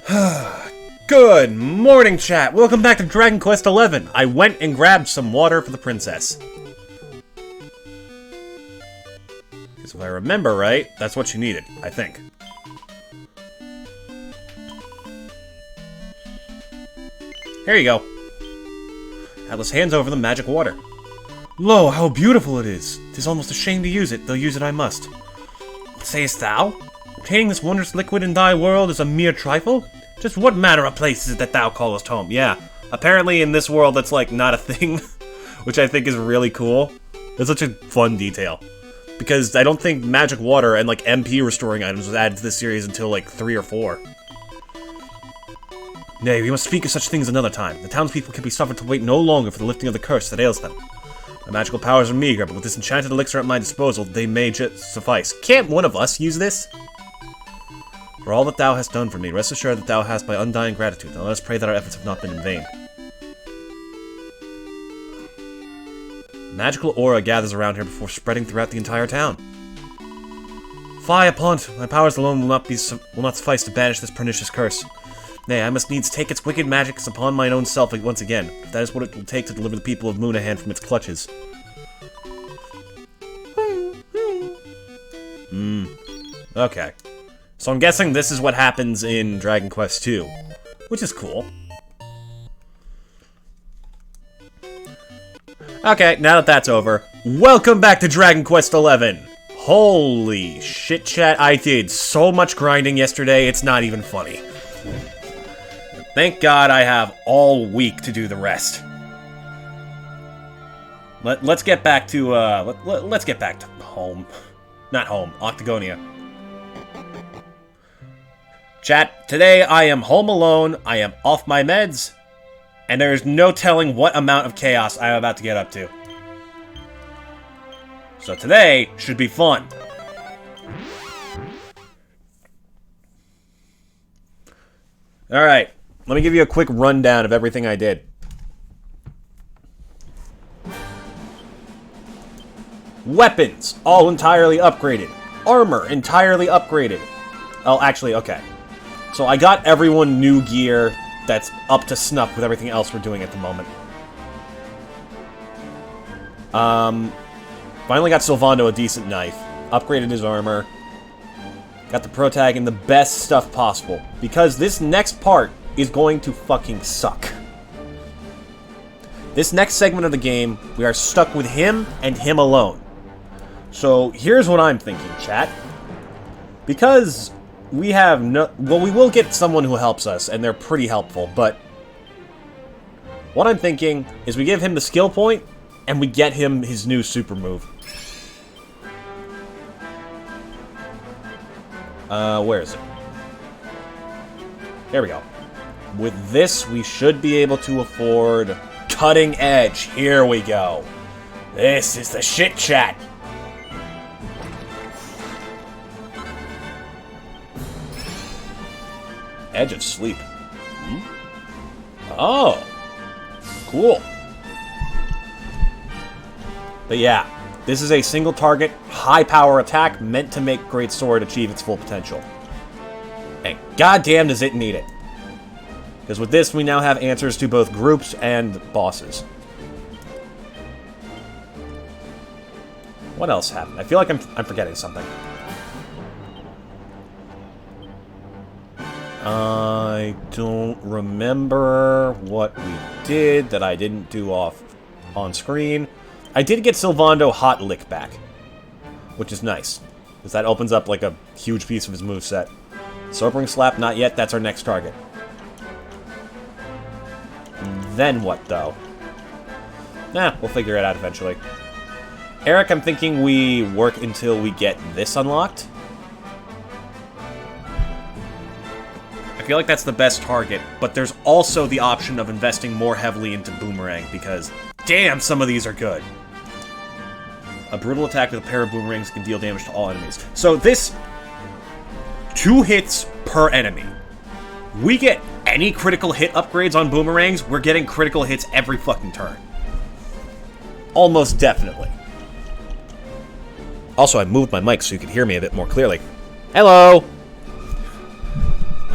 Good morning, chat! Welcome back to Dragon Quest XI. I went and grabbed some water for the princess. Because if I remember right, that's what she needed, I think. Here you go. Atlas hands over the magic water. Lo, how beautiful it is! 'Tis almost a shame to use it, though use it I must. What sayest thou? Obtaining this wondrous liquid in thy world is a mere trifle? Just what manner of place is it that thou callest home? Yeah, apparently in this world that's, like, not a thing, which I think is really cool. It's such a fun detail. Because I don't think magic water and, like, MP restoring items was added to this series until, like, 3 or 4. Nay, we must speak of such things another time. The townspeople can be suffered to wait no longer for the lifting of the curse that ails them. My magical powers are meager, but with this enchanted elixir at my disposal, they may just suffice. Can't one of us use this? For all that thou hast done for me, rest assured that thou hast my undying gratitude. Now let us pray that our efforts have not been in vain. Magical aura gathers around here before spreading throughout the entire town. Fie upon it! My powers alone will not suffice to banish this pernicious curse. Nay, I must needs take its wicked magics upon mine own self once again, if that is what it will take to deliver the people of Moonahan from its clutches. Okay. So I'm guessing this is what happens in Dragon Quest II, which is cool. Okay, now that that's over, welcome back to Dragon Quest XI! Holy shit, chat, I did so much grinding yesterday, it's not even funny. Thank God I have all week to do the rest. Let's get back to, let's get back to home. Not home, Octagonia. Chat, today I am home alone, I am off my meds, and there is no telling what amount of chaos I am about to get up to. So today should be fun. Alright, let me give you a quick rundown of everything I did. Weapons, all entirely upgraded. Armor, entirely upgraded. Oh, actually, okay. So I got everyone new gear that's up to snuff with everything else we're doing at the moment. Finally got Sylvando a decent knife. Upgraded his armor. Got the pro tag and the best stuff possible. Because this next part is going to fucking suck. This next segment of the game, we are stuck with him and him alone. So here's what I'm thinking, chat. Because we have no... Well, we will get someone who helps us, and they're pretty helpful, but... What I'm thinking is we give him the skill point, and we get him his new super move. Where is it? There we go. With this, we should be able to afford... Cutting Edge. Here we go. This is the shit, chat. Edge of Sleep. Oh. Cool. But yeah, this is a single target, high power attack meant to make Greatsword achieve its full potential. And goddamn does it need it. Because with this, we now have answers to both groups and bosses. What else happened? I feel like I'm forgetting something. I don't remember what we did that I didn't do on screen. I did get Sylvando Hot Lick back, which is nice, because that opens up like a huge piece of his moveset. Sobering Slap, not yet, that's our next target. Then what, though? Nah, we'll figure it out eventually. Eric, I'm thinking we work until we get this unlocked. I feel like that's the best target, but there's also the option of investing more heavily into Boomerang, because damn, some of these are good. A brutal attack with a pair of boomerangs can deal damage to all enemies. So this... 2 hits per enemy. We get any critical hit upgrades on boomerangs, we're getting critical hits every fucking turn. Almost definitely. Also, I moved my mic so you can hear me a bit more clearly. Hello!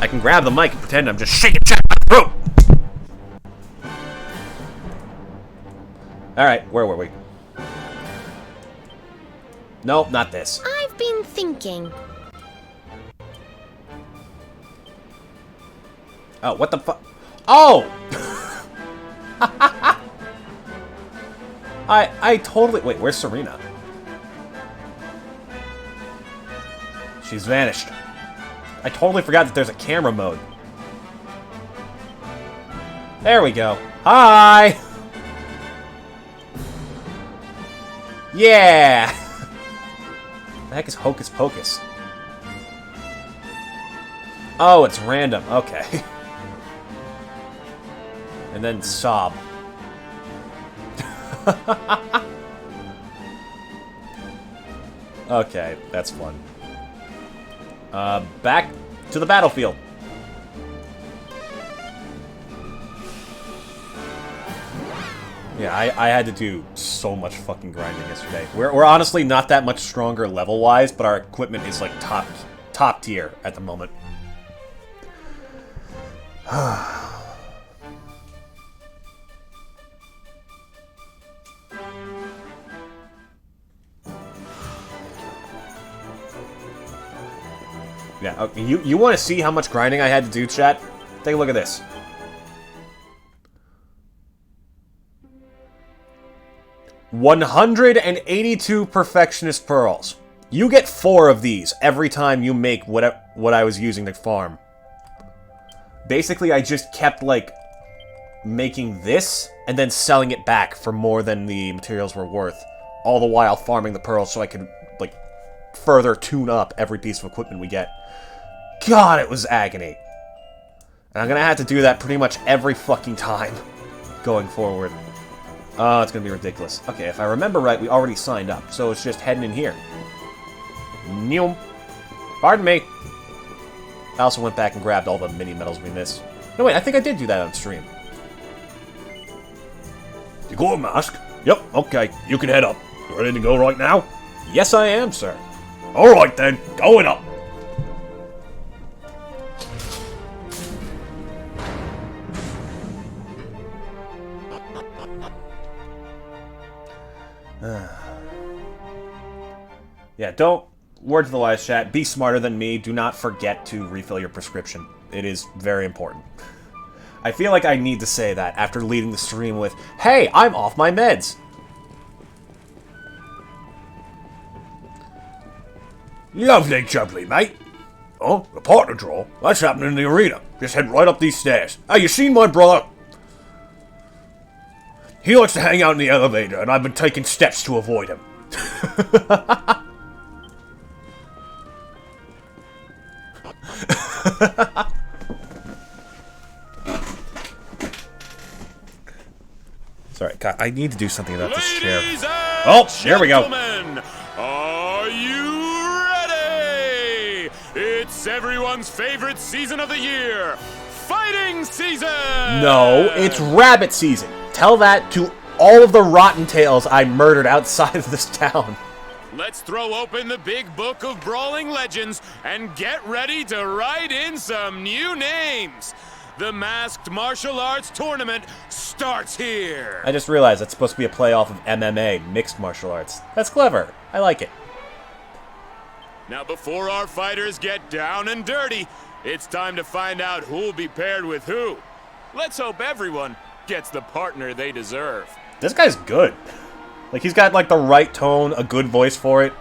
I can grab the mic and pretend I'm just shaking chat my throat. Alright, where were we? Nope, not this. I've been thinking. Oh, what the fuck? Oh! I totally... Wait, where's Serena? She's vanished. I totally forgot that there's a camera mode. There we go. Hi! Yeah! The heck is Hocus Pocus? Oh, it's random. Okay. And then sob. Okay, that's fun. Back to the battlefield. Yeah, I had to do so much fucking grinding yesterday. We're honestly not that much stronger level-wise, but our equipment is like top tier at the moment. Yeah, okay, you want to see how much grinding I had to do, chat? Take a look at this. $182 Perfectionist Pearls. You get 4 of these every time you make what I was using to farm. Basically, I just kept, like, making this, and then selling it back for more than the materials were worth. All the while farming the pearls so I could, like, further tune up every piece of equipment we get. God, it was agony. And I'm gonna have to do that pretty much every fucking time going forward. Oh, it's gonna be ridiculous. Okay, if I remember right, we already signed up, so it's just heading in here. Neum. Pardon me. I also went back and grabbed all the mini medals we missed. No, wait, I think I did do that on stream. You go, Mask? Yep, okay, you can head up. You ready to go right now? Yes, I am, sir. Alright then, going up. Yeah, don't... Word to the wise, chat. Be smarter than me. Do not forget to refill your prescription. It is very important. I feel like I need to say that after leading the stream with, hey, I'm off my meds! Lovely jubbly, mate. Oh, the partner draw? That's happening in the arena. Just head right up these stairs. Hey, you seen my brother? He likes to hang out in the elevator, and I've been taking steps to avoid him. Sorry, God, I need to do something about this chair. Oh, here we go. Are you ready? It's everyone's favorite season of the year, fighting season! No, it's rabbit season. Tell that to all of the rotten tails I murdered outside of this town. Let's throw open the big book of brawling legends and get ready to write in some new names. The Masked Martial Arts Tournament starts here. I just realized that's supposed to be a playoff of MMA, mixed martial arts. That's clever. I like it. Now, before our fighters get down and dirty, it's time to find out who'll be paired with who. Let's hope everyone gets the partner they deserve. This guy's good. Like, he's got, like, the right tone, a good voice for it.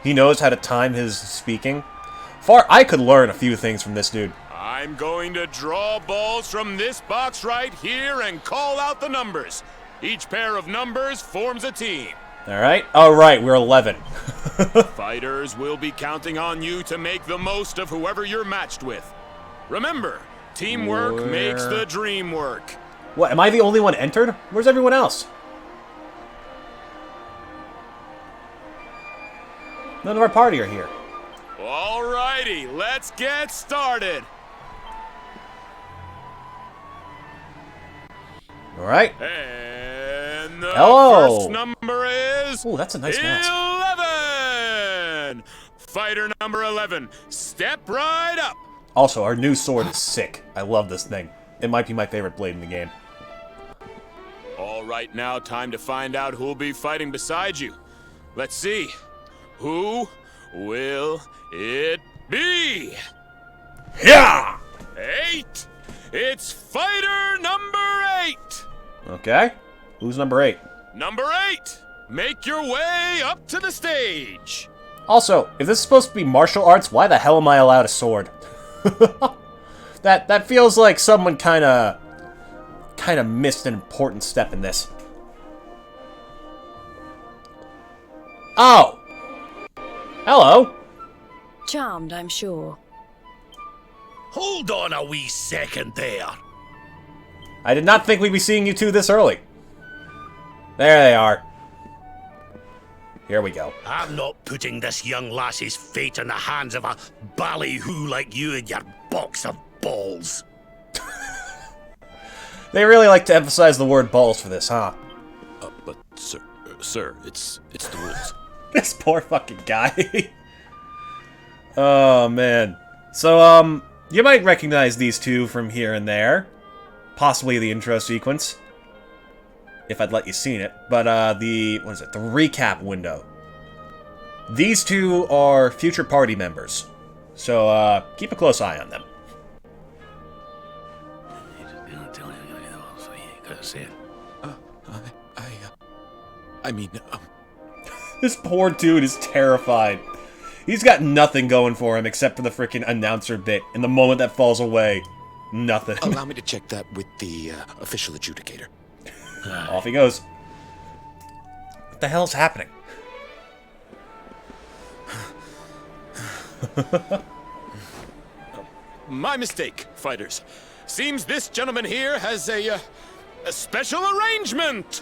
He knows how to time his speaking. I could learn a few things from this dude. I'm going to draw balls from this box right here and call out the numbers. Each pair of numbers forms a team. Alright. Oh, right, we're 11. Fighters will be counting on you to make the most of whoever you're matched with. Remember, teamwork makes the dream work. What, am I the only one entered? Where's everyone else? None of our party are here. Alrighty, let's get started. Alright. And the Hello. first number is... Ooh, that's a nice mask. 11! Fighter number 11, step right up. Also, our new sword is sick. I love this thing. It might be my favorite blade in the game. All right, now time to find out who'll be fighting beside you. Let's see. Who will it be? Yeah! 8! It's fighter number 8! Okay. Who's number 8? Number 8! Make your way up to the stage! Also, if this is supposed to be martial arts, why the hell am I allowed a sword? That feels like someone kinda missed an important step in this. Oh! Hello! Charmed, I'm sure. Hold on a wee second there. I did not think we'd be seeing you two this early. There they are. Here we go. I'm not putting this young lassie's fate in the hands of a ballyhoo like you and your box of balls. They really like to emphasize the word balls for this, huh? But sir, it's the rules. This poor fucking guy. Oh, man. So, you might recognize these two from here and there. Possibly the intro sequence. If I'd let you see it. But, the recap window. These two are future party members. So, keep a close eye on them. This poor dude is terrified. He's got nothing going for him except for the freaking announcer bit. And the moment that falls away, nothing. Allow me to check that with the official adjudicator. Off he goes. What the hell's happening? My mistake, fighters. Seems this gentleman here has a special arrangement.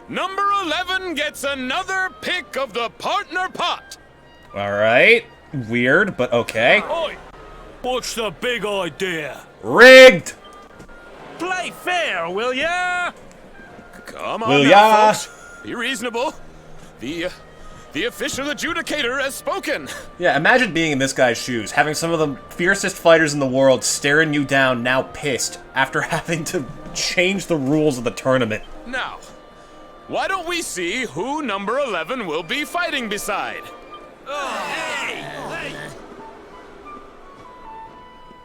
Number 11 gets another pick of the partner pot. Alright. Weird, but okay. Oi! What's the big idea? Rigged! Play fair, will ya? Come on Will now, ya? folks. Be reasonable. The official adjudicator has spoken. Yeah, imagine being in this guy's shoes, having some of the fiercest fighters in the world staring you down, now pissed, after having to change the rules of the tournament. Now, why don't we see who number 11 will be fighting beside?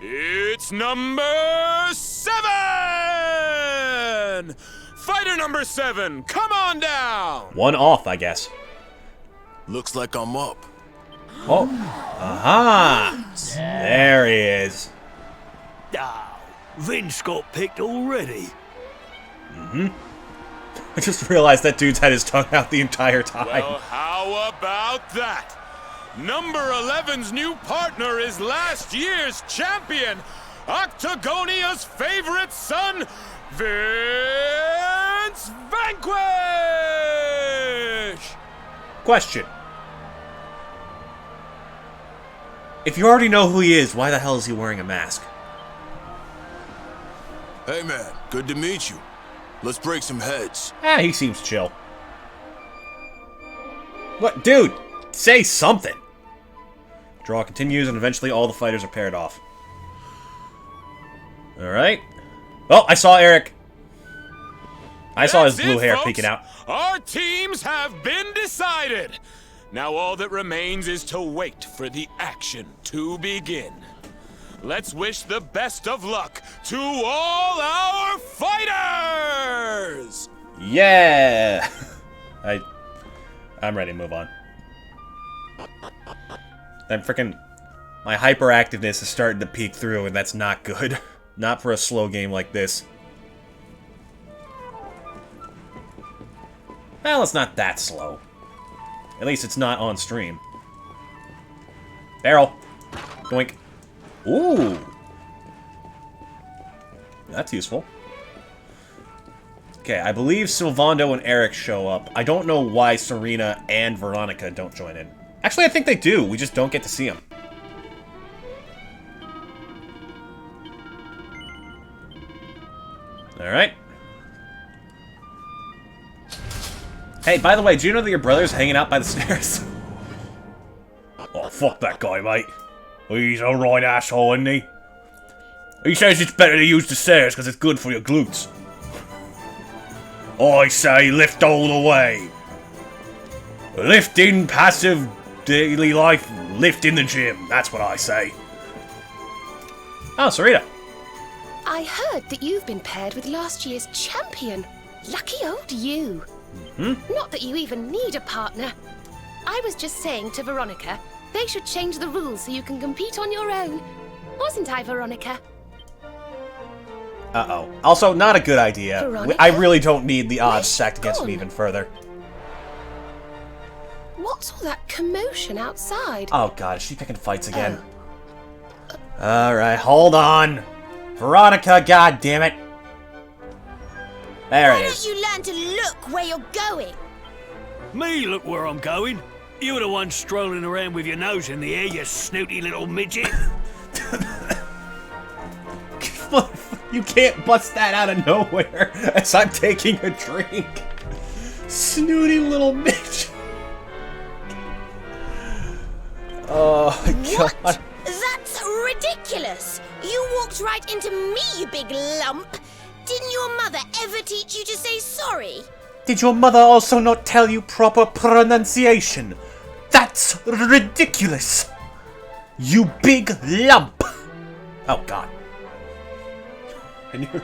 It's number 7! Fighter number 7, come on down! One off, I guess. Looks like I'm up. Oh. Aha! There he is. Ah, Vince got picked already. I just realized that dude's had his tongue out the entire time. Well, how about that? Number 11's new partner is last year's champion, Octagonia's favorite son, Vince Vanquish! Question. If you already know who he is, why the hell is he wearing a mask? Hey man, good to meet you. Let's break some heads. He seems chill. What? Dude, say something! Draw continues, and eventually all the fighters are paired off. Alright. Oh, I saw Eric. I saw his blue hair folks. peeking out. Our teams have been decided. Now all that remains is to wait for the action to begin. Let's wish the best of luck to all our fighters! Yeah! I'm ready to move on. My hyperactiveness is starting to peek through, and that's not good. Not for a slow game like this. Well, it's not that slow. At least it's not on stream. Barrel. Doink. Ooh. That's useful. Okay, I believe Sylvando and Eric show up. I don't know why Serena and Veronica don't join in. Actually, I think they do. We just don't get to see them. Alright. Hey, by the way, do you know that your brother's hanging out by the stairs? Oh, fuck that guy, mate. He's a right asshole, isn't he? He says it's better to use the stairs because it's good for your glutes. I say lift all the way. Lift in passive daily life, lift in the gym. That's what I say. Oh, Sarita. I heard that you've been paired with last year's champion. Lucky old you. Not that you even need a partner. I was just saying to Veronica, they should change the rules so you can compete on your own. Wasn't I, Veronica? Uh-oh. Also, not a good idea. Veronica? I really don't need the odds Where's she stacked against me gone? even further. What's all that commotion outside? Oh god, is she picking fights again? Alright, hold on. Veronica, god damn it. There Why it don't is. you learn to look where you're going? Me look where I'm going. You're the one strolling around with your nose in the air, you snooty little midget. You can't bust that out of nowhere as I'm taking a drink. Snooty little bitch. Oh, God. What? That's ridiculous! You walked right into me, you big lump! Didn't your mother ever teach you to say sorry? Did your mother also not tell you proper pronunciation? That's ridiculous. You big lump. Oh, God. And you're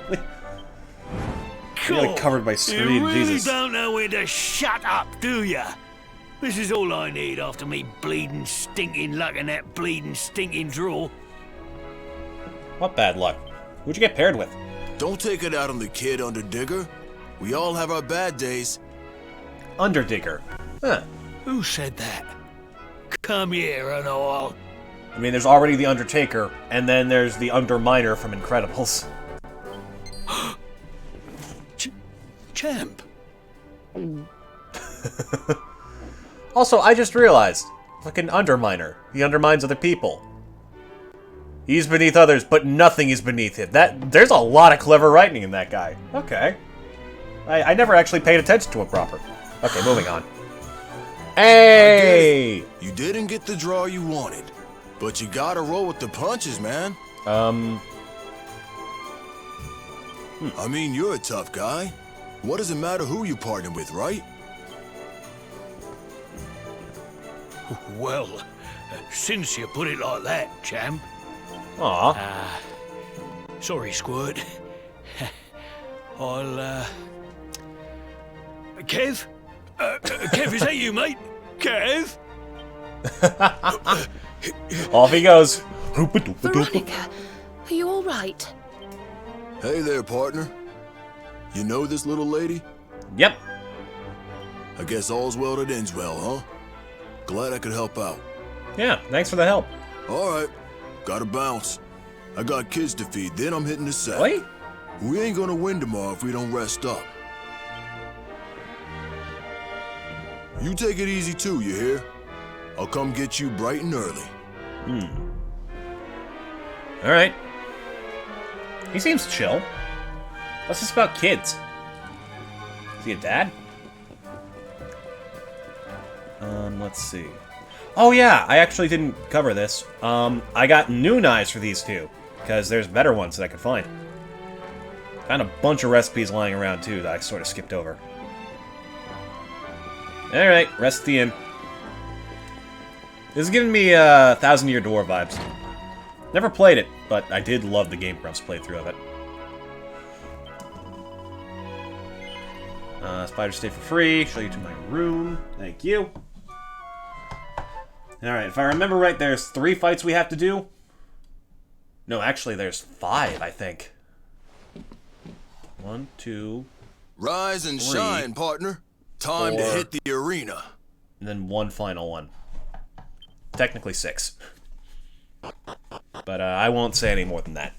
like covered by screen, You really Jesus. don't know when to shut up, do ya? This is all I need after me bleeding, stinking luck in that bleeding, stinking draw. What bad luck? Who'd you get paired with? Don't take it out on the kid, Underdigger. We all have our bad days. Underdigger. Huh. Who said that? Come here and all. I mean, there's already the Undertaker, and then there's the Underminer from Incredibles. Champ. Also, I just realized, fucking Underminer. He undermines other people. He's beneath others, but nothing is beneath him. There's a lot of clever writing in that guy. Okay. I never actually paid attention to him proper. Okay, moving on. Hey! You didn't get the draw you wanted, but you gotta roll with the punches, man. I mean, you're a tough guy. What does it matter who you partner with, right? Well, since you put it like that, champ. Aw. Sorry, Squirt. I'll, Kev? Kev, is that you, mate? Kev? Off he goes. Veronica, are you all right? Hey there, partner. You know this little lady? Yep. I guess all's well that ends well, huh? Glad I could help out. Yeah, thanks for the help. Alright, gotta bounce. I got kids to feed, then I'm hitting the set. Really? We ain't gonna win tomorrow if we don't rest up. You take it easy too, you hear? I'll come get you bright and early. Alright. He seems chill. What's this about kids? Is he a dad? Let's see. Oh yeah, I actually didn't cover this. I got new knives for these two, because there's better ones that I could find. Found a bunch of recipes lying around too that I sort of skipped over. Alright, rest the inn. This is giving me 1,000 Year Door vibes. Never played it, but I did love the Game Grumps playthrough of it. Spiders stay for free. Show you to my room. Thank you. Alright, if I remember right, there's 3 fights we have to do. No, actually, there's 5, I think. 1, 2, Rise and 3, shine, partner. Time to 4, hit the arena. and then 1 final one. Technically 6. But I won't say any more than that.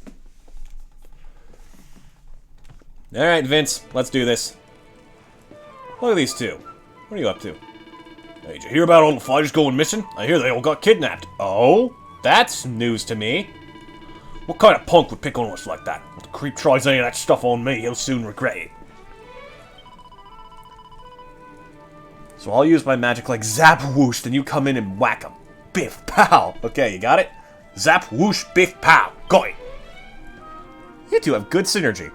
Alright, Vince, let's do this. Look at these two. What are you up to? Hey, did you hear about all the fighters going missing? I hear they all got kidnapped. Oh? That's news to me. What kind of punk would pick on us like that? If the creep tries any of that stuff on me, he'll soon regret it. So I'll use my magic like Zap Whoosh, then you come in and whack him. Biff, pow! Okay, you got it? Zap, whoosh, biff, pow. Got it. You two have good synergy.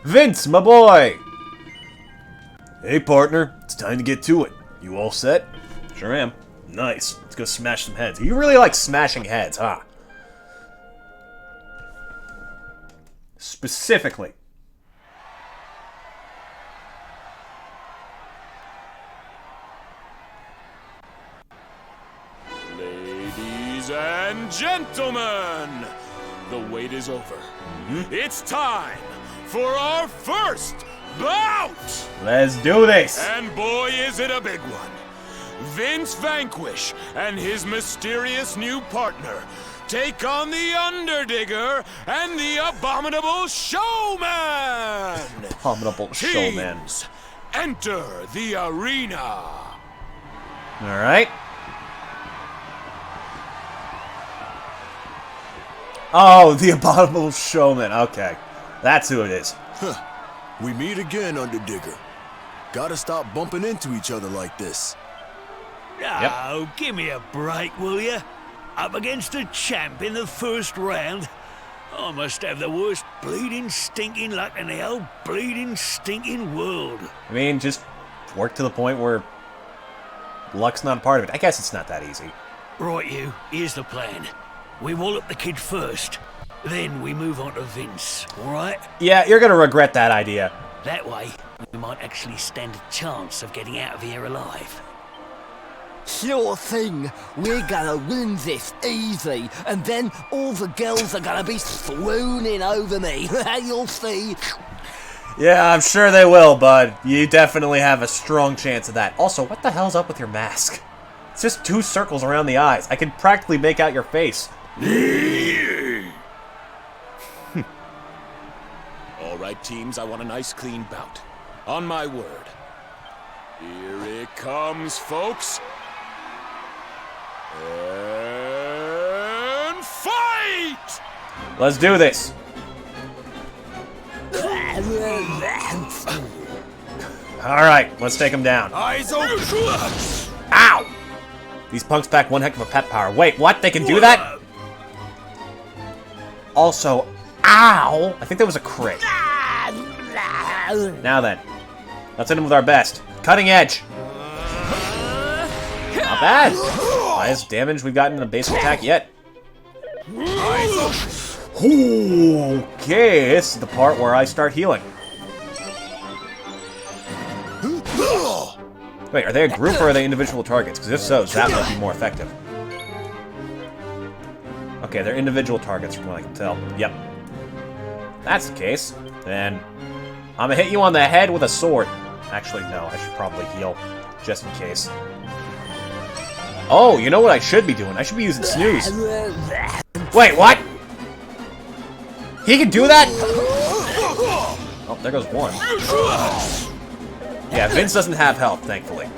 Vince, my boy! Hey, partner. It's time to get to it. You all set? Sure am. Nice. Let's go smash some heads. You really like smashing heads, huh? Specifically. Ladies and gentlemen, the wait is over. It's time for our first bout! Let's do this! And boy, is it a big one. Vince Vanquish and his mysterious new partner take on the Underdigger and the Abominable Showman! Abominable Showman. Teams, enter the arena. Alright. Oh, the Abominable Showman. Okay. That's who it is. We meet again, Underdigger. Gotta stop bumping into each other like this. Oh, give me a break, will you? Up against a champ in the first round? I must have the worst bleeding stinking luck in the whole bleeding stinking world. I mean, just work to the point where luck's not a part of it. I guess it's not that easy. Right, you. Here's the plan. We wallop the kid first. Then we move on to Vince, alright? Yeah, you're gonna regret that idea. That way, we might actually stand a chance of getting out of here alive. Sure thing. We're gonna win this easy, and then all the girls are gonna be swooning over me. You'll see. Yeah, I'm sure they will, bud. You definitely have a strong chance of that. Also, what the hell's up with your mask? It's just 2 circles around the eyes. I can practically make out your face. All right, teams, I want a nice clean bout. On my word. Here it comes, folks. And fight! Let's do this. Alright, let's take him down. Eyes open! Ow! These punks pack one heck of a pet power. Wait, what? They can do that? Also, ow! I think that was a crit. Now then, let's hit him with our best. Cutting edge. Not bad. Highest damage we've gotten in a basic attack yet. Okay, this is the part where I start healing. Wait, are they a group or are they individual targets? Because if so, that might be more effective. Okay, they're individual targets from what I can tell. Yep. That's the case. Then I'm gonna hit you on the head with a sword. Actually, no, I should probably heal, just in case. Oh, you know what I should be doing? I should be using Snooze. Wait, what? He can do that? Oh, there goes one. Yeah, Vince doesn't have health, thankfully.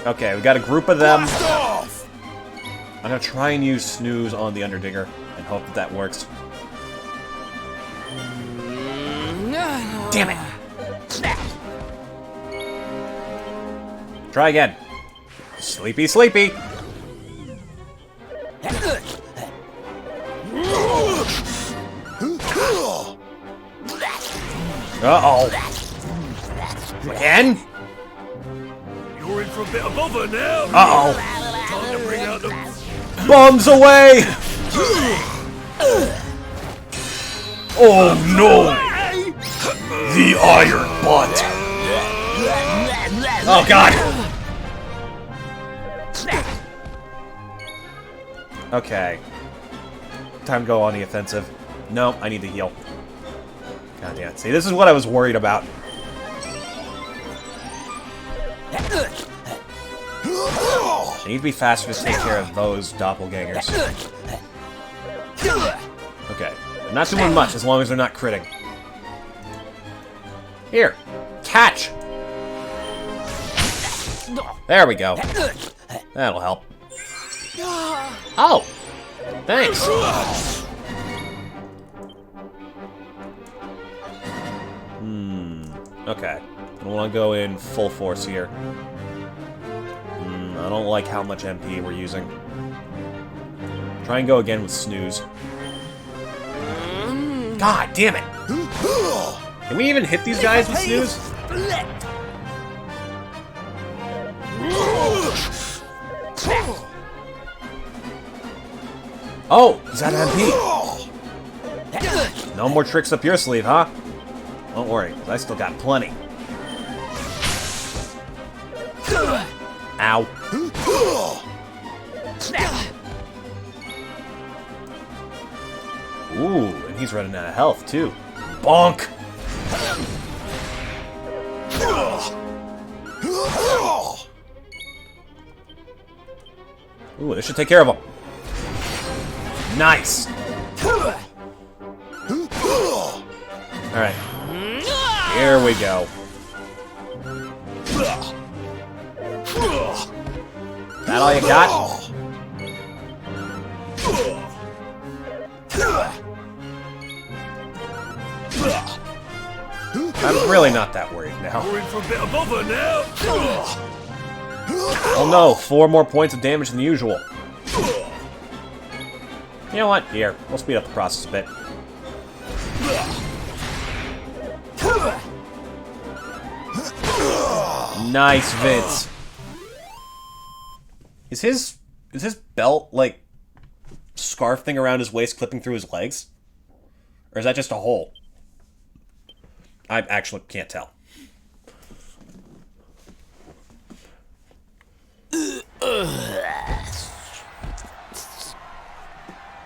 Okay, we got a group of them. I'm gonna try and use Snooze on the Underdigger and hope that that works. Damn it! Try again. Sleepy, sleepy. Uh-oh. Again? You're in for a bit of bother now. Uh-oh. Time to bring out the... Bombs away! Oh no! The iron butt! Oh god! Okay. Time to go on the offensive. No, I need to heal. God damn it. See, this is what I was worried about. I need to be faster to take care of those doppelgangers. Okay. They're not doing much as long as they're not critting. Here. Catch! There we go. That'll help. Oh! Thanks! Okay. I don't want to go in full force here. I don't like how much MP we're using. Try and go again with snooze. God damn it! Can we even hit these guys with snooze? Oh, he's out of MP. No more tricks up your sleeve, huh? Don't worry, 'cause I still got plenty. Ow. Ooh, and he's running out of health, too. Bonk! Ooh, this should take care of him. Nice! Alright. Here we go. That all you got? I'm really not that worried now. For a bit of bother now. Oh no, 4 more points of damage than usual. You know what? Here, we'll speed up the process a bit. Nice, Vince. Is his belt, like, scarf thing around his waist clipping through his legs? Or is that just a hole? I actually can't tell.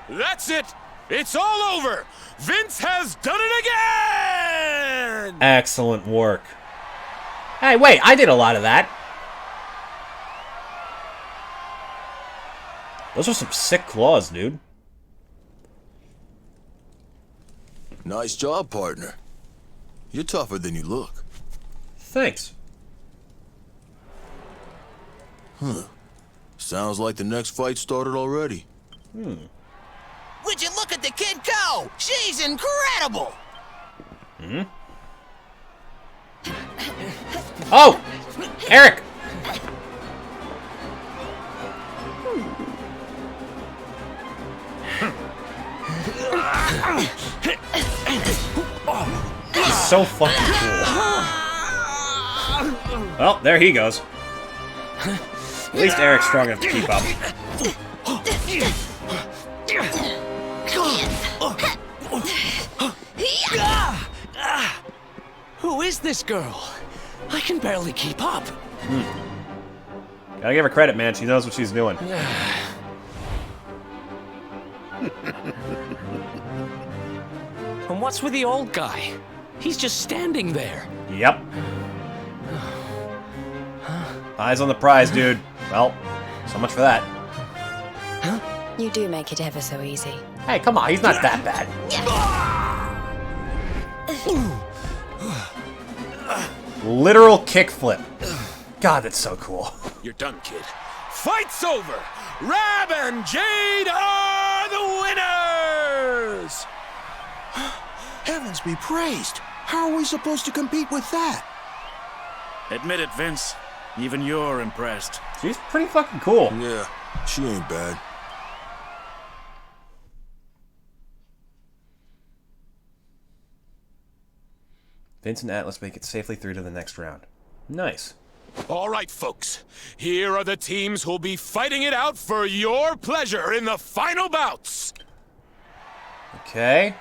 That's it! It's all over! Vince has done it again! Excellent work. Hey, wait, I did a lot of that. Those are some sick claws, dude. Nice job, partner. You're tougher than you look. Thanks. Sounds like the next fight started already. Would you look at the kid go? She's incredible! Oh! Eric! He's so fucking cool. Well, there he goes. At least Eric's strong enough to keep up. Who is this girl? I can barely keep up. Gotta give her credit, man. She knows what she's doing. And what's with the old guy? He's just standing there. Yep. Eyes on the prize, dude. Well, so much for that. You do make it ever so easy. Hey, come on. He's not that bad. Literal kickflip. God, that's so cool. You're done, kid. Fight's over! Rab and Jade are the winners! Heavens be praised! How are we supposed to compete with that? Admit it, Vince. Even you're impressed. She's pretty fucking cool. Yeah, she ain't bad. Vince and Atlas make it safely through to the next round. Nice. All right, folks. Here are the teams who'll be fighting it out for your pleasure in the final bouts. Okay.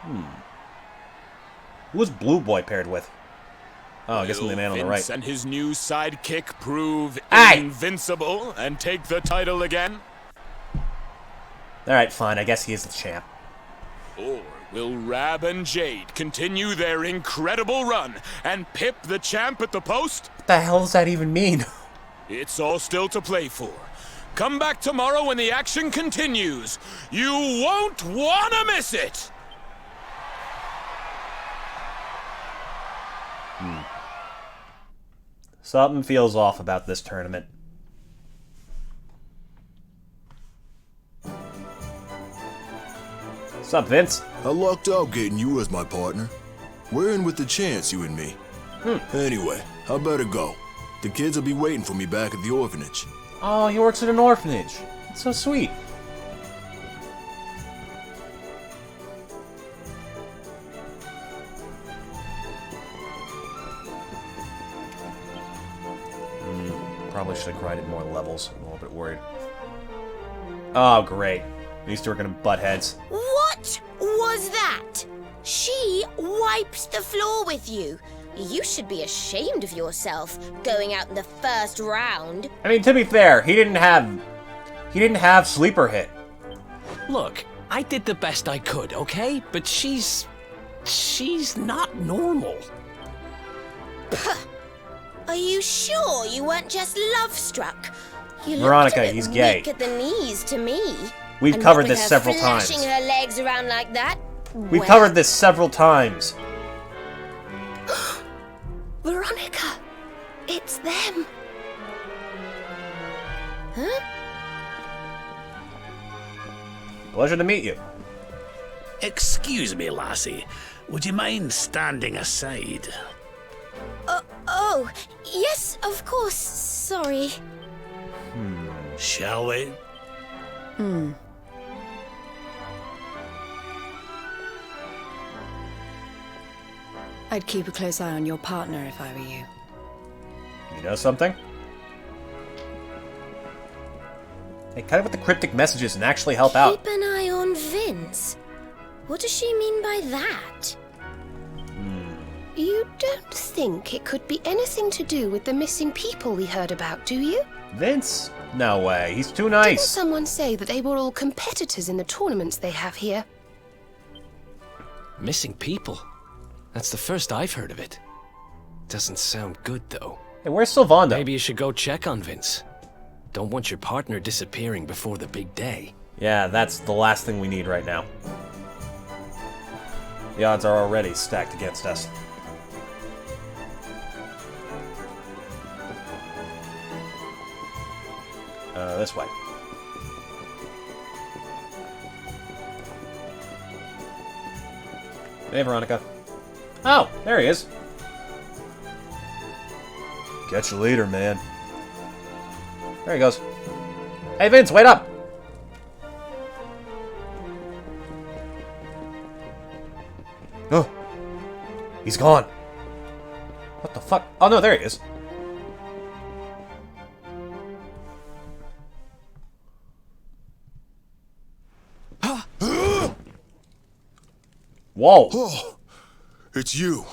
Who was Blue Boy paired with? Oh, I guess I'm the man on the right. Vince and his new sidekick prove Aye. invincible and take the title again? Alright, fine. I guess he is the champ. Or will Rab and Jade continue their incredible run and pip the champ at the post? What the hell does that even mean? It's all still to play for. Come back tomorrow when the action continues. You won't want to miss it! Something feels off about this tournament. What's up, Vince? I lucked out getting you as my partner. We're in with the chance, you and me. Anyway, I better go. The kids will be waiting for me back at the orphanage. Oh, he works at an orphanage. That's so sweet. Probably should have grinded more levels. I'm a little bit worried. Oh, great. These two are gonna butt heads. What was that? She wiped the floor with you. You should be ashamed of yourself, going out in the first round. I mean, to be fair, he didn't have sleeper hit. Look, I did the best I could, okay? But she's not normal. Are you sure you weren't just love-struck? You Veronica, looked a bit he's gay. weak at the knees to me. We've And covered not this with her several times. flashing her legs around like that. We've Well, covered this several times. Veronica, it's them. Huh? Pleasure to meet you. Excuse me, lassie. Would you mind standing aside? Oh, yes, of course. Sorry. Shall we? I'd keep a close eye on your partner if I were you. You know something? Hey, cut it with the cryptic messages and actually help out. Keep an eye on Vince. What does she mean by that? You don't think it could be anything to do with the missing people we heard about, do you? Vince? No way. He's too Didn't nice. someone say that they were all competitors in the tournaments they have here? Missing people? That's the first I've heard of it. Doesn't sound good, though. Hey, where's Sylvanda? Maybe you should go check on Vince. Don't want your partner disappearing before the big day. Yeah, that's the last thing we need right now. The odds are already stacked against us. This way. Hey, Veronica. Oh, there he is. Catch you later, man. There he goes. Hey, Vince, wait up! Oh, he's gone. What the fuck? Oh, no, there he is. Whoa. Oh, it's you.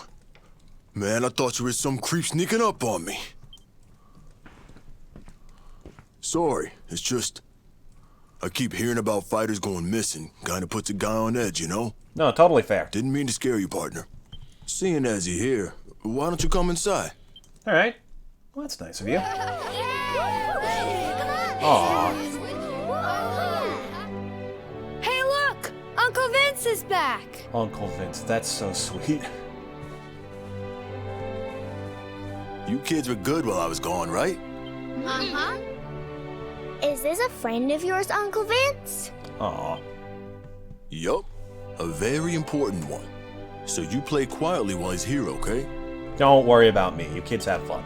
Man, I thought you were some creep sneaking up on me. Sorry, it's just... I keep hearing about fighters going missing. Kinda puts a guy on edge, you know? No, totally fair. Didn't mean to scare you, partner. Seeing as you're here, why don't you come inside? Alright. Well, that's nice of you. Aww. Hey, look! Uncle Vince is back! Uncle Vince, that's so sweet. You kids were good while I was gone, right? Uh-huh. Is this a friend of yours, Uncle Vince? Aw. Yup. A very important one. So you play quietly while he's here, okay? Don't worry about me. You kids have fun.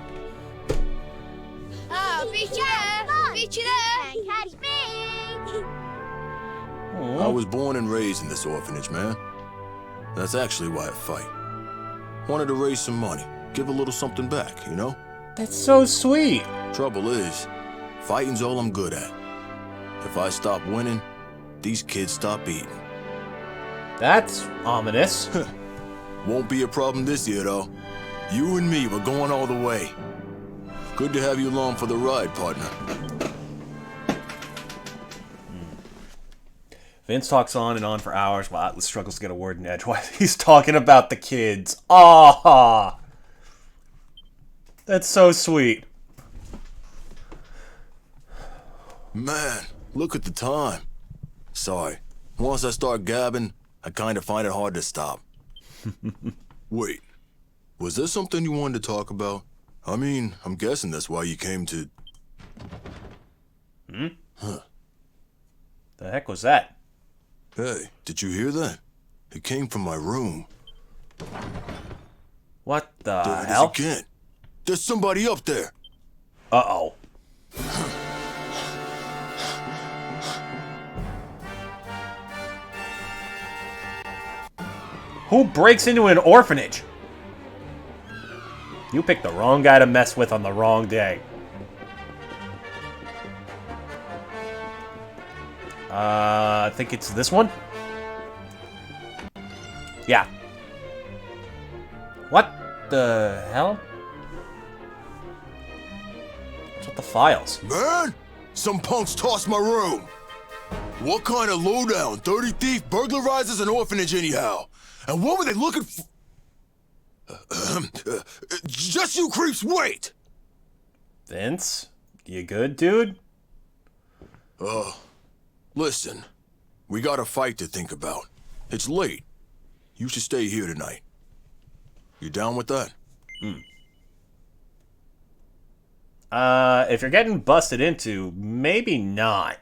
Oh, beat you there! Beat you there! Catch me! I was born and raised in this orphanage, man. That's actually why I fight. Wanted to raise some money. Give a little something back, you know? That's so sweet. Trouble is, fighting's all I'm good at. If I stop winning, these kids stop eating. That's ominous. Won't be a problem this year, though. You and me, we're going all the way. Good to have you along for the ride, partner. Vince talks on and on for hours while Atlas struggles to get a word in edgewise. He's talking about the kids. Ah, that's so sweet. Man, look at the time. Sorry. Once I start gabbing, I kind of find it hard to stop. Wait, was there something you wanted to talk about? I mean, I'm guessing that's why you came to... Huh. The heck was that? Hey, did you hear that? It came from my room. What the There it is hell? again. There's somebody up there. Uh-oh. Who breaks into an orphanage? You picked the wrong guy to mess with on the wrong day. I think it's this one? Yeah. What the hell? What's with the files? Man, some punks tossed my room. What kind of lowdown? 30 thief burglarizes an orphanage anyhow. And what were they looking for? Just you creeps wait! Vince? You good, dude? Listen. We got a fight to think about. It's late. You should stay here tonight. You down with that? If you're getting busted into, maybe not.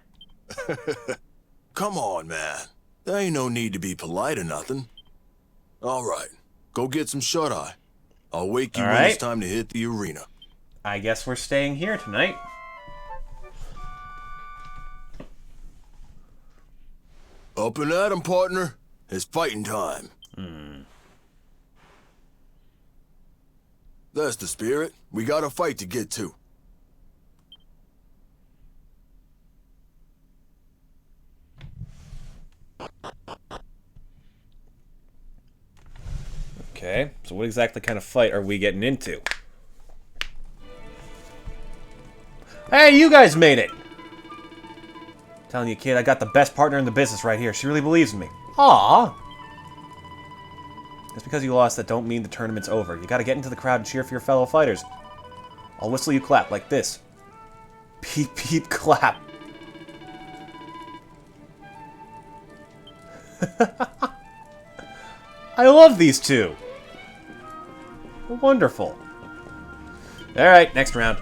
Come on, man. There ain't no need to be polite or nothing. All right. Go get some shut-eye. I'll wake you when it's time to hit the arena. I guess we're staying here tonight. Up and at 'em, partner. It's fighting time. That's the spirit. We got a fight to get to. Okay, so what exactly kind of fight are we getting into? Hey, you guys made it! Telling you, kid, I got the best partner in the business right here. She really believes in me. Aww! Just because you lost, that don't mean the tournament's over. You gotta get into the crowd and cheer for your fellow fighters. I'll whistle you clap, like this. Peep, peep, clap. I love these two. Wonderful. Alright, next round.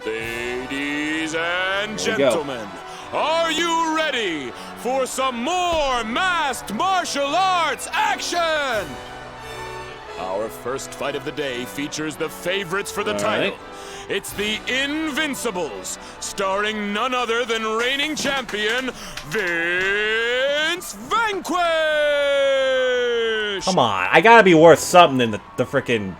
Ladies and gentlemen, are you ready for some more masked martial arts action? Our first fight of the day features the favorites for the title. It's the Invincibles, starring none other than reigning champion Vince Vanquish! Come on, I gotta be worth something in the frickin'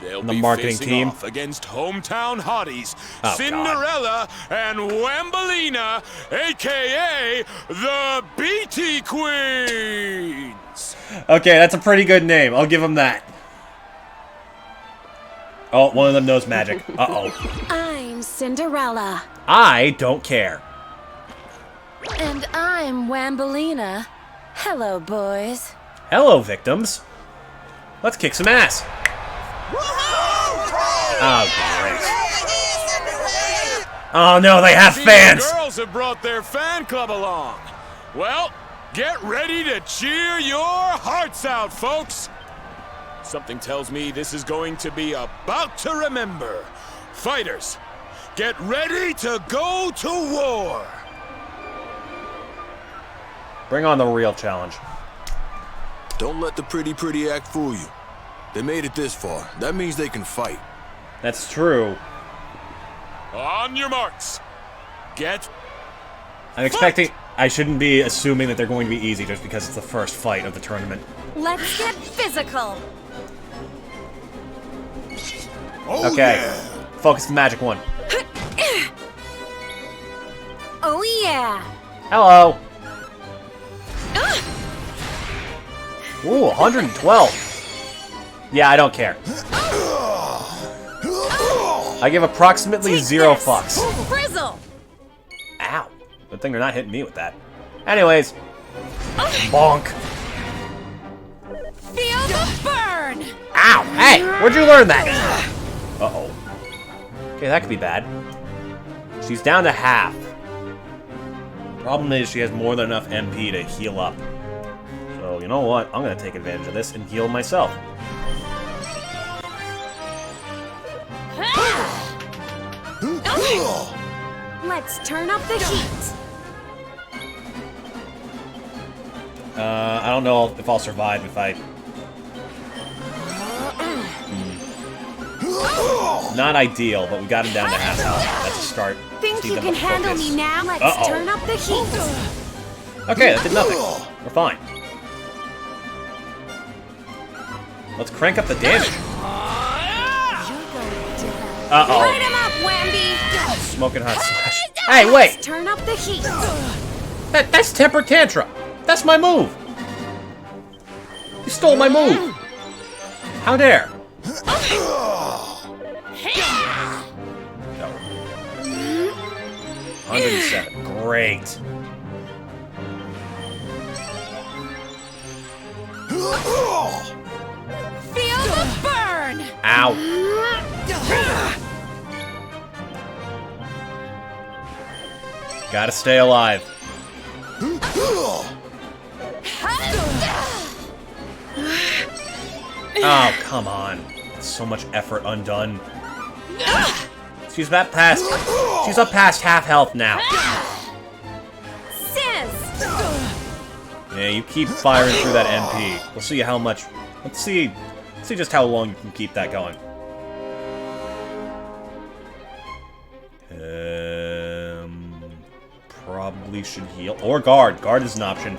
They'll the be marketing facing team. off against hometown hotties, Oh, Cinderella and Wambolina, a.k.a. the BT Queens! Okay, that's a pretty good name. I'll give him that. Oh, one of them knows magic. Uh-oh. I'm Cinderella. I don't care. And I'm Wambolina. Hello, boys. Hello, victims. Let's kick some ass. Oh, great. Oh, no, they have fans. The girls have brought their fan club along. Well, get ready to cheer your hearts out, folks. Something tells me this is going to be about to remember. Fighters, get ready to go to war. Bring on the real challenge. Don't let the pretty act fool you. They made it this far. That means they can fight. That's true. On your marks. Get... I'm expecting... I shouldn't be assuming that they're going to be easy just because it's the first fight of the tournament. Let's get physical. Oh, okay. Yeah. Focus the magic one. Oh, yeah. Hello. Ooh, 112. Yeah, I don't care. I give approximately zero fucks. Frizzle. Ow. Good thing they're not hitting me with that. Anyways. Bonk. Feel the burn. Ow. Hey, where'd you learn that? Uh-oh. Okay, that could be bad. She's down to half. Problem is she has more than enough MP to heal up. So, you know what? I'm gonna take advantage of this and heal myself. Let's turn up the heat. I don't know if I'll survive if I... Not ideal, but we got him down to half health. That's a start. Think you can handle me now? Let's Uh-oh. turn up the heat. Okay, that did nothing. We're fine. Let's crank up the damage. Uh-oh. Light him up, Wambi. Smoking hot slash. Hey, wait! Let's turn up the heat. That's Temper Tantrum. That's my move. You stole my move. How dare? No. 107. Great. Feel the burn. Ow. Gotta stay alive. Oh, come on. So much effort undone. She's up past half health now. Sis. Yeah, you keep firing through that MP. We'll see how much. Let's see just how long you can keep that going. Probably should heal or guard. Guard is an option.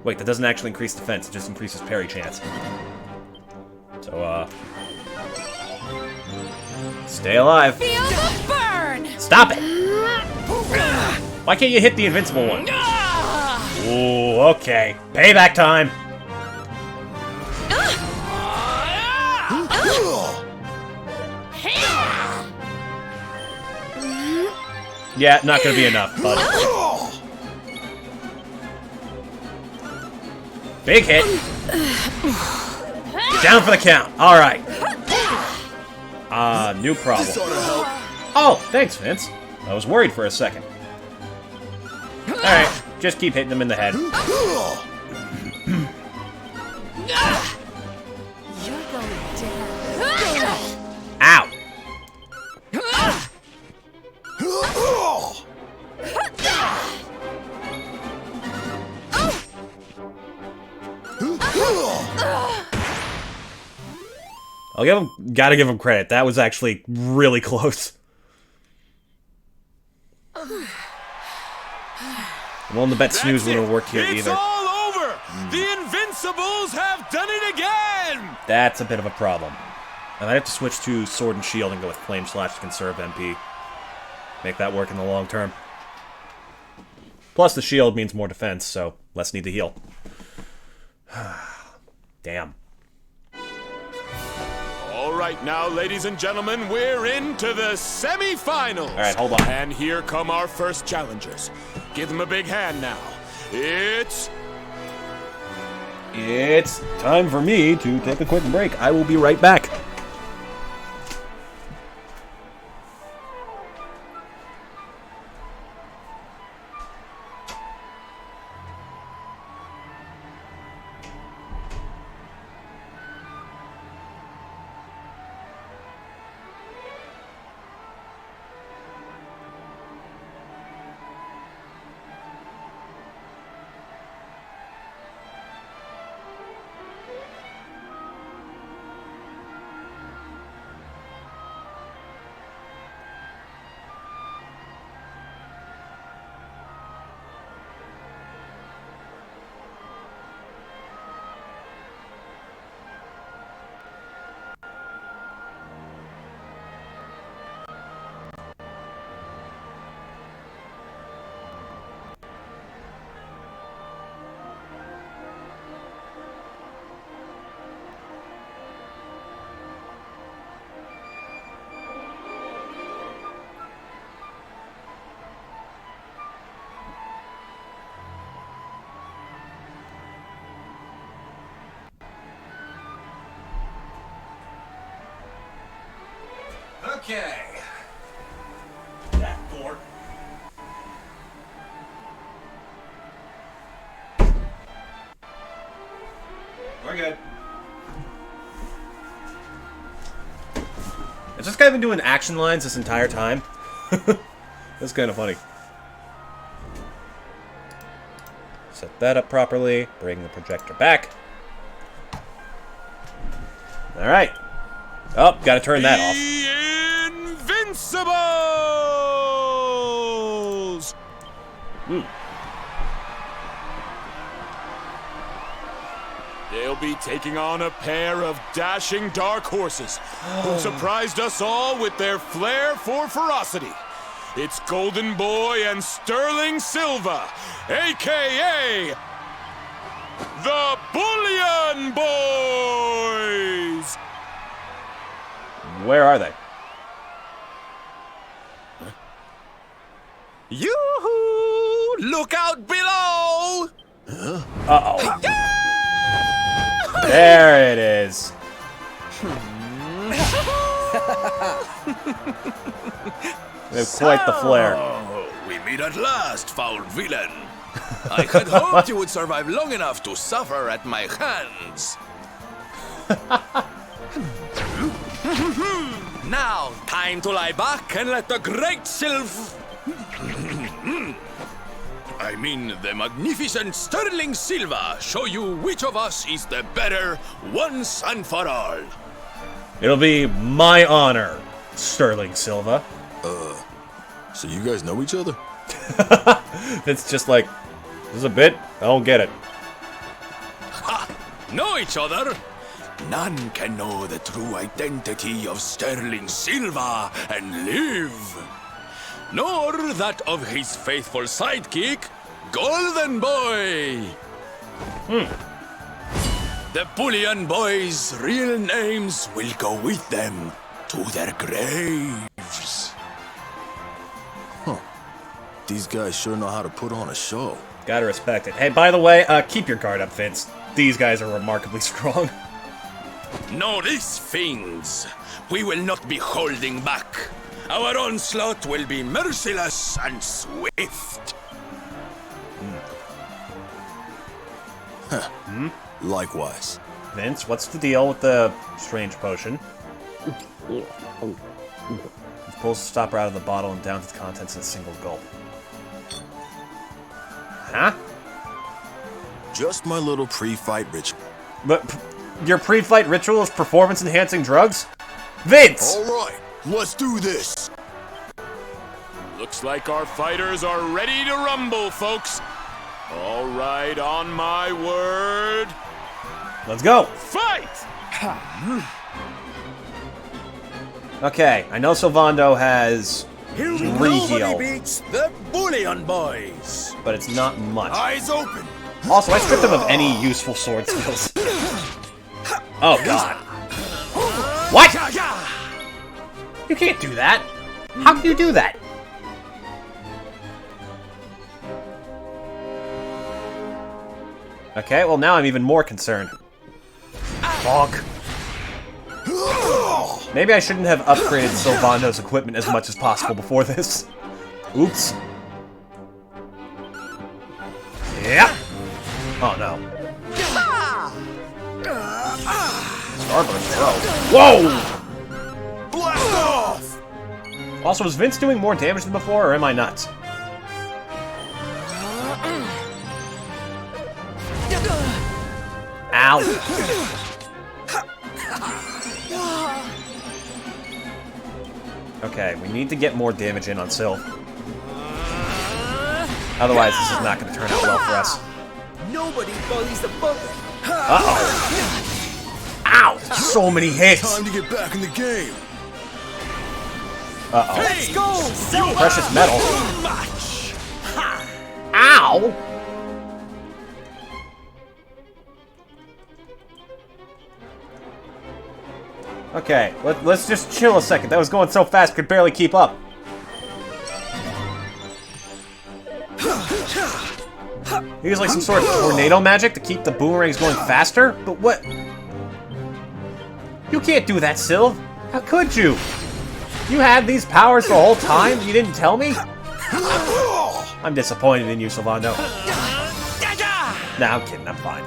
Wait, that doesn't actually increase defense. It just increases parry chance. So, stay alive. Feel the burn. Stop it! Why can't you hit the invincible one? Ooh, okay. Payback time. Yeah, not gonna be enough, but big hit. Down for the count. All right. New problem. Oh, thanks, Vince. I was worried for a second. All right, just keep hitting them in the head. Ow. Gotta give him credit. That was actually really close. I'm willing to bet snooze wouldn't work here either. It's all over! The Invincibles have done it again! That's a bit of a problem. And I have to switch to Sword and Shield and go with Flame Slash to conserve MP. Make that work in the long term. Plus the shield means more defense, so less need to heal. Damn. All right, now, ladies and gentlemen, we're into the semi-finals. All right, hold on. And here come our first challengers. Give them a big hand now. It's time for me to take a quick break. I will be right back. Okay. That door. We're good. Has this guy been doing action lines this entire time? That's kind of funny. Set that up properly. Bring the projector back. Alright. Oh, gotta turn that off. Invincibles! They'll be taking on a pair of dashing dark horses who surprised us all with their flair for ferocity. It's Golden Boy and Sterling Silva, a.k.a. the Bullion Boys! Where are they? Yoo-hoo! Look out below! Uh-oh. There it is. They have quite the flair. We meet at last, foul villain. I had hoped you would survive long enough to suffer at my hands. Now, time to lie back and let the great I mean, the magnificent Sterling Silva show you which of us is the better once and for all. It'll be my honor, Sterling Silva. So you guys know each other? It's just like, this is a bit? I don't get it. Ha! Know each other? None can know the true identity of Sterling Silva and live. Nor that of his faithful sidekick, Golden Boy. The Bullion Boys' real names will go with them to their graves. These guys sure know how to put on a show. Gotta respect it. Hey, by the way, keep your guard up, Vince. These guys are remarkably strong. Know these things. We will not be holding back. Our onslaught will be merciless and swift. Likewise. Vince, what's the deal with the strange potion? He pulls the stopper out of the bottle and downs its contents in a single gulp. Huh? Just my little pre-fight ritual. But your pre-fight ritual is performance-enhancing drugs? Vince! Alright, let's do this! Looks like our fighters are ready to rumble, folks. All right, on my word. Let's go! Fight! Okay, I know Sylvando has Nobody re-heal, beats the Bullion Boys. but it's not much. Eyes open. Also, I stripped him of any useful sword skills. Oh, God. What? You can't do that. How can you do that? Okay, well now I'm even more concerned. Bonk. Maybe I shouldn't have upgraded Sylvando's equipment as much as possible before this. Oops. Yeah. Oh no. Starburst throw. Whoa! Blast off! Also, is Vince doing more damage than before, or am I nuts? Ow! Okay, we need to get more damage in on Sylv. Otherwise, this is not going to turn out well for us. Nobody bullies the bugger. Uh-oh. Ow! So many hits! Time to get back in the game. Uh-oh. Let's go! Precious metal. Ow! Okay, let's just chill a second. That was going so fast, could barely keep up. Use like some sort of tornado magic to keep the boomerangs going faster? But what? You can't do that, Sylv. How could you? You had these powers the whole time? You didn't tell me? I'm disappointed in you, Sylvando. Nah, I'm kidding. I'm fine.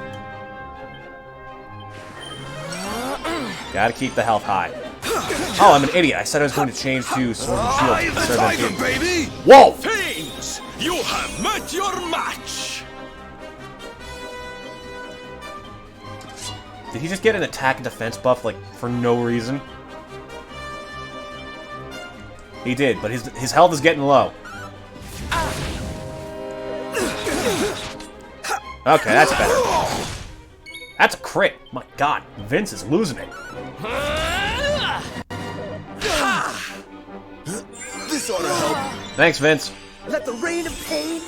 Gotta keep the health high. Oh, I'm an idiot. I said I was going to change to Sword and Shield. I'm the tiger, baby! Whoa! Fiends, you have met your match! Did he just get an attack and defense buff, like, for no reason? He did, but his health is getting low. Okay, that's better. That's a crit. My god, Vince is losing it. This ought to help. Thanks, Vince. Let the rain of pain.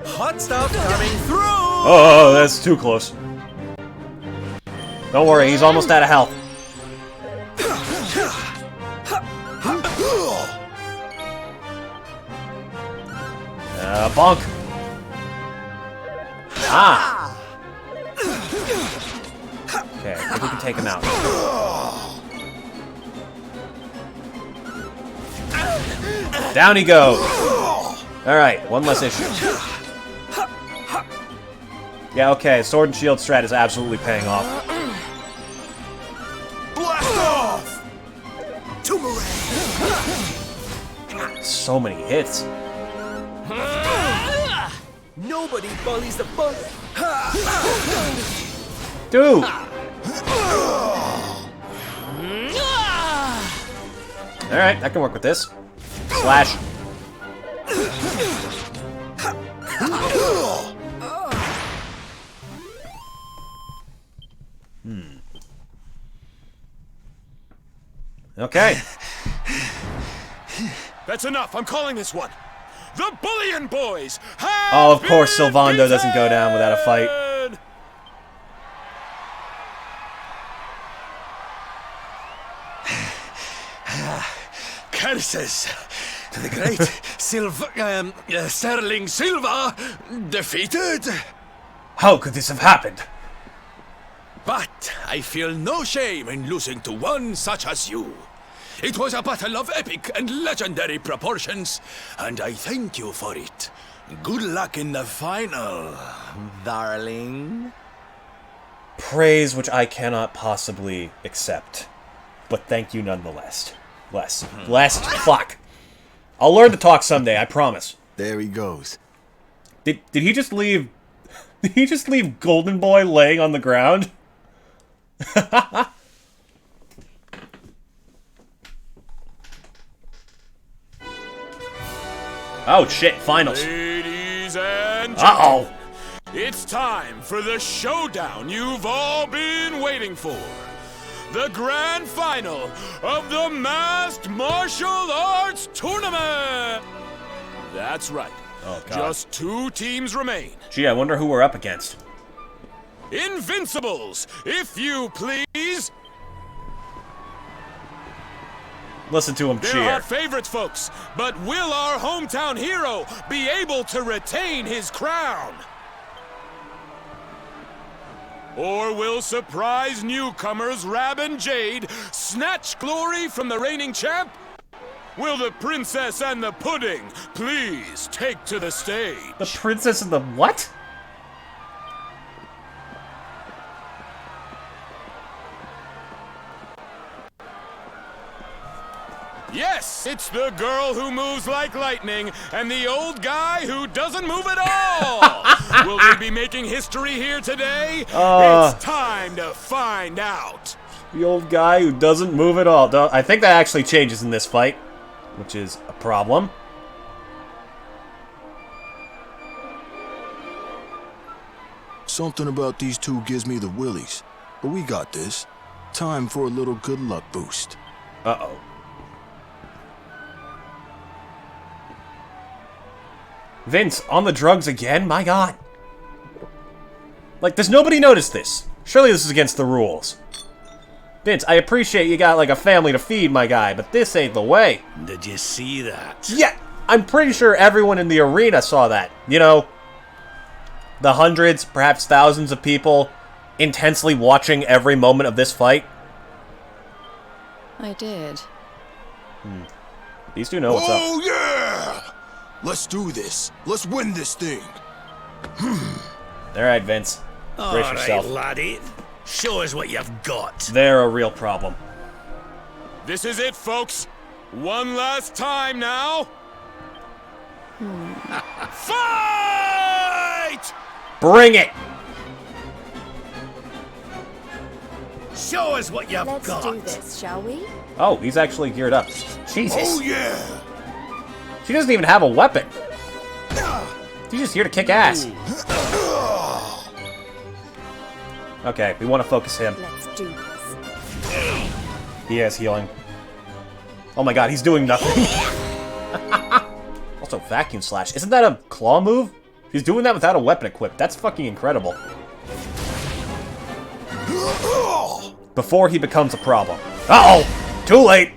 Hot stuff coming through. Oh, that's too close. Don't worry, he's almost out of health. Bonk. Ah. Okay, I think we can take him out. Down he goes. Alright, one less issue. Yeah, okay, Sword and Shield strat is absolutely paying off. Blast off! So many hits. Nobody bullies the bully. Dude! Alright, I can work with this. Slash. Okay. That's enough. I'm calling this one. The Bullion Boys have Oh, of course, been Sylvando doesn't go down without a fight. beaten! Curses to the great Sterling Silva defeated. How could this have happened? But I feel no shame in losing to one such as you. It was a battle of epic and legendary proportions, and I thank you for it. Good luck in the final, darling. Praise which I cannot possibly accept. But thank you nonetheless. Less. Fuck. I'll learn to talk someday, I promise. There he goes. Did he just leave... Did he just leave Golden Boy laying on the ground? Oh shit, finals. Ladies and Uh-oh. gentlemen, it's time for the showdown you've all been waiting for. The grand final of the Masked Martial Arts Tournament. That's right. Oh, God. Just 2 teams remain. Gee, I wonder who we're up against. Invincibles, if you please. Listen to him They're cheer. our favorites, folks, but will our hometown hero be able to retain his crown? Or will surprise newcomers Rab and Jade snatch glory from the reigning champ? Will the princess and the pudding please take to the stage? The princess and the what? Yes, it's the girl who moves like lightning and the old guy who doesn't move at all. Will they be making history here today? It's time to find out. The old guy who doesn't move at all. I think that actually changes in this fight, which is a problem. Something about these two gives me the willies. But we got this. Time for a little good luck boost. Uh-oh. Vince, on the drugs again? My god. Like, does nobody notice this? Surely this is against the rules. Vince, I appreciate you got, like, a family to feed, my guy, but this ain't the way. Did you see that? Yeah, I'm pretty sure everyone in the arena saw that. You know, the hundreds, perhaps thousands of people intensely watching every moment of this fight. I did. These two know what's up. Oh, yeah! Let's do this. Let's win this thing. Alright, Vince. Brace yourself. All right, laddie. Show us what you've got. They're a real problem. This is it, folks. One last time now. Fight! Bring it! Show us what you've Let's got. do this, shall we? Oh, he's actually geared up. Jesus. Oh, yeah. She doesn't even have a weapon. She's just here to kick ass. Okay, we want to focus him. Let's do this. He has healing. Oh my god, he's doing nothing. Also, vacuum slash. Isn't that a claw move? He's doing that without a weapon equipped. That's fucking incredible. Before he becomes a problem. Uh-oh! Too late!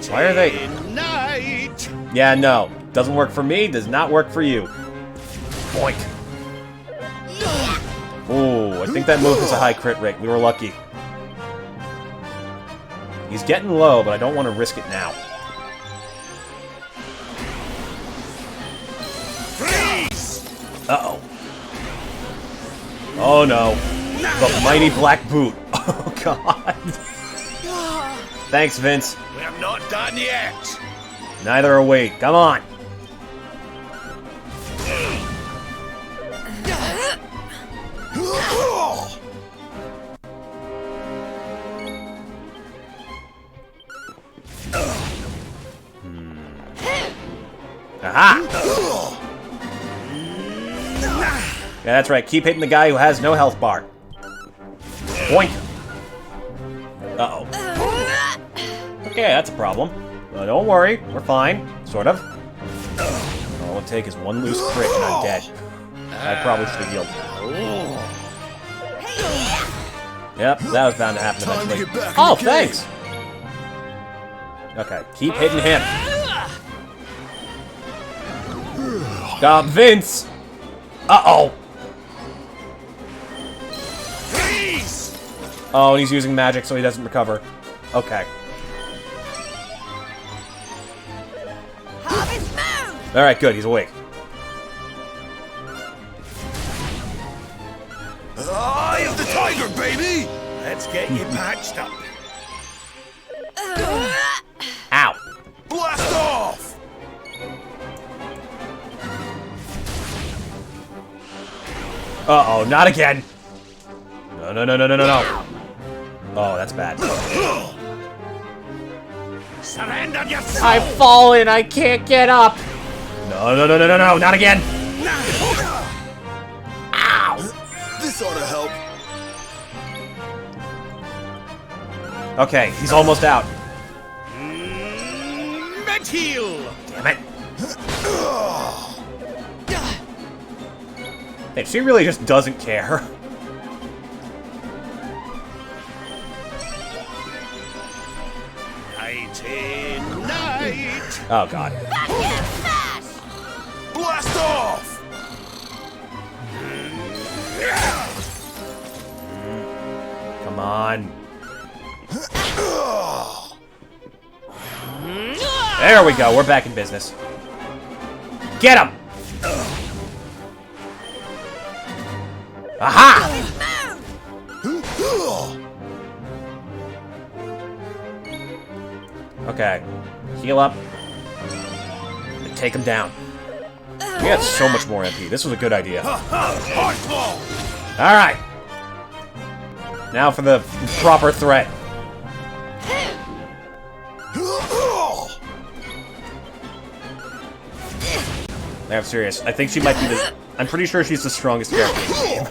Why are they... Night. Yeah, no. Doesn't work for me, does not work for you. Boink. Ooh, I think that move is a high crit rate. We were lucky. He's getting low, but I don't want to risk it now. Freeze. Uh-oh. Oh no. The mighty black boot. Oh god. Thanks, Vince. We're not done yet. Neither are we. Come on. Aha! Yeah, that's right. Keep hitting the guy who has no health bar. Boink. Uh-oh. Okay, that's a problem. Don't worry. We're fine. Sort of. All it'll take is one loose crit and I'm dead. I probably should have healed. Yep, that was bound to happen eventually. Oh, thanks! Okay, keep hitting him. Stop, Vince! Uh-oh! Oh, and he's using magic so he doesn't recover. Okay. Alright, good, he's awake. Eye of the tiger, baby! Let's get you patched up. Ow! Blast off! Uh-oh, not again! No, no, no, no, no, no, no. Oh, that's bad. Surrender yourself! I've fallen, I can't get up! No, no, no, no, no, no, not again! Ow! This ought to help. Okay, he's almost out. Heal! Damn it. Hey, she really just doesn't care. Night! Oh, God. Blast off! Come on. There we go, we're back in business. Get him! Aha! Okay, heal up. And take him down. We had so much more MP. This was a good idea. Alright. Now for the proper threat. I'm serious. I think she might be the... I'm pretty sure she's the strongest character in the game.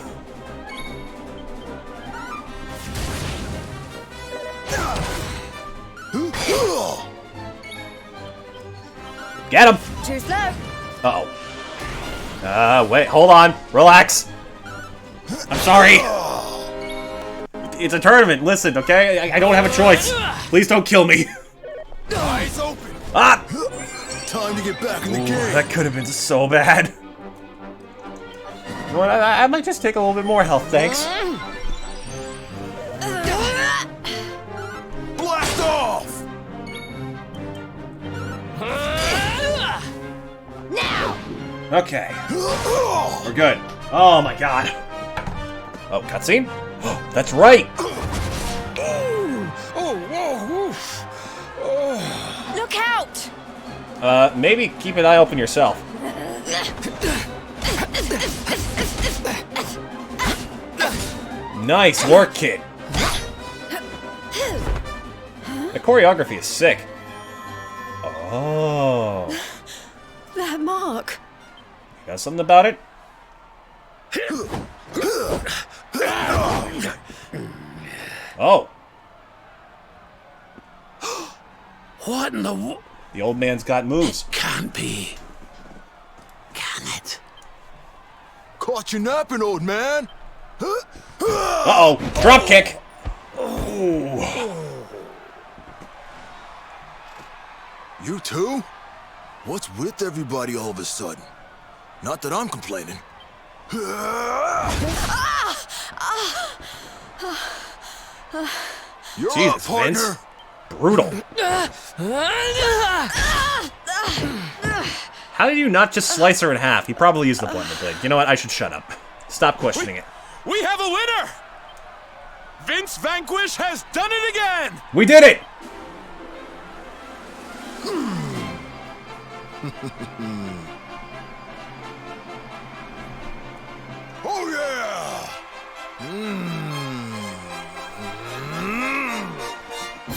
Get him! Too slow. Uh-oh. Wait, hold on. Relax. I'm sorry. It's a tournament. Listen, okay? I don't have a choice. Please don't kill me. Eyes open. Ah! Time to get back in the game. That could have been so bad. You know what? I might just take a little bit more health, thanks. Blast off! Now! Okay. We're good. Oh my god. Oh, cutscene? That's right! Look out! Maybe keep an eye open yourself. Nice work, kid. The choreography is sick. Oh. That mark. Got something about it? Oh. What in the... The old man's got moves. Can't be. Can it? Caught you napping, old man. Uh-oh. Drop kick. You too? What's with everybody all of a sudden? Not that I'm complaining. You're up, Jesus, partner. Vince. Brutal. How did you not just slice her in half? He probably used the blender blade. You know what? I should shut up. Stop questioning it. We have a winner! Vince Vanquish has done it again! We did it! Oh yeah!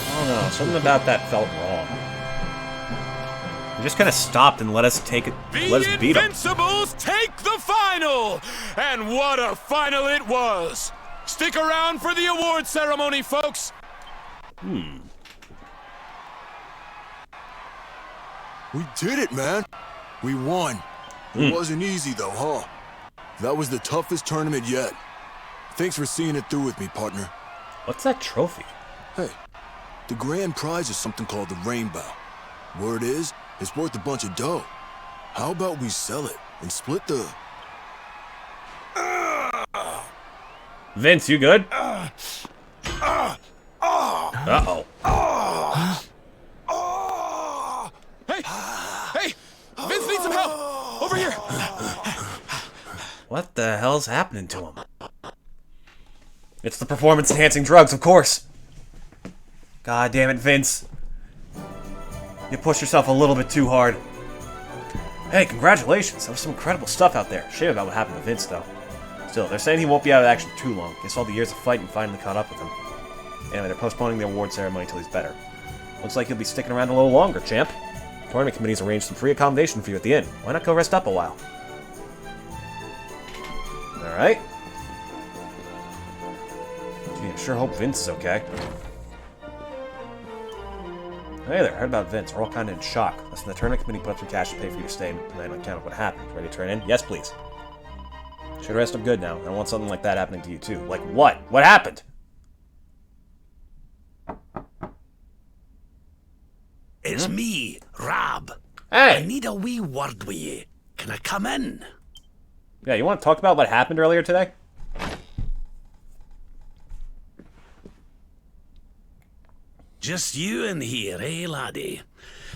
Oh no, something about that felt wrong. He just kind of stopped and let us take it. Let us beat him. The Invincibles take the final! And what a final it was! Stick around for the award ceremony, folks! We did it, man. We won. It wasn't easy though, huh? That was the toughest tournament yet. Thanks for seeing it through with me, partner. What's that trophy? Hey, the grand prize is something called the Rainbow. Word is, it's worth a bunch of dough. How about we sell it and split the... Vince, you good? Uh-oh. Hey! Vince needs some help! Over here! What the hell's happening to him? It's the performance-enhancing drugs, of course. God damn it, Vince. You pushed yourself a little bit too hard. Hey, congratulations. There was some incredible stuff out there. Shame about what happened to Vince, though. Still, they're saying he won't be out of action too long. Guess all the years of fighting finally caught up with him. Anyway, they're postponing the award ceremony until he's better. Looks like he'll be sticking around a little longer, champ. The tournament committee's arranged some free accommodation for you at the inn. Why not go rest up a while? Alright. Gee, I sure hope Vince is okay. Hey there, heard about Vince. We're all kind of in shock. Listen, the tournament committee put up some cash to pay for you to stay tonight on account of what happened. Ready to turn in? Yes, please. Should rest up good now. I don't want something like that happening to you, too. Like what? What happened? It's me, Rob. Hey! I need a wee word with you. Can I come in? Yeah, you want to talk about what happened earlier today? Just you in here, eh, laddie?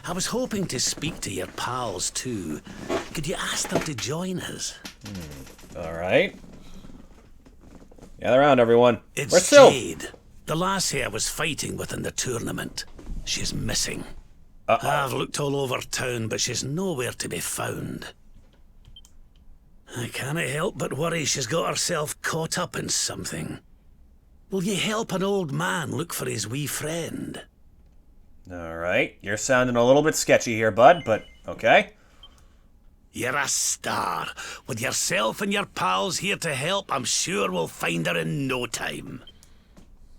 I was hoping to speak to your pals, too. Could you ask them to join us? Alright. Gather around, everyone. It's Where's Sil? Jade, the lassie I was fighting with in the tournament. She's missing. Uh-oh. I've looked all over town, but she's nowhere to be found. I can't help but worry she's got herself caught up in something. Will you help an old man look for his wee friend? Alright. You're sounding a little bit sketchy here, bud, but okay. You're a star. With yourself and your pals here to help, I'm sure we'll find her in no time.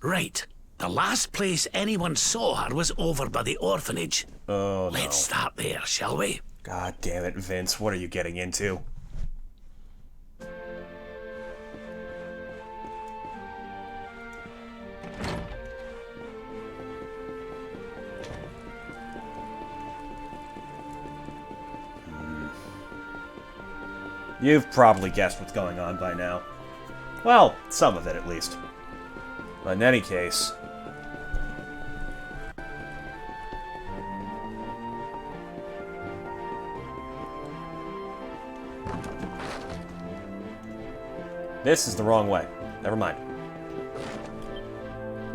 Right. The last place anyone saw her was over by the orphanage. Oh, no. Let's start there, shall we? God damn it, Vince. What are you getting into? You've probably guessed what's going on by now. Well, some of it at least. But in any case... This is the wrong way. Never mind.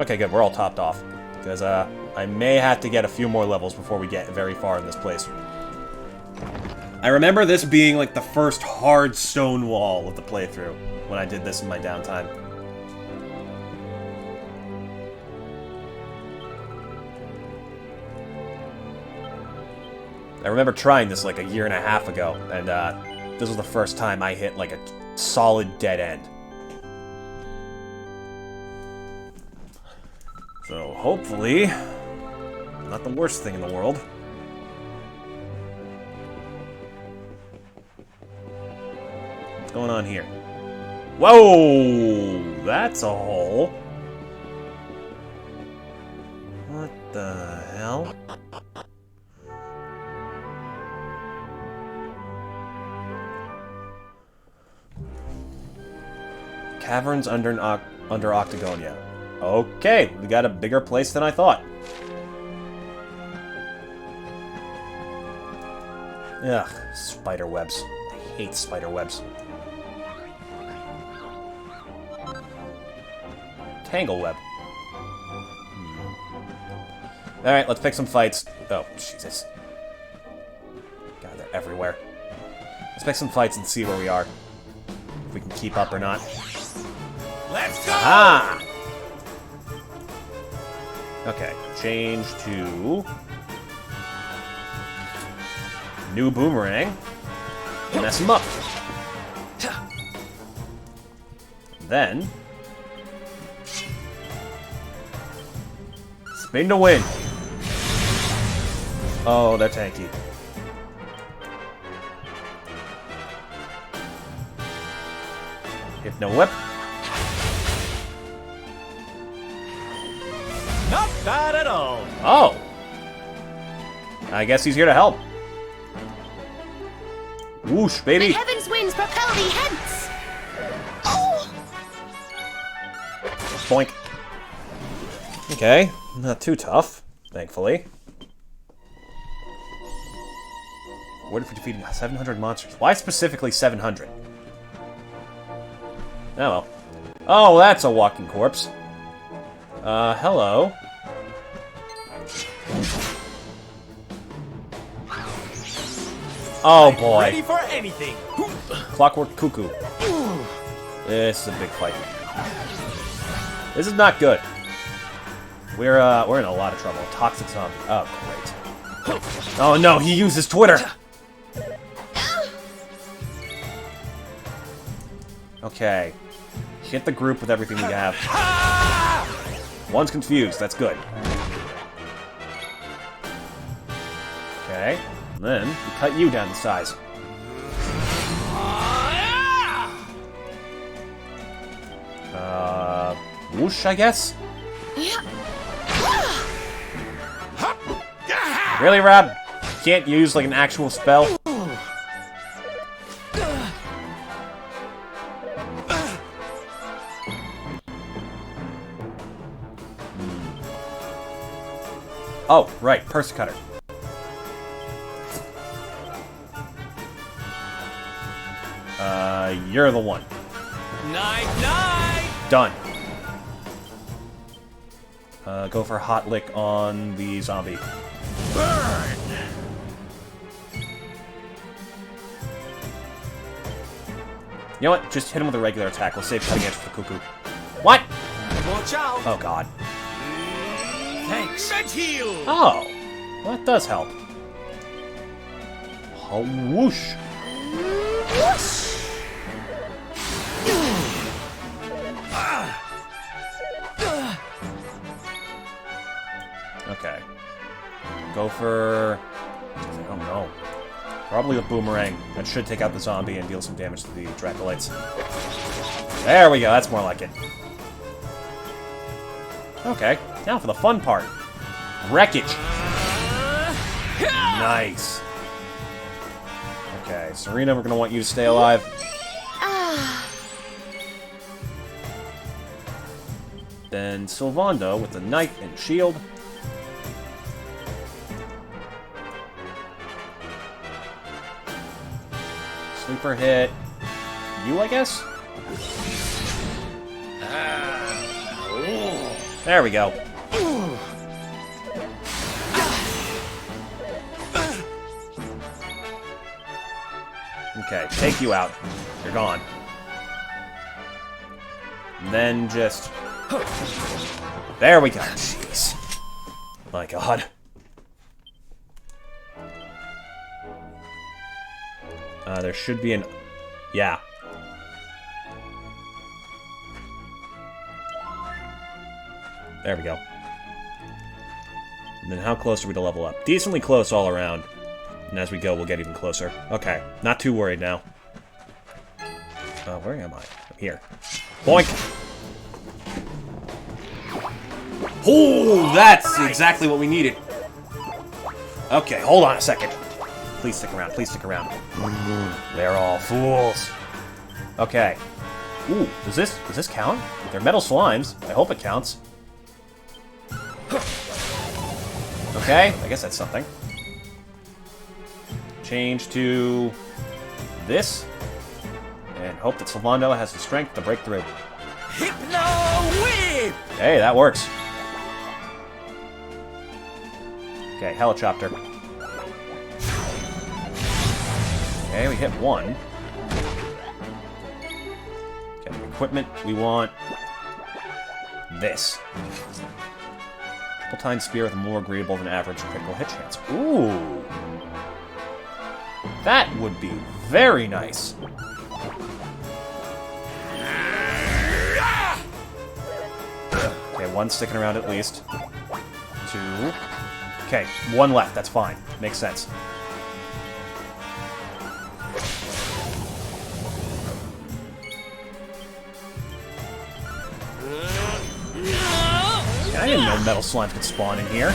Okay, good. We're all topped off. Because, I may have to get a few more levels before we get very far in this place. I remember this being like the first hard stone wall of the playthrough when I did this in my downtime. I remember trying this like a year and a half ago, and this was the first time I hit like a solid dead end. So hopefully, not the worst thing in the world. What's going on here? Whoa! That's a hole. What the hell? Caverns under Octagonia. Okay, we got a bigger place than I thought. Ugh, spider webs. I hate spider webs. Tangle web. Alright, let's pick some fights. Oh, Jesus. God, they're everywhere. Let's pick some fights and see where we are. If we can keep up or not. Let's go! Ah! Okay, change to... New boomerang. Mess him up. Then... Spin to win. Oh, they're tanky. Hypno whip. Not bad at all. Oh. I guess he's here to help. Whoosh, baby. May heaven's winds propel thee hence. Oh. Boink. Okay, not too tough, thankfully. Awarded for defeating 700 monsters. Why specifically 700? Oh well. Oh, that's a walking corpse. Hello. Oh boy. Ready for anything. Clockwork Cuckoo. This is a big fight. This is not good. We're in a lot of trouble. Toxic zombie. Oh, great. Oh no, he uses Twitter! Okay. Hit the group with everything we have. One's confused, that's good. Okay. And then, we cut you down to size. Whoosh, I guess? Really, Rob? Can't use, like, an actual spell? Oh, right, Persecutor. You're the one. Night-night! Done. Go for Hot Lick on the zombie. Burn! You know what? Just hit him with a regular attack. We'll save cutting edge for the cuckoo. What? Watch out! Oh, God. Thanks. Med heal! Oh. Well, that does help. Oh, whoosh. Whoosh. Okay. Go for... I don't know. Probably a boomerang. That should take out the zombie and deal some damage to the Dracolites. There we go, that's more like it. Okay, now for the fun part. Wreckage. Nice. Okay, Serena, we're gonna want you to stay alive. Then Sylvando with the knife and shield. Sleeper hit. You, I guess? There we go. Okay, take you out. You're gone. And then just... There we go. Jeez. My God. There should be an... Yeah. There we go. And then how close are we to level up? Decently close all around. And as we go, we'll get even closer. Okay, not too worried now. Where am I? I'm here. Boink! Oh, that's exactly what we needed. Okay, hold on a second. Please stick around, please stick around. They're all fools. Okay. Ooh, does this count? They're metal slimes. I hope it counts. Okay, I guess that's something. Change to this. And hope that Sylvando has the strength to break through. Hypno Whip! Hey, that works. Okay, Helicopter. Okay, we hit one. Okay, equipment, we want this. Triple Time Spear with a more agreeable than average critical hit chance. Ooh! That would be very nice. Okay, one sticking around at least. Two. Okay, one left, that's fine. Makes sense. I didn't know metal slimes could spawn in here.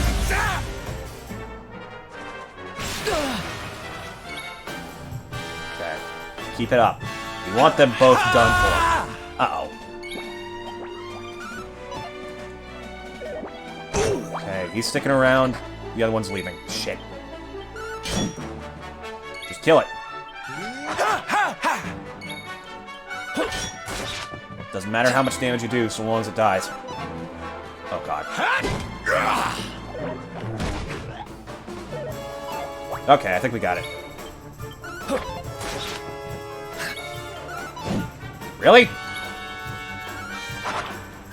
Okay, keep it up. We want them both done for. Uh-oh. Okay, he's sticking around. The other one's leaving. Shit. Just kill it. Doesn't matter how much damage you do, so long as it dies. Oh, God. Okay, I think we got it. Really?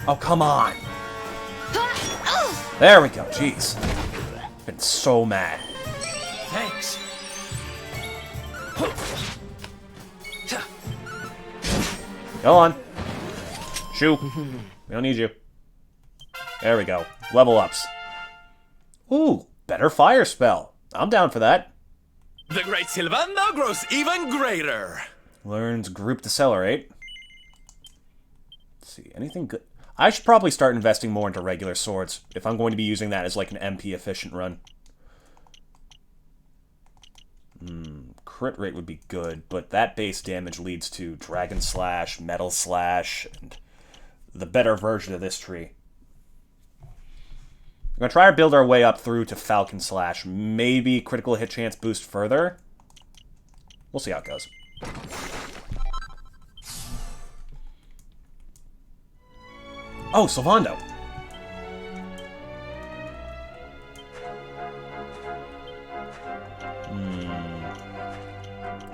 Oh, come on. There we go, jeez. Been so mad. Thanks. Go on. Shoo. We don't need you. There we go. Level ups. Ooh, better fire spell. I'm down for that. The great Sylvando grows even greater. Learns group decelerate. Let's see, anything good? I should probably start investing more into regular swords if I'm going to be using that as like an MP efficient run. Crit rate would be good, but that base damage leads to Dragon Slash, Metal Slash, and the better version of this tree. We're going to try to build our way up through to Falcon Slash. Maybe critical hit chance boost further. We'll see how it goes. Oh, Sylvando.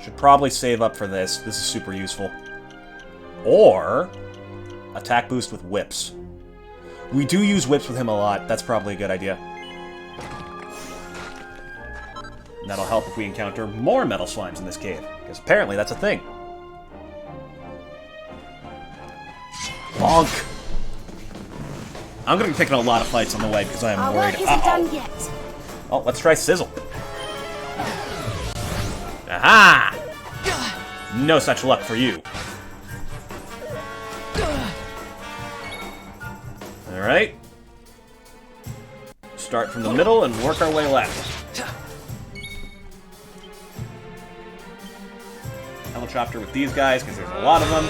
Should probably save up for this. This is super useful. Or attack boost with whips. We do use whips with him a lot. That's probably a good idea. And that'll help if we encounter more metal slimes in this cave, because apparently that's a thing. Bonk! I'm going to be picking a lot of fights on the way because I am worried. Our work isn't done yet. Oh, let's try Sizzle. Aha! No such luck for you. Alright. Start from the middle and work our way left. Helicopter with these guys, because there's a lot of them.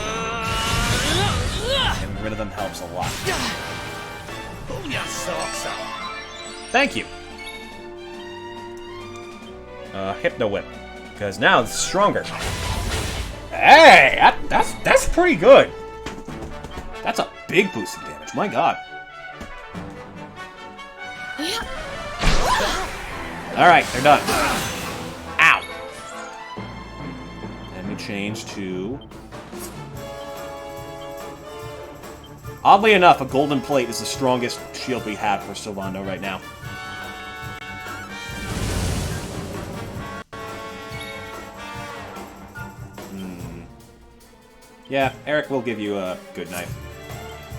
Getting rid of them helps a lot. Thank you. Hypno Whip. Because now it's stronger. Hey! That's pretty good. That's a big boost in damage, my god. Alright, they're done. Ow! Let me change to... Oddly enough, a golden plate is the strongest shield we have for Sylvando right now. Yeah, Eric will give you a good knife.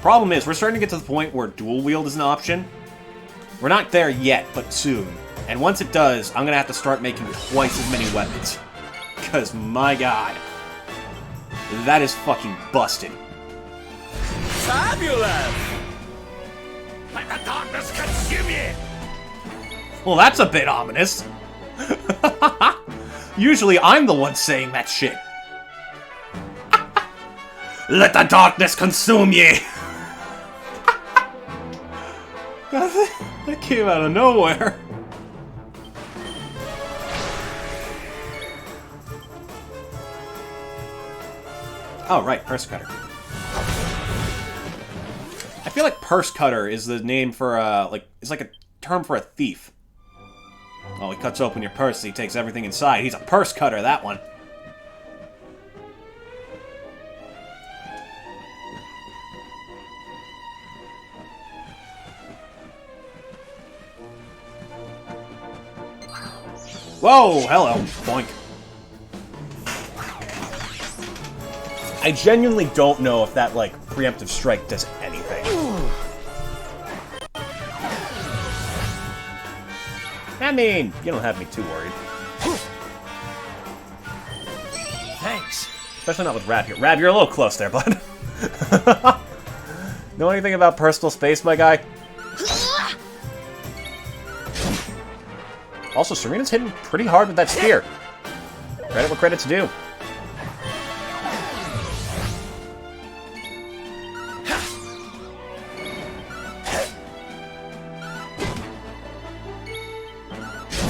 Problem is, we're starting to get to the point where dual wield is an option. We're not there yet, but soon. And once it does, I'm gonna have to start making twice as many weapons. Because, my god. That is fucking busted. Fabulous! Let the darkness consume you! Well, that's a bit ominous. Usually I'm the one saying that shit. Let the darkness consume ye! God, that came out of nowhere. Oh, right, purse cutter. I feel like purse cutter is the name for, it's like a term for a thief. Oh, he cuts open your purse, he takes everything inside. He's a purse cutter, that one. Whoa, hello, boink. I genuinely don't know if that, like, preemptive strike does anything. I mean, you don't have me too worried. Thanks. Especially not with Rab here. Rab, you're a little close there, bud. Know anything about personal space, my guy? Also, Serena's hitting pretty hard with that spear. Credit where credit's due.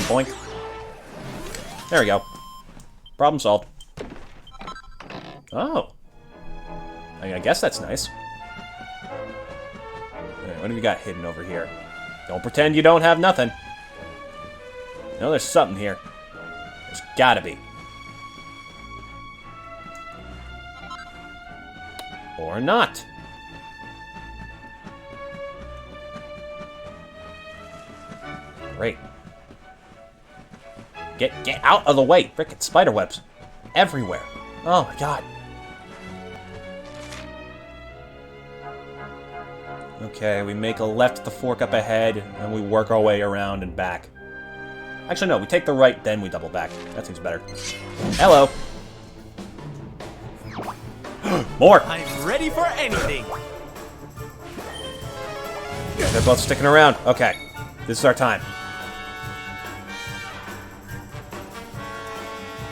Boink. There we go. Problem solved. Oh. I guess that's nice. Alright, what have you got hidden over here? Don't pretend you don't have nothing. No, there's something here. There's gotta be. Or not. Great. Get out of the way! Frickin' spider webs. Everywhere. Oh my god. Okay, we make a left at the fork up ahead, and we work our way around and back. Actually, no, we take the right, then we double back. That seems better. Hello. More! I'm ready for anything. They're both sticking around. Okay. This is our time.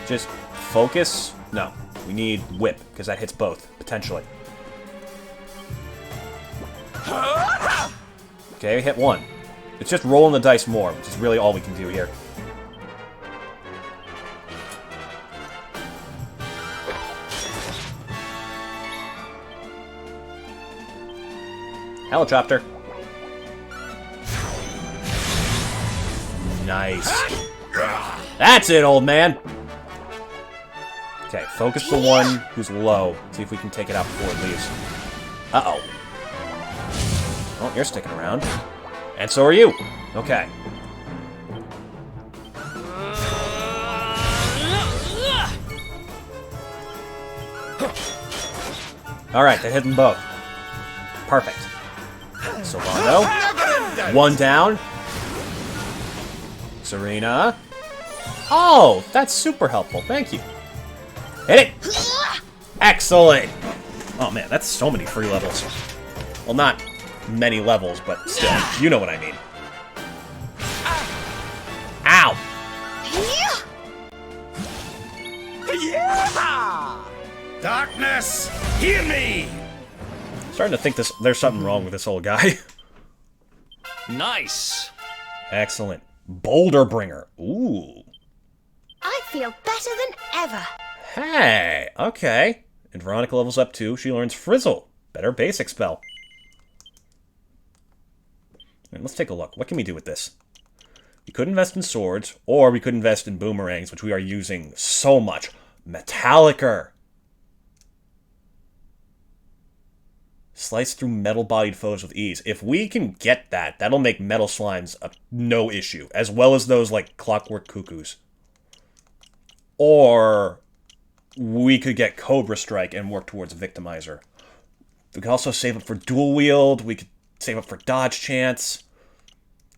Just focus. No. We need whip, because that hits both, potentially. Okay, we hit one. It's just rolling the dice more, which is really all we can do here. Helicopter. Nice. That's it, old man. Okay, focus the one who's low. See if we can take it out before it leaves. Uh-oh. Oh, you're sticking around. And so are you. Okay. Alright, they hit them both. Perfect. Solano. One down. Serena. Oh, that's super helpful. Thank you. Hit it! Excellent! Oh man, that's so many free levels. Well, not many levels, but still, you know what I mean. Ow! Yeah! Darkness, hear me! Starting to think there's something wrong with this old guy. Nice. Excellent. Boulder Bringer. Ooh. I feel better than ever. Hey, okay. And Veronica levels up too. She learns Frizzle. Better basic spell. Right, let's take a look. What can we do with this? We could invest in swords, or we could invest in boomerangs, which we are using so much. Metallicer. Slice through metal-bodied foes with ease. If we can get that, that'll make metal slimes no issue, as well as those, like, clockwork cuckoos. Or we could get Cobra Strike and work towards Victimizer. We could also save up for Dual Wield. We could save up for Dodge Chance.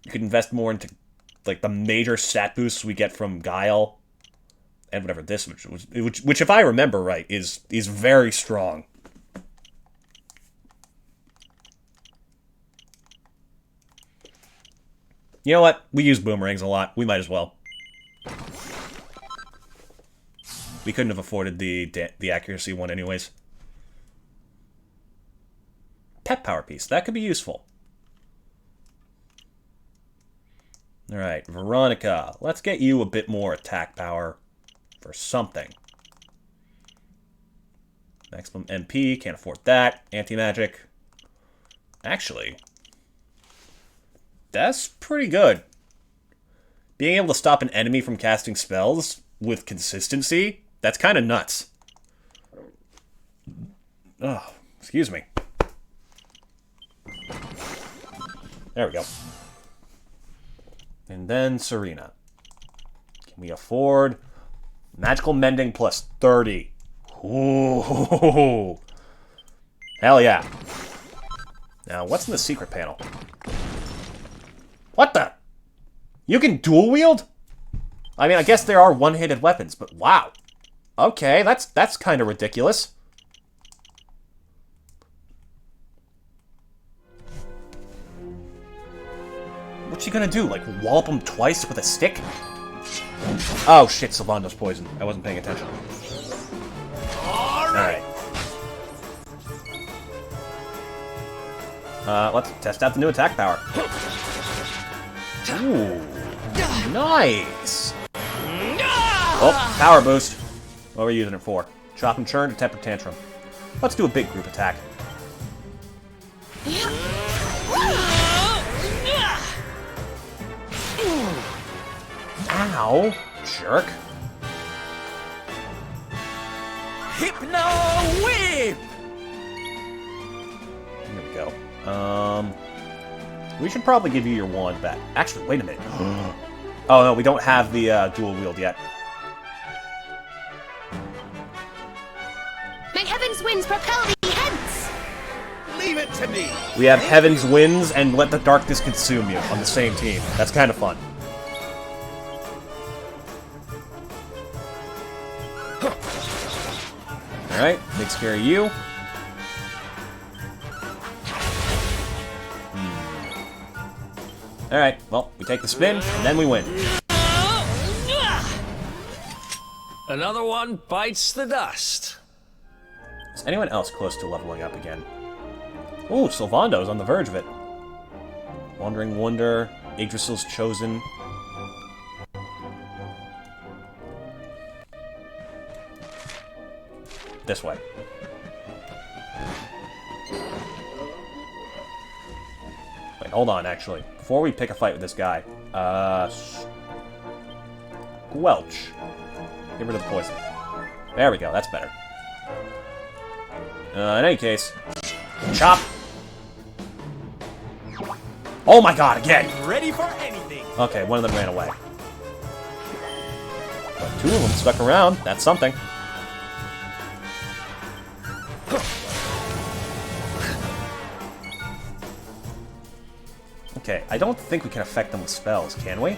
You could invest more into, like, the major stat boosts we get from Guile. And whatever this, which if I remember right, is very strong. You know what? We use boomerangs a lot. We might as well. We couldn't have afforded the accuracy one anyways. Pet power piece. That could be useful. Alright, Veronica. Let's get you a bit more attack power for something. Maximum MP. Can't afford that. Anti-magic. Actually, that's pretty good. Being able to stop an enemy from casting spells with consistency, that's kind of nuts. Oh, excuse me. There we go. And then Serena. Can we afford magical mending plus 30? Ooh. Hell yeah. Now, what's in the secret panel? What the? You can dual wield? I mean, I guess there are one-handed weapons, but wow. Okay, that's kind of ridiculous. What's she gonna do? Like, wallop him twice with a stick? Oh shit, Sylvando's poisoned. I wasn't paying attention. Alright. Let's test out the new attack power. Ooh. Nice! Oh, power boost. What are we using it for? Chop and churn to temper tantrum. Let's do a big group attack. Ow! Jerk. Hypno Whip! Here we go. We should probably give you your wand back. Actually, wait a minute. Oh no, we don't have the dual wield yet. May heaven's winds propel thee hence! Leave it to me! We have Heaven's Winds and Let the Darkness Consume You on the same team. That's kind of fun. Alright, takes care of you. Alright, well, we take the spin, and then we win. Another one bites the dust. Is anyone else close to leveling up again? Ooh, Sylvando's on the verge of it. Wandering Wonder, Yggdrasil's Chosen. This way. Wait, hold on, actually. Before we pick a fight with this guy, Squelch. Get rid of the poison. There we go, that's better. In any case, chop. Oh my god, again! Ready for anything! Okay, one of them ran away. But two of them stuck around, that's something. Okay, I don't think we can affect them with spells, can we?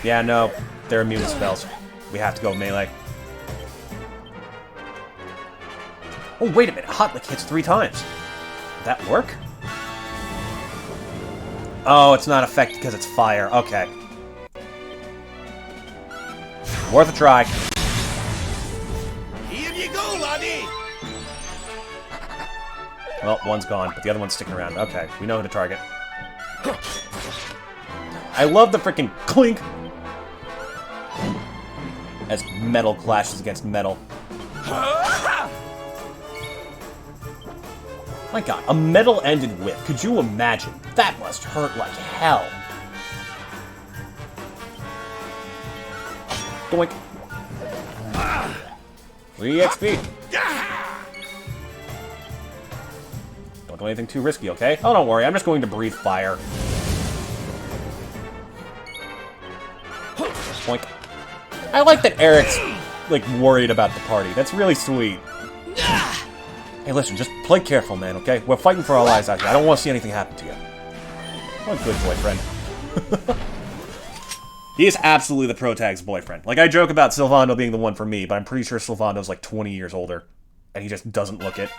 Yeah, no, they're immune to spells. We have to go melee. Oh, wait a minute, Hot Lick hits 3 times. Did that work? Oh, it's not affected because it's fire. Okay. Worth a try. Here you go, laddie! Well, one's gone, but the other one's sticking around. Okay, we know who to target. I love the freaking clink! As metal clashes against metal. My god, a metal-ended whip. Could you imagine? That must hurt like hell. Doink. 3 XP. Don't do anything too risky, okay? Oh, don't worry, I'm just going to breathe fire. Boink. I like that Eric's like, worried about the party. That's really sweet. Hey, listen, just play careful, man, okay? We're fighting for our lives out here. I don't want to see anything happen to you. What a good boyfriend. He is absolutely the protag's boyfriend. Like, I joke about Sylvando being the one for me, but I'm pretty sure Sylvando's like 20 years older. And he just doesn't look it.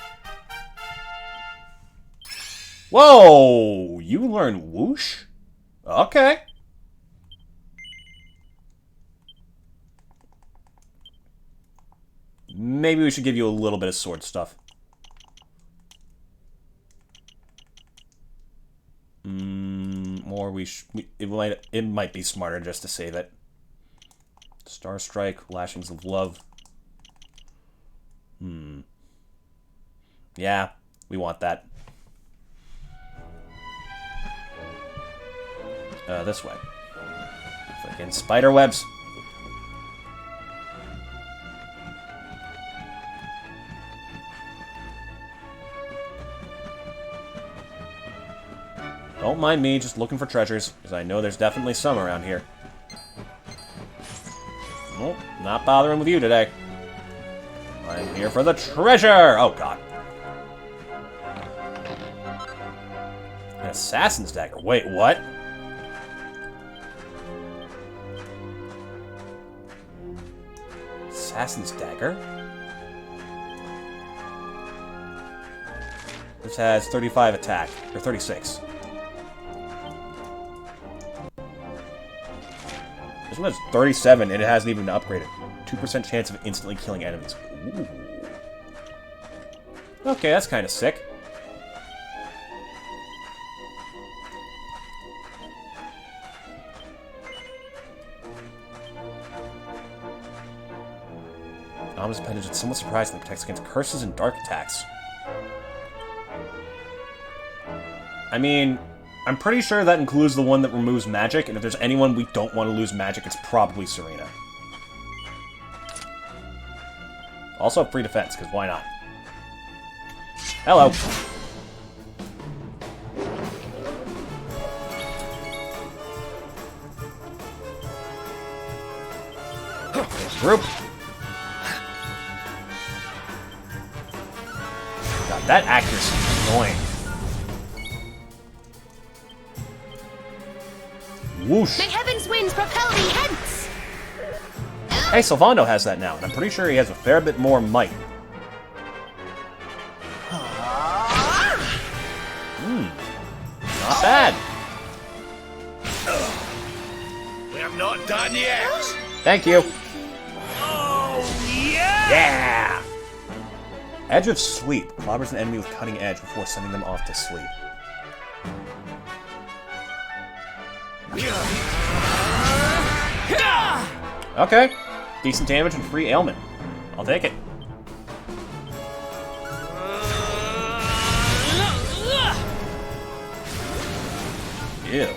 Whoa! You learn whoosh? Okay. Maybe we should give you a little bit of sword stuff. Or it might be smarter just to save it. Star Strike, Lashings of Love. Yeah, we want that. This way. Freaking spider webs. Don't mind me, just looking for treasures, because I know there's definitely some around here. Nope, not bothering with you today. I'm here for the treasure! Oh, God. An assassin's dagger. Wait, what? Assassin's dagger? This has 35 attack, or 36. This one has 37, and it hasn't even been upgraded. 2% chance of instantly killing enemies. Ooh. Okay, that's kind of sick. Ominous appendage is somewhat surprising that protects against curses and dark attacks. I mean, I'm pretty sure that includes the one that removes magic, and if there's anyone we don't want to lose magic, it's probably Serena. Also, free defense, because why not? Hello. Group. God, that accuracy is annoying. Whoosh. May heaven's winds propel thee hence! Hey, Sylvando has that now, and I'm pretty sure he has a fair bit more might. Not bad. We're not done yet. Thank you. Oh, yeah! Yeah! Edge of Sleep. Clobbers an enemy with cutting edge before sending them off to sleep. Okay. Decent damage and free ailment. I'll take it. Ew.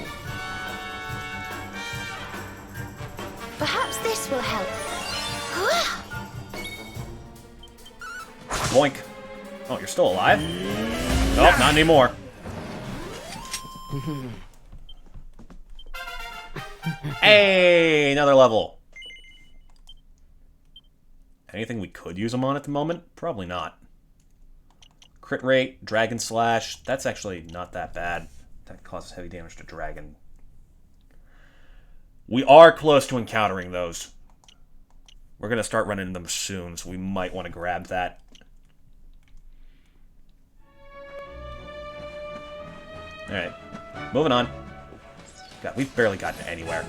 Perhaps this will help. Boink. Oh, you're still alive? Nope, not anymore. Hey, another level. Anything we could use them on at the moment? Probably not. Crit rate, Dragon Slash. That's actually not that bad. That causes heavy damage to Dragon. We are close to encountering those. We're going to start running them soon, so we might want to grab that. Alright, moving on. God, we've barely gotten anywhere.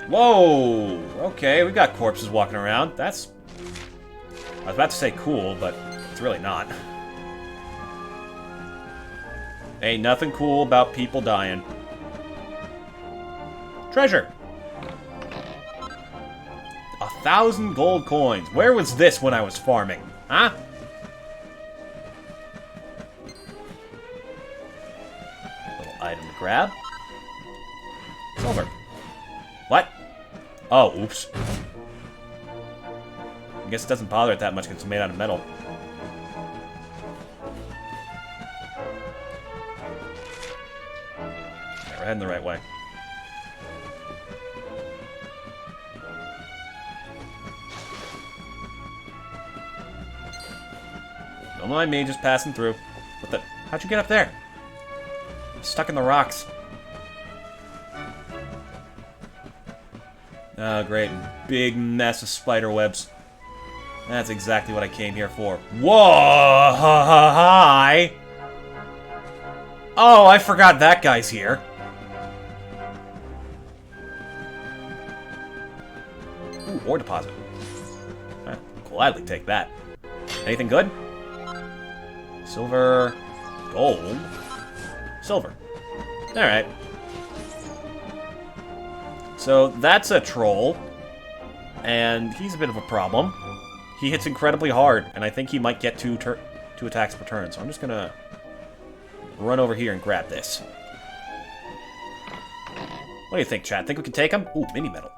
Whoa! Okay, we got corpses walking around. That's... I was about to say cool, but it's really not. Ain't nothing cool about people dying. Treasure! 1,000 gold coins. Where was this when I was farming? Huh? Little item to grab. Silver. What? Oh, oops. I guess it doesn't bother it that much because it's made out of metal. Okay, we're heading the right way. Don't mind me, just passing through. What the? How'd you get up there? I'm stuck in the rocks. Oh, great. Big mess of spider webs. That's exactly what I came here for. Whoa! Hi! Oh, I forgot that guy's here. Ooh, ore deposit. I'll gladly take that. Anything good? Silver. Gold. Silver. Alright. So, that's a troll. And he's a bit of a problem. He hits incredibly hard, and I think he might get two attacks per turn. So I'm just gonna run over here and grab this. What do you think, chat? Think we can take him? Ooh, mini metal.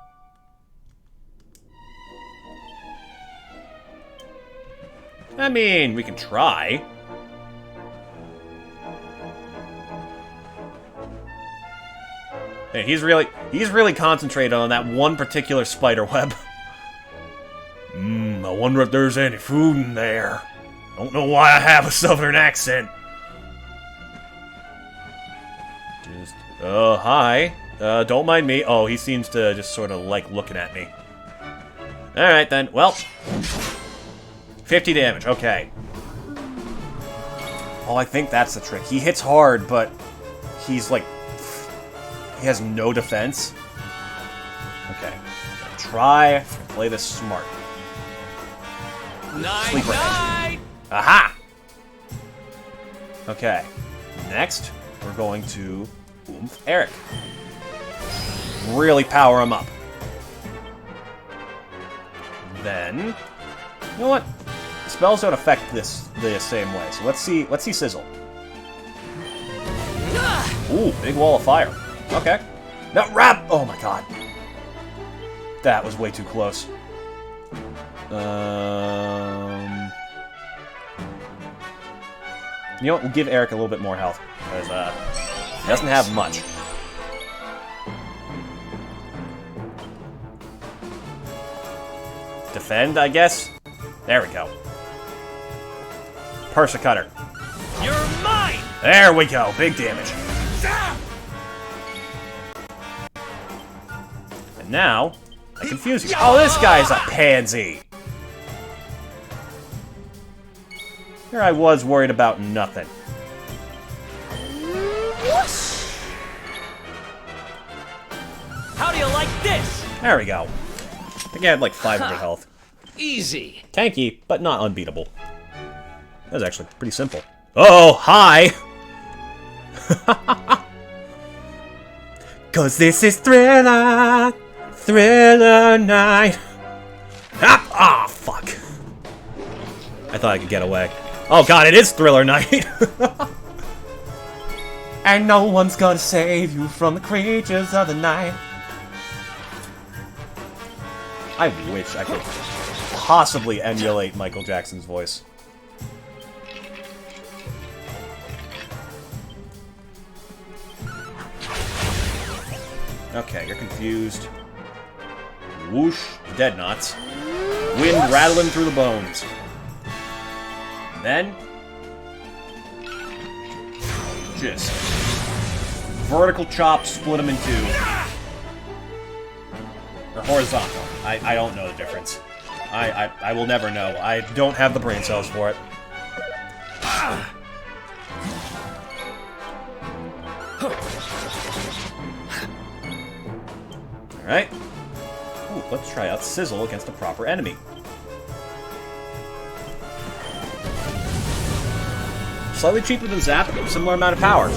I mean, we can try. Hey, he's really concentrated on that one particular spider web. I wonder if there's any food in there. Don't know why I have a southern accent. Just, hi. Don't mind me. Oh, he seems to just sort of like looking at me. Alright then, well. 50 damage, okay. Oh, I think that's the trick. He hits hard, but he's like... He has no defense. Okay. Try to play this smart. Sleeper Edge. Aha! Okay. Next, we're going to oomph Eric. Really power him up. Then, you know what? Spells don't affect this the same way. So let's see Sizzle. Ooh, big wall of fire. Okay. Now wrap! Oh my god. That was way too close. You know what? We'll give Eric a little bit more health. Because, he doesn't have much. Defend, I guess? There we go. Persicutter. You're mine! There we go. Big damage. And now, I confuse you. Oh, this guy's a pansy. Here I was worried about nothing. How do you like this? There we go. I think I had like 500 health. Easy. Tanky, but not unbeatable. That was actually pretty simple. Oh, hi! Cause this is Thriller! Thriller night! Ah, fuck. I thought I could get away. Oh god, it is Thriller night! And no one's gonna save you from the creatures of the night. I wish I could possibly emulate Michael Jackson's voice. Okay, you're confused. Whoosh, dead knots. Wind rattling through the bones. And then... just... vertical chop, split them in two. Or horizontal. I don't know the difference. I will never know. I don't have the brain cells for it. Alright. Ooh, let's try out Sizzle against a proper enemy. Slightly cheaper than Zap, but similar amount of power.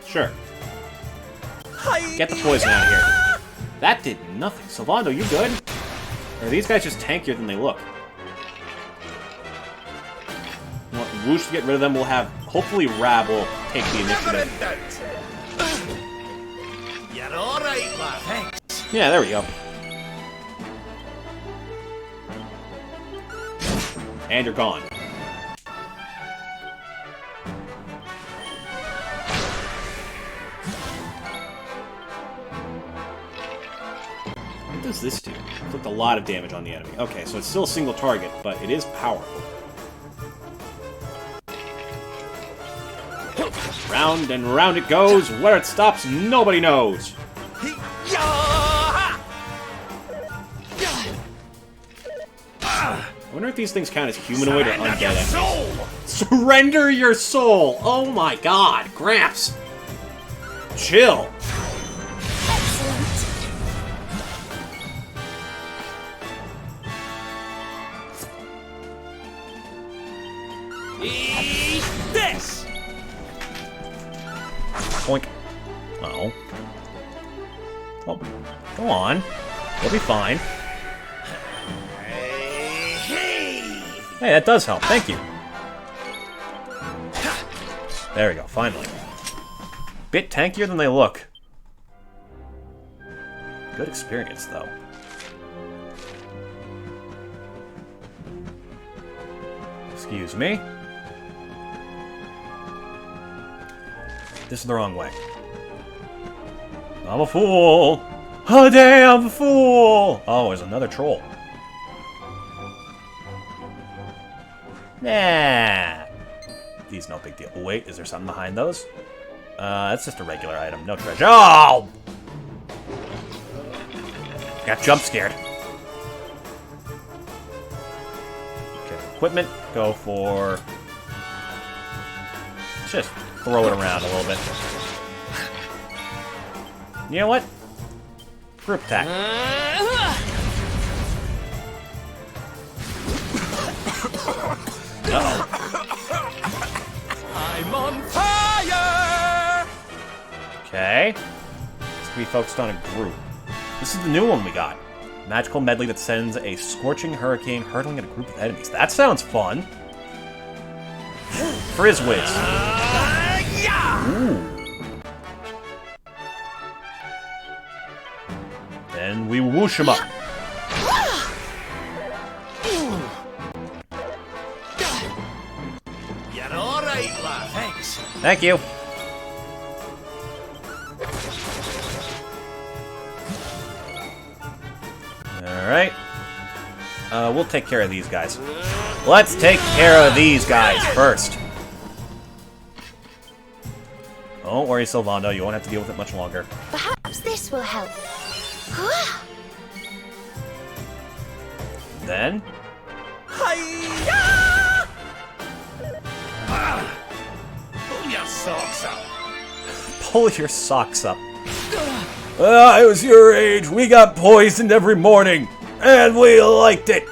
Sure. Get the poison out of here. That did nothing. Sylvando, you good? Or are these guys just tankier than they look? You want Whoosh to get rid of them? We'll have... hopefully Rab will take the initiative. Yeah, there we go. And you're gone. What does this do? Inflict a lot of damage on the enemy. Okay, so it's still a single target, but it is powerful. Round and round it goes. Where it stops, nobody knows. I wonder if these things count as humanoid or undead enemies. Surrender your soul! Oh my god, Gramps! Chill! Eat this! Boink. Uh-oh. Oh, go on. You'll be fine. Hey, that does help. Thank you. There we go, finally. Bit tankier than they look. Good experience, though. Excuse me. This is the wrong way. I'm a fool! A damn fool! Oh, there's another troll. Nah. These no big deal. Oh, wait, is there something behind those? That's just a regular item. No treasure. Oh! Got jump scared. Okay, equipment. Go for... Just throw it around a little bit. You know what? Group attack. Uh-oh. I'm on fire! Okay. This can be focused on a group. This is the new one we got. Magical medley that sends a scorching hurricane hurtling at a group of enemies. That sounds fun. Frizz whiz. Ooh. Then we whoosh him up. You're alright, lad. Thanks. Thank you. Alright. We'll take care of these guys. Let's take care of these guys first. Don't worry, Sylvando. You won't have to deal with it much longer. Perhaps this will help. Then... Pull your socks up. Pull your socks up. I was your age. We got poisoned every morning. And we liked it.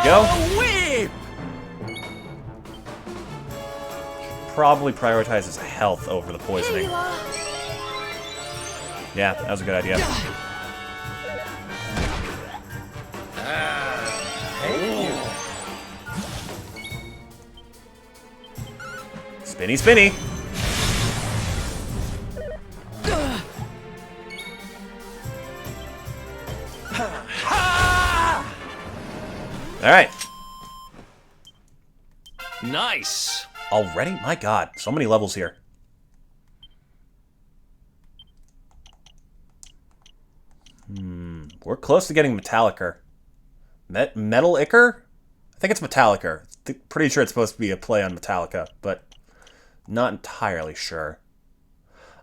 Go. Whip! Probably prioritize his health over the poisoning. Here you are. Yeah, that was a good idea. Spinny, spinny. All right. Nice. Already? My god, so many levels here. We're close to getting Metallicer. Metal-icer? I think it's Metallicer. Pretty sure it's supposed to be a play on Metallica, but not entirely sure.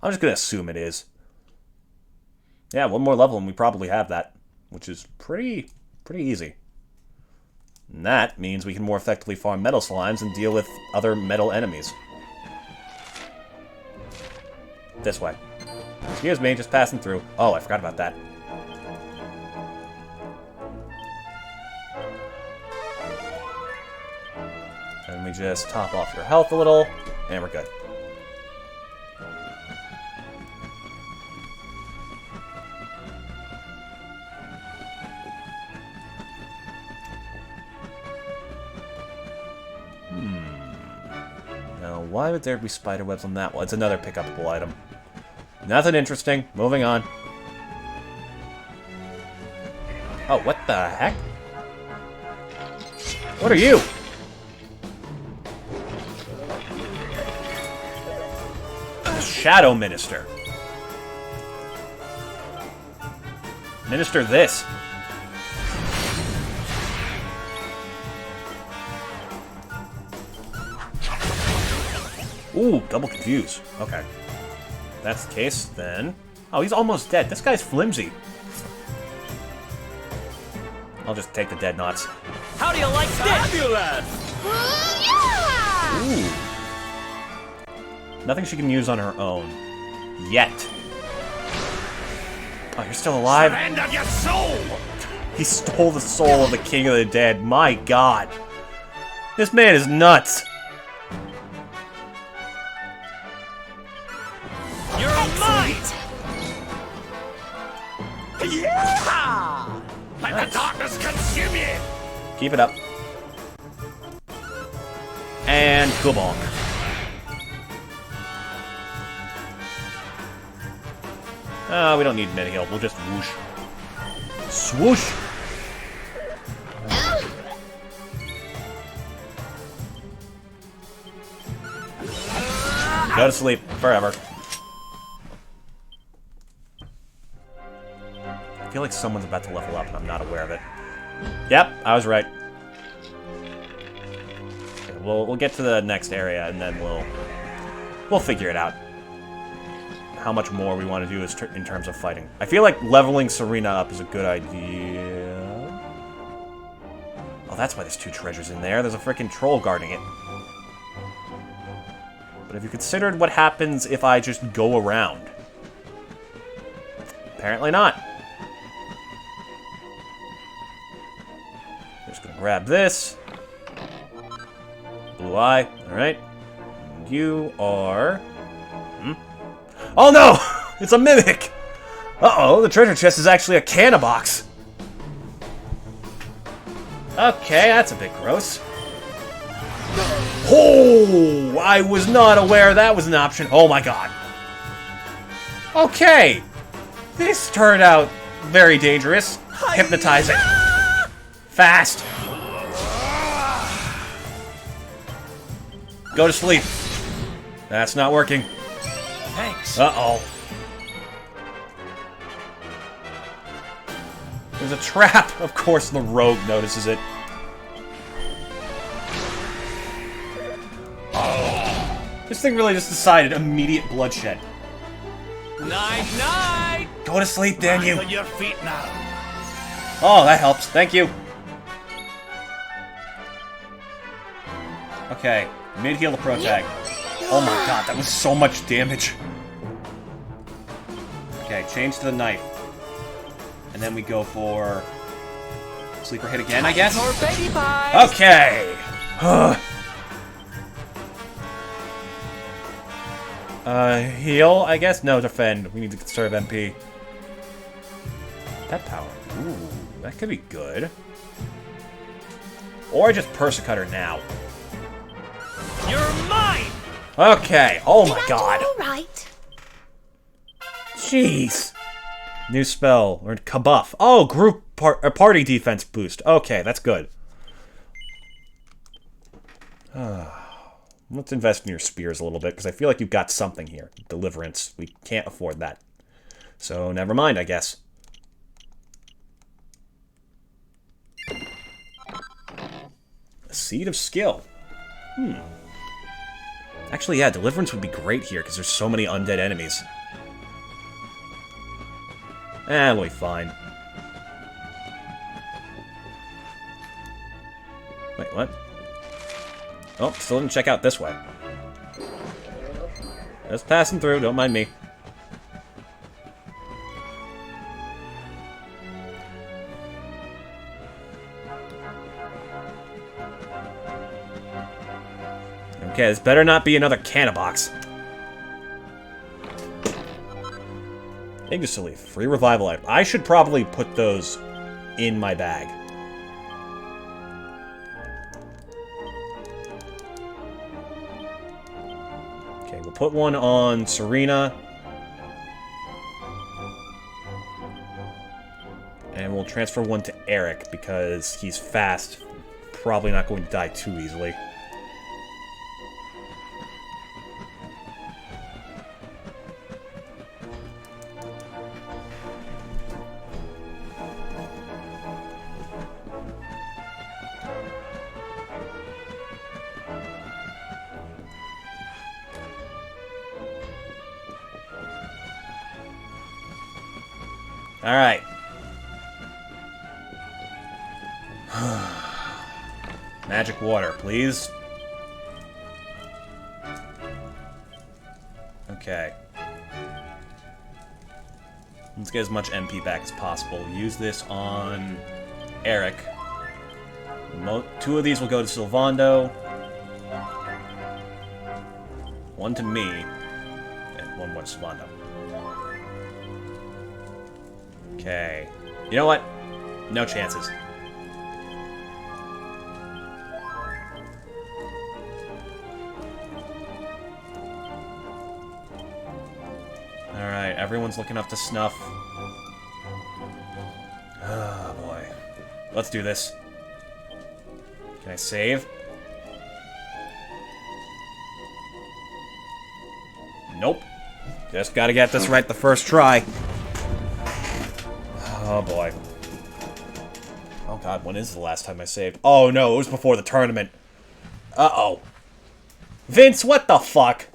I'm just gonna assume it is. Yeah, one more level and we probably have that, which is pretty easy. And that means we can more effectively farm metal slimes and deal with other metal enemies. This way. Excuse me, just passing through. Oh, I forgot about that. And we just top off your health a little, and we're good. Why would there be spider webs on that one? It's another pick-upable item. Nothing interesting. Moving on. Oh, what the heck? What are you? Shadow Minister. Minister this. Ooh, double confuse. Okay. If that's the case, then... Oh, he's almost dead. This guy's flimsy. I'll just take the dead knots. How do you like Fabulous! Ooh. Nothing she can use on her own. Yet. Oh, you're still alive? Surrender your soul! He stole the soul of the King of the Dead. My god. This man is nuts. You're mine! Yeah! Let the darkness consume you! Keep it up. And Kubonk. We don't need mid-heal. We'll just whoosh. Swoosh! Go to sleep forever. I feel like someone's about to level up and I'm not aware of it. Yep, I was right. Okay, we'll get to the next area and then we'll figure it out. How much more we want to do is in terms of fighting. I feel like leveling Serena up is a good idea. Oh, that's why there's 2 treasures in there. There's a freaking troll guarding it. But have you considered what happens if I just go around? Apparently not. Just gonna grab this. Blue eye. Alright. You are... Oh no! It's a mimic! Uh-oh, the treasure chest is actually a canna box. Okay, that's a bit gross. Oh! I was not aware that was an option. Oh my god. Okay. This turned out very dangerous. Hypnotizing. Fast. Go to sleep. That's not working. Thanks. Uh-oh. There's a trap. Of course the rogue notices it. This thing really just decided immediate bloodshed. Night-night! Go to sleep, damn you. On your feet now. Oh, that helps. Thank you. Okay. Mid-heal to pro tag. Oh my god, that was so much damage. Okay, change to the knife. And then we go for... sleeper hit again, I guess? Okay! Heal, I guess? No, defend. We need to conserve MP. That power. Ooh, that could be good. Or I just Persecut her now. You're mine! Okay, oh my god. All right. Jeez. New spell. Learned Kabuff. Oh, party defense boost. Okay, that's good. Let's invest in your spears a little bit, because I feel like you've got something here. Deliverance. We can't afford that. So, never mind, I guess. A Seed of Skill. Actually, yeah, Deliverance would be great here, because there's so many undead enemies. We'll be fine. Wait, what? Oh, still didn't check out this way. Just passing through, don't mind me. Okay, this better not be another canna box. Ignis Leaf, free revival item. I should probably put those in my bag. put one on Serena. And we'll transfer one to Eric because he's fast. Probably not going to die too easily. All right. Magic water, please. Okay. Let's get as much MP back as possible. Use this on Eric. Two of these will go to Sylvando. One to me. And one more to Sylvando. Okay. You know what? No chances. Alright, everyone's looking up to snuff. Oh boy. Let's do this. Can I save? Nope. Just gotta get this right the first try. Oh boy. Oh god, when is the last time I saved? Oh no, it was before the tournament. Uh-oh. Vince, what the fuck?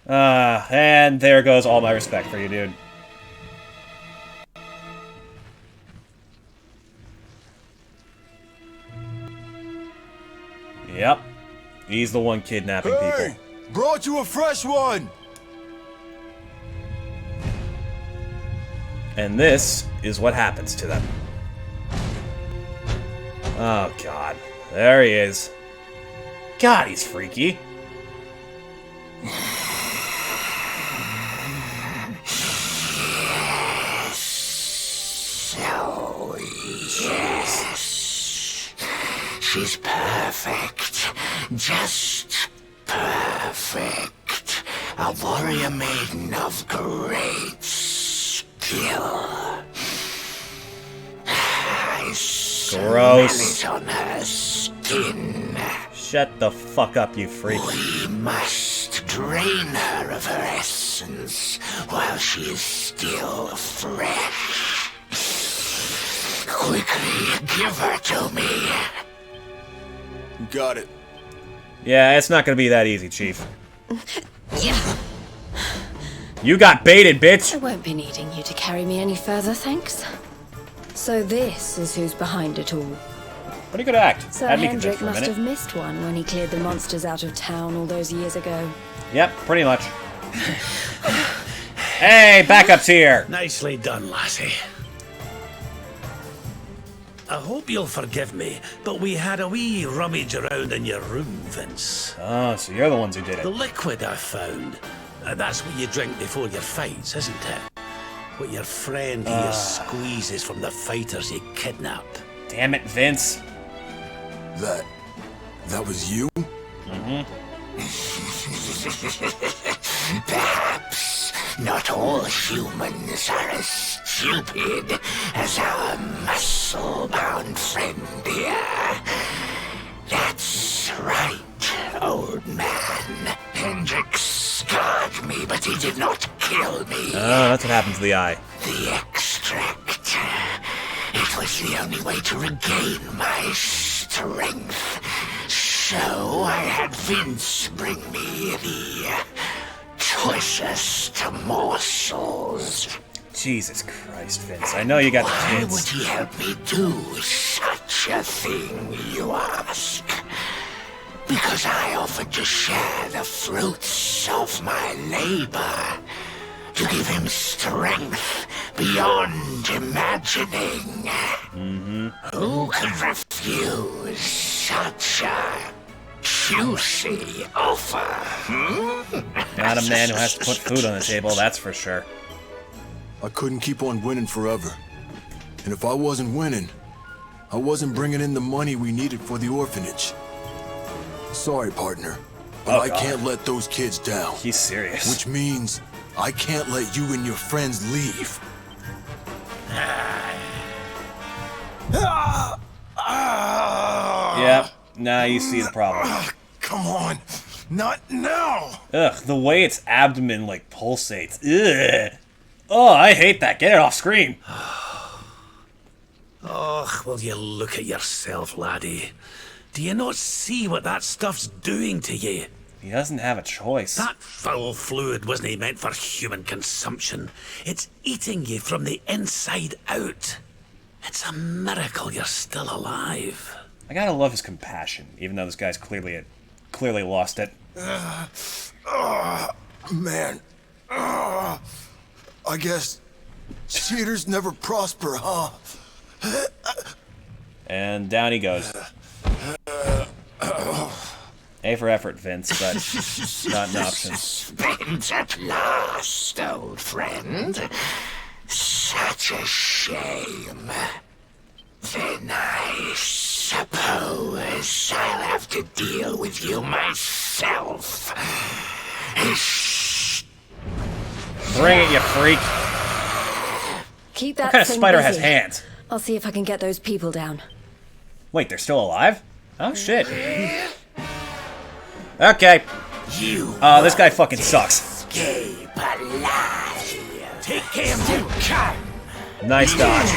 And there goes all my respect for you, dude. Yep. He's the one kidnapping people. Brought you a fresh one! And this is what happens to them. Oh, God. There he is. God, he's freaky. So, yes. She's perfect. Just perfect. A warrior maiden of great skill. I smell it on her skin. Shut the fuck up, you freak. We must drain her of her essence while she is still fresh. Quickly, give her to me. Got it. Yeah, it's not gonna be that easy, Chief. You got baited, bitch! I won't be needing you to carry me any further, thanks. So this is who's behind it all. Pretty good act. Sir Had me Hendrik convinced for a must minute. have missed one when he cleared the monsters out of town all those years ago. Yep, pretty much. Hey, backup's here! Nicely done, lassie. I hope you'll forgive me, but we had a wee rummage around in your room, Vince. Oh, so you're the ones who did it. The liquid I found. That's what you drink before your fights, isn't it? What your friend here squeezes from the fighters he kidnapped. Damn it, Vince. That was you? Mm-hmm. Perhaps not all humans are as stupid as our muscle-bound friend here. That's right, old man. Hendrik scarred me, but he did not kill me. Oh, that's what happened to the eye. The extract. It was the only way to regain my strength. So I had Vince bring me the choicest morsels. Jesus Christ, Vince. I know you got the Why kids. would he help me do such a thing, you ask? Because I offered to share the fruits of my labor, to give him strength beyond imagining. Who could refuse such a juicy offer? Not a man who has to put food on the table, that's for sure. I couldn't keep on winning forever. And if I wasn't winning, I wasn't bringing in the money we needed for the orphanage. Sorry, partner. But Oh, I God. can't let those kids down. He's serious. Which means I can't let you and your friends leave. Yep. Now you see the problem. Come on. Not now. Ugh, the way its abdomen, like, pulsates. Ugh. Oh, I hate that. Get it off screen. Oh, will you look at yourself, laddie? Do you not see what that stuff's doing to you? He doesn't have a choice. That foul fluid wasn't meant for human consumption. It's eating you from the inside out. It's a miracle you're still alive. I gotta love his compassion, even though this guy's clearly lost it. Man. I guess cheaters never prosper, huh? And down he goes. A for effort, Vince, but not an option. Spent at last, old friend. Such a shame. Then I suppose I'll have to deal with you myself. Bring it, you freak. Keep that What kind of thing spider busy. has hands? I'll see if I can get those people down. Wait, they're still alive? Oh, shit. Okay. This guy fucking sucks. Escape alive. Take care of you, can. Nice dodge.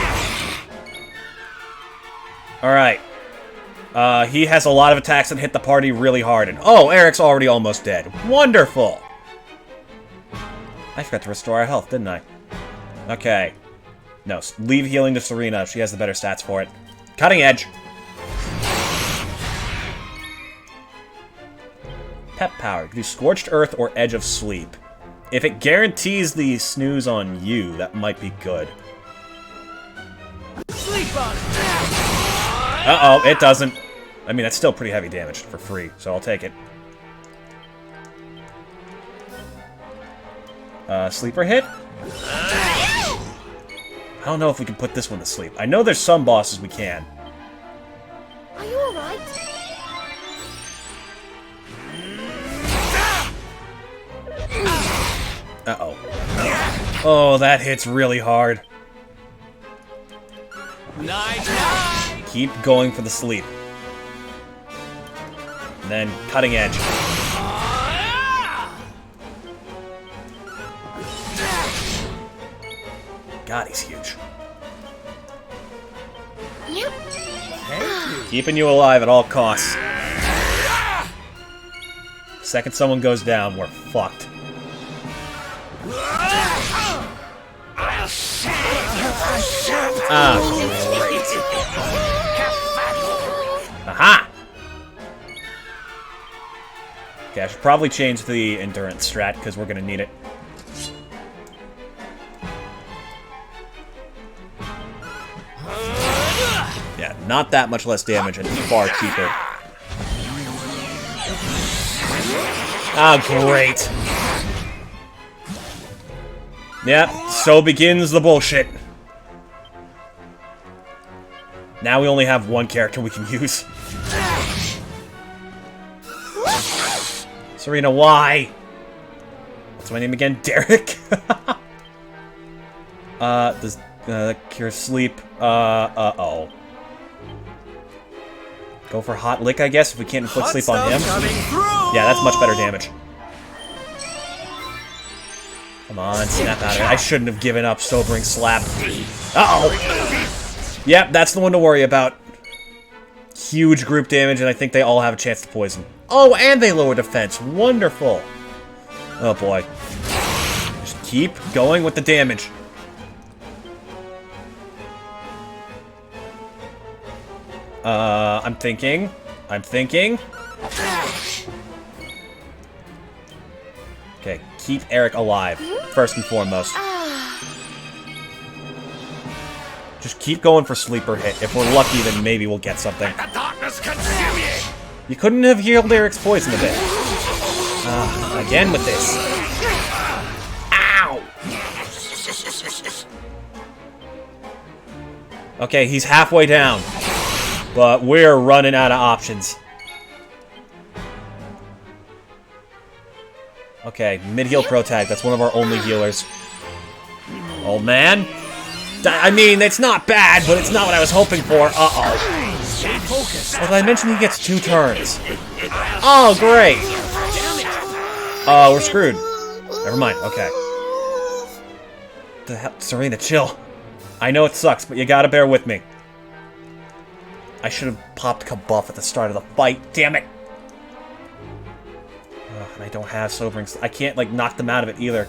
Alright. He has a lot of attacks that hit the party really hard. And oh, Eric's already almost dead. Wonderful! I forgot to restore our health, didn't I? Okay. No, leave healing to Serena. She has the better stats for it. Cutting Edge. Pep Power. Do Scorched Earth or Edge of Sleep. If it guarantees the snooze on you, that might be good. Uh-oh, it doesn't. I mean, that's still pretty heavy damage for free, so I'll take it. Sleeper hit? I don't know if we can put this one to sleep. I know there's some bosses we can. Are you alright? Uh-oh. Oh, that hits really hard. Night. Keep going for the sleep. And then cutting edge. God, he's huge. Yep. Keeping you alive at all costs. Second someone goes down, we're fucked. Ah, great. Aha! Okay, I should probably change the endurance strat, because we're gonna need it. Yeah, not that much less damage and far cheaper. Ah, great. Yep, so begins the bullshit. Now we only have one character we can use. Serena, why? What's my name again? Derek? Does cure sleep? Uh-oh. Go for Hot Lick, I guess, if we can't inflict sleep on him. Yeah, that's much better damage. Come on, snap out of it. I shouldn't have given up Sobering Slap. Uh-oh! Yep, that's the one to worry about. Huge group damage, and I think they all have a chance to poison. Oh, and they lower defense. Wonderful. Oh, boy. Just keep going with the damage. I'm thinking. Okay, keep Eric alive, first and foremost. Just keep going for sleeper hit. If we're lucky, then maybe we'll get something. The darkness consume you. You couldn't have healed Eric's poison a bit. Again with this. Ow! Okay, he's halfway down. But we're running out of options. Okay, mid-heal pro tag. That's one of our only healers. Old man? I mean, it's not bad, but it's not what I was hoping for. Uh-oh. Well, I mentioned he gets 2 turns. Oh, great. We're screwed. Never mind, okay. What the hell? Serena, chill. I know it sucks, but you gotta bear with me. I should have popped Kabuff at the start of the fight. Damn it. And I don't have sobering. I can't, like, knock them out of it either.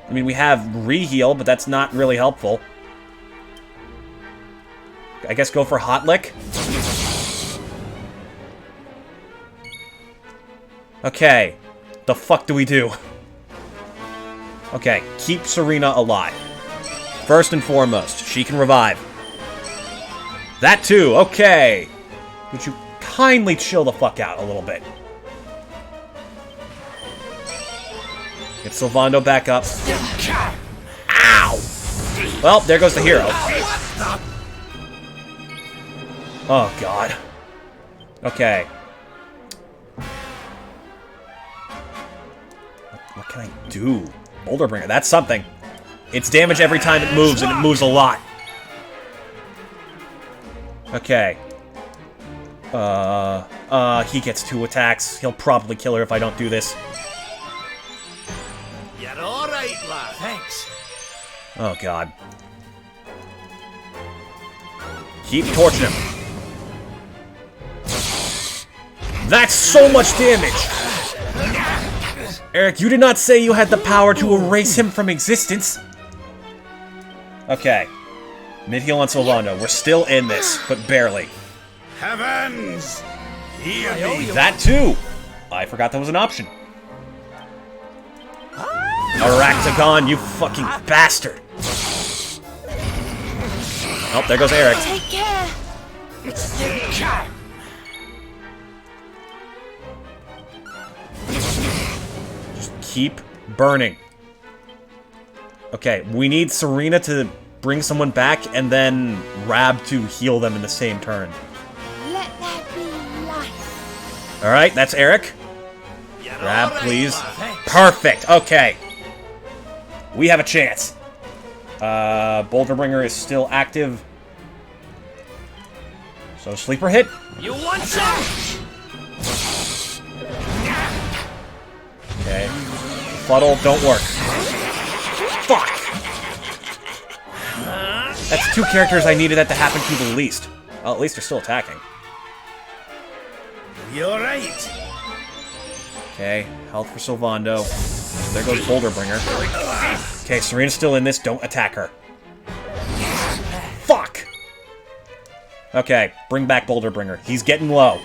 I mean, we have re-heal, but that's not really helpful. I guess go for Hot Lick. Okay. The fuck do we do? Okay, keep Serena alive. First and foremost, she can revive. That too, okay. Would you kindly chill the fuck out a little bit? Get Sylvando back up. Ow! Well, there goes the hero. Oh, God. Okay. What can I do? Boulder Bringer, that's something. It's damage every time it moves, and it moves a lot. Okay. He gets 2 attacks. He'll probably kill her if I don't do this. You're alright, lad. Thanks. Oh, God. Keep torching him. That's so much damage! Eric, you did not say you had the power to erase him from existence. Okay. Mid-heal on Sylvando. We're still in this, but barely. Heavens! Hear me. That too! I forgot that was an option. Aractagon, you fucking bastard! Oh, there goes Eric. Take care. Just keep burning. Okay, we need Serena to bring someone back, and then Rab to heal them in the same turn. Let there be life. Alright, that's Eric. Rab, please. Perfect, okay. We have a chance. Boulder Bringer is still active. So sleeper hit. You want some? Okay. Fuddle, don't work. Fuck! That's 2 characters I needed that to happen to the least. Well, at least they're still attacking. You're right. Okay, health for Sylvando. There goes Boulder Bringer. Okay, Serena's still in this. Don't attack her. Fuck! Okay, bring back Boulder Bringer. He's getting low.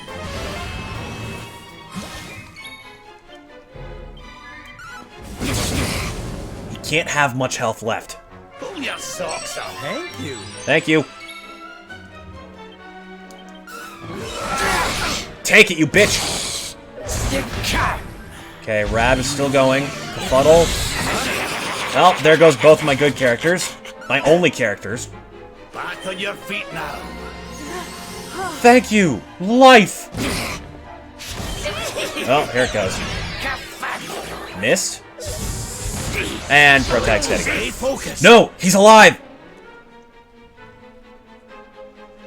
He can't have much health left. Pull your socks up. Thank you. Thank you. Take it, you bitch! Okay, Rab is still going. Befuddle. Well, there goes both my good characters. My only characters. Back on your feet now. Thank you! Life! Oh, here it goes. Missed. And Protag's dead again. No! He's alive!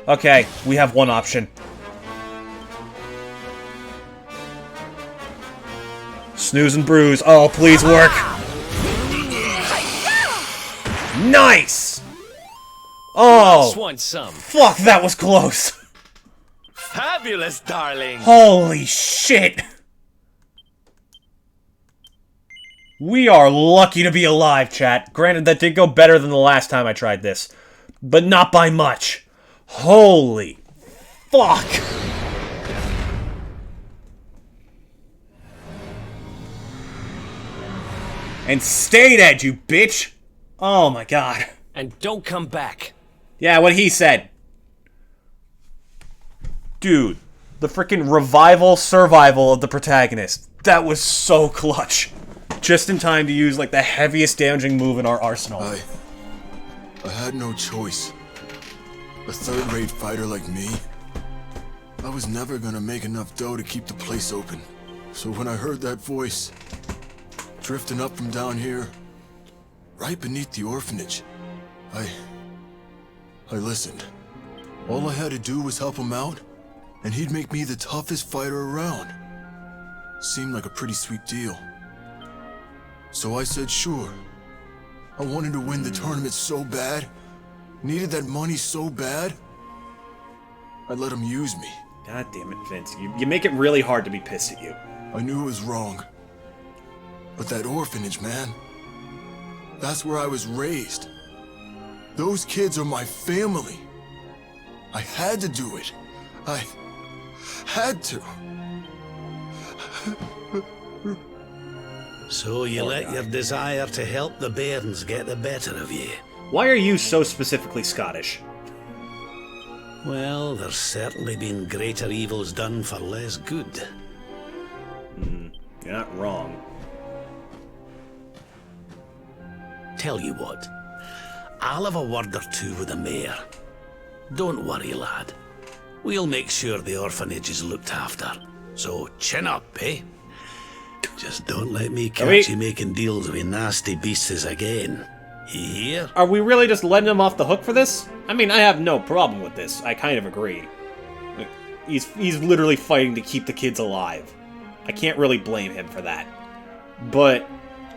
Okay, we have one option. Snooze and bruise. Oh, please work. Nice! Oh! Want some. Fuck, that was close. Fabulous, darling. Holy shit. We are lucky to be alive, chat. Granted, that did go better than the last time I tried this. But not by much. Holy fuck. And stay dead, you bitch! Oh my god. And don't come back. Yeah, what he said. Dude, the freaking revival survival of the protagonist. That was so clutch. Just in time to use, like, the heaviest damaging move in our arsenal. I had no choice. A third-rate fighter like me? I was never gonna make enough dough to keep the place open. So when I heard that voice, drifting up from down here, right beneath the orphanage, I listened. All I had to do was help him out, and he'd make me the toughest fighter around. Seemed like a pretty sweet deal. So I said sure. I wanted to win the tournament so bad, needed that money so bad, I let him use me. God damn it, Vince. You make it really hard to be pissed at you. I knew it was wrong. But that orphanage, man, that's where I was raised. Those kids are my family. I had to do it. I had to. So you let your desire to help the bairns get the better of you? Why are you so specifically Scottish? Well, there's certainly been greater evils done for less good. You're not wrong. Tell you what, I'll have a word or two with the mayor. Don't worry, lad. We'll make sure the orphanage is looked after. So chin up, eh? Just don't let me catch you making deals with nasty beasts again. You hear? Are we really just letting him off the hook for this? I mean, I have no problem with this. I kind of agree. He's literally fighting to keep the kids alive. I can't really blame him for that. But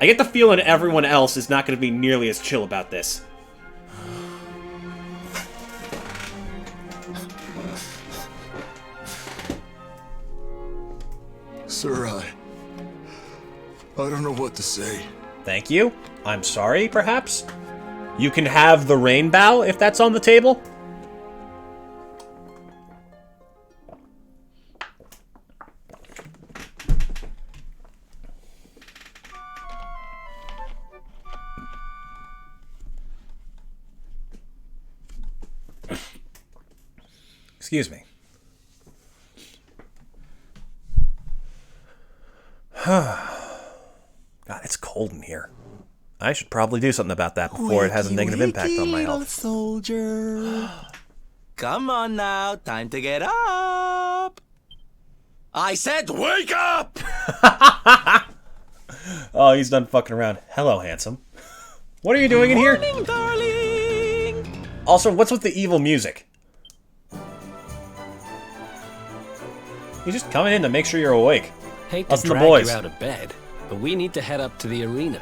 I get the feeling everyone else is not going to be nearly as chill about this. Sir, I don't know what to say. Thank you. I'm sorry, perhaps? You can have the rain bow if that's on the table. Excuse me. God, it's cold in here. I should probably do something about that before it has a negative impact on my health. Soldier. Come on now, time to get up. I said wake up! Oh, he's done fucking around. Hello, handsome. What are you doing in here? Morning, darling. Also, what's with the evil music? He's just coming in to make sure you're awake. Hate to Us and the drag boys. you out of bed, but we need to head up to the arena.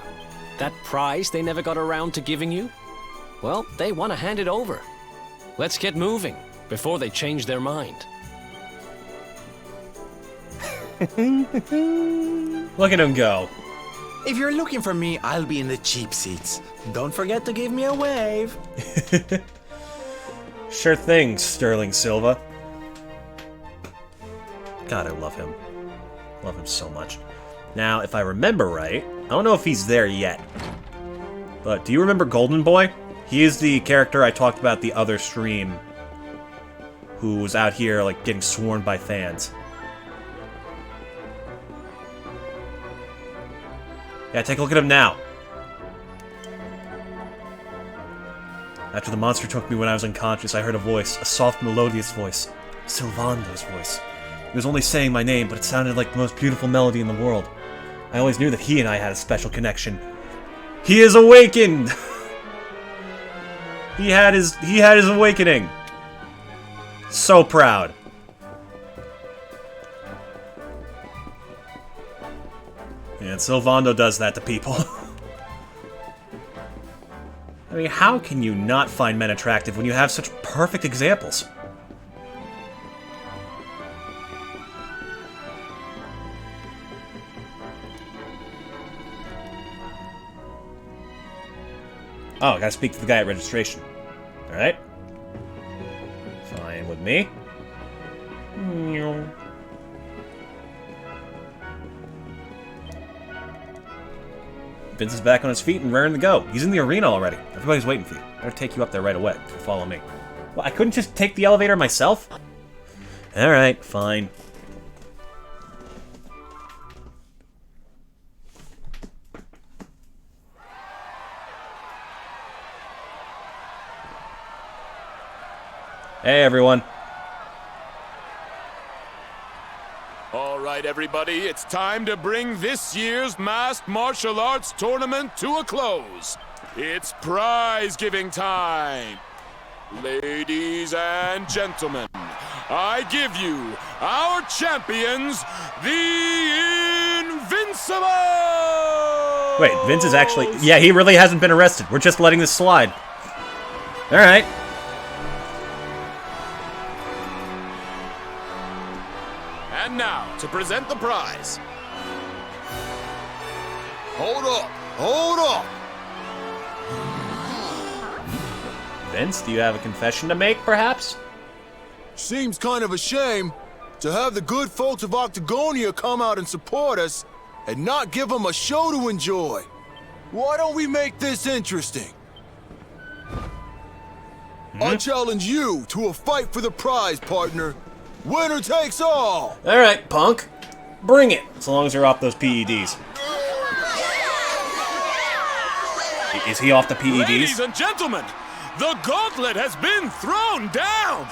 That prize they never got around to giving you? Well, they want to hand it over. Let's get moving, before they change their mind. Look at him go. If you're looking for me, I'll be in the cheap seats. Don't forget to give me a wave. Sure thing, Sterling Silva. God, I love him. Love him so much. Now, if I remember right, I don't know if he's there yet. But do you remember Golden Boy? He is the character I talked about the other stream who was out here, like, getting swarmed by fans. Yeah, take a look at him now. After the monster took me when I was unconscious, I heard a voice, a soft, melodious voice. Sylvando's voice. He was only saying my name, but it sounded like the most beautiful melody in the world. I always knew that he and I had a special connection. He is awakened! He had his awakening. So proud. And Sylvando does that to people. I mean, how can you not find men attractive when you have such perfect examples? Oh, I gotta speak to the guy at registration. Alright. Fine with me. Vince is back on his feet and raring to go. He's in the arena already. Everybody's waiting for you. Better take you up there right away if you follow me. Well, I couldn't just take the elevator myself? Alright, fine. Hey, everyone. All right, right, everybody, it's time to bring this year's Masked Martial Arts Tournament to a close. It's prize-giving time. Ladies and gentlemen, I give you our champions, the Invincible! Wait, Vince is actually... Yeah, he really hasn't been arrested. We're just letting this slide. Alright. And now, to present the prize. Hold up! Hold up! Vince, do you have a confession to make, perhaps? Seems kind of a shame to have the good folks of Octagonia come out and support us and not give them a show to enjoy. Why don't we make this interesting? I challenge you to a fight for the prize, partner. Winner takes all! Alright, punk. Bring it, as long as you're off those PEDs. Is he off the PEDs? Ladies and gentlemen, the gauntlet has been thrown down!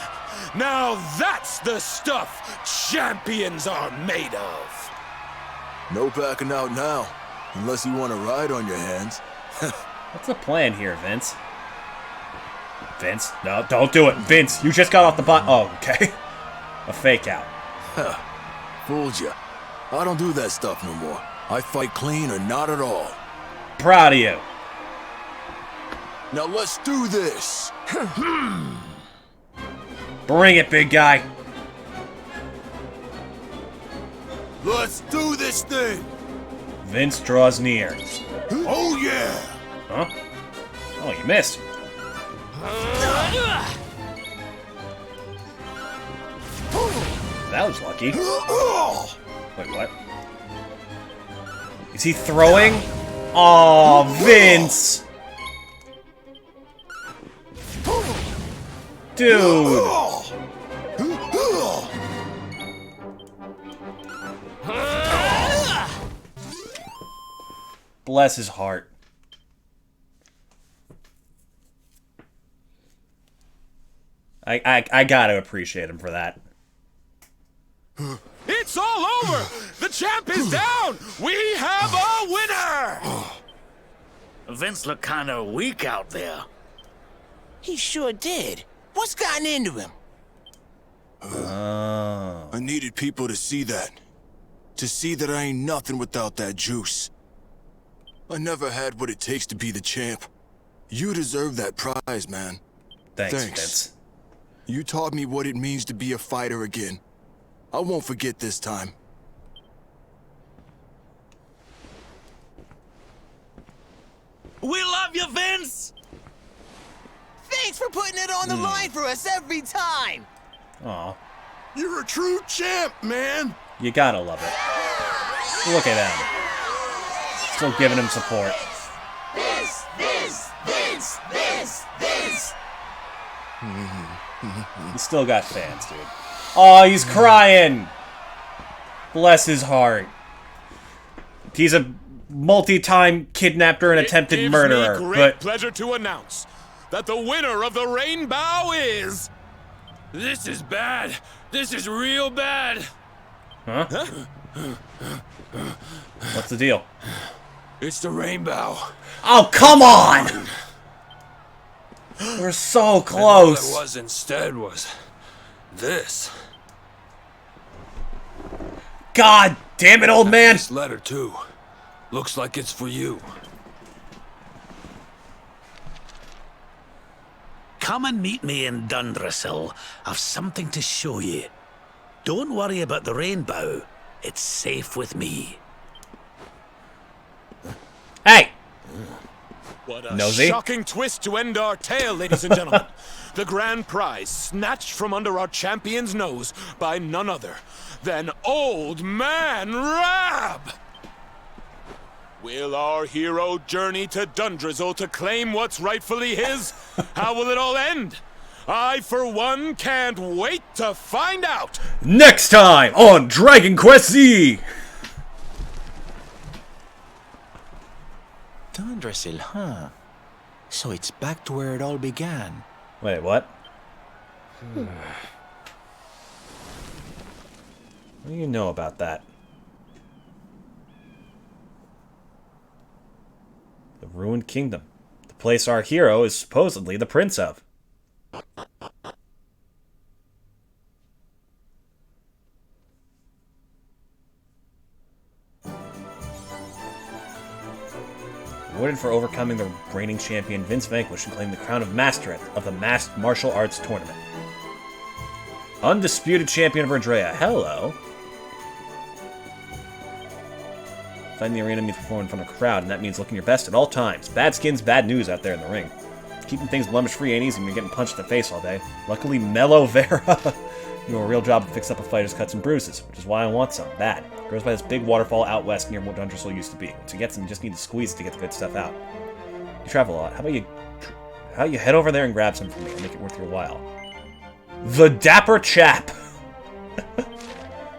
Now that's the stuff champions are made of! No backing out now, unless you want to ride on your hands. What's the plan here, Vince? Vince? No, don't do it. Vince, you just got off the bot. Oh, okay. A fake out. Fooled ya. I don't do that stuff no more. I fight clean or not at all. Proud of you. Now let's do this. Bring it, big guy. Let's do this thing. Vince draws near. Oh yeah. Huh? Oh, you missed. That was lucky. Wait, what? Is he throwing? Oh, Vince! Dude! Bless his heart. I gotta appreciate him for that. It's all over! The champ is down! We have a winner! Vince looked kind of weak out there. He sure did. What's gotten into him? I needed people to see that. To see that I ain't nothing without that juice. I never had what it takes to be the champ. You deserve that prize, man. Thanks. Vince. You taught me what it means to be a fighter again. I won't forget this time. We love you, Vince! Thanks for putting it on the line for us every time! Aw. You're a true champ, man! You gotta love it. Look at him. Still giving him support. This. He's still got fans, dude. Oh, he's crying! Bless his heart. He's a multi-time kidnapper and attempted murderer, It gives me great pleasure to announce that the winner of the Rainbow is... This is bad. This is real bad. Huh? What's the deal? It's the Rainbow. Oh, come on! We're so close. And what it was instead was this. God damn it, old man! This letter, too. Looks like it's for you. Come and meet me in Dundrasil. I've something to show you. Don't worry about the rainbow. It's safe with me. Hey! What a Nosy. shocking twist to end our tale, ladies and gentlemen. The grand prize snatched from under our champion's nose by none other than Old Man Rab! Will our hero journey to Dundrizzle to claim what's rightfully his? How will it all end? I, for one, can't wait to find out! Next time on Dragon Quest Z! Dundrasil, huh? So it's back to where it all began. Wait, what? What do you know about that? The ruined kingdom. The place our hero is supposedly the prince of. Awarded for overcoming the reigning champion, Vince vanquished and claimed the crown of master of the masked martial arts tournament. Undisputed champion of Erdrea. Hello. Fighting the arena means performing in front of a crowd, and that means looking your best at all times. Bad skin's bad news out there in the ring. Keeping things blemish-free ain't easy when you're getting punched in the face all day. Luckily, Mellow Vera do a real job to fix up a fighter's cuts and bruises, which is why I want some. Bad. Grows by this big waterfall out west near where Dungersville used to be. Once you get some, you just need to squeeze it to get the good stuff out. You travel a lot. How about you head over there and grab some for me and make it worth your while? The Dapper Chap!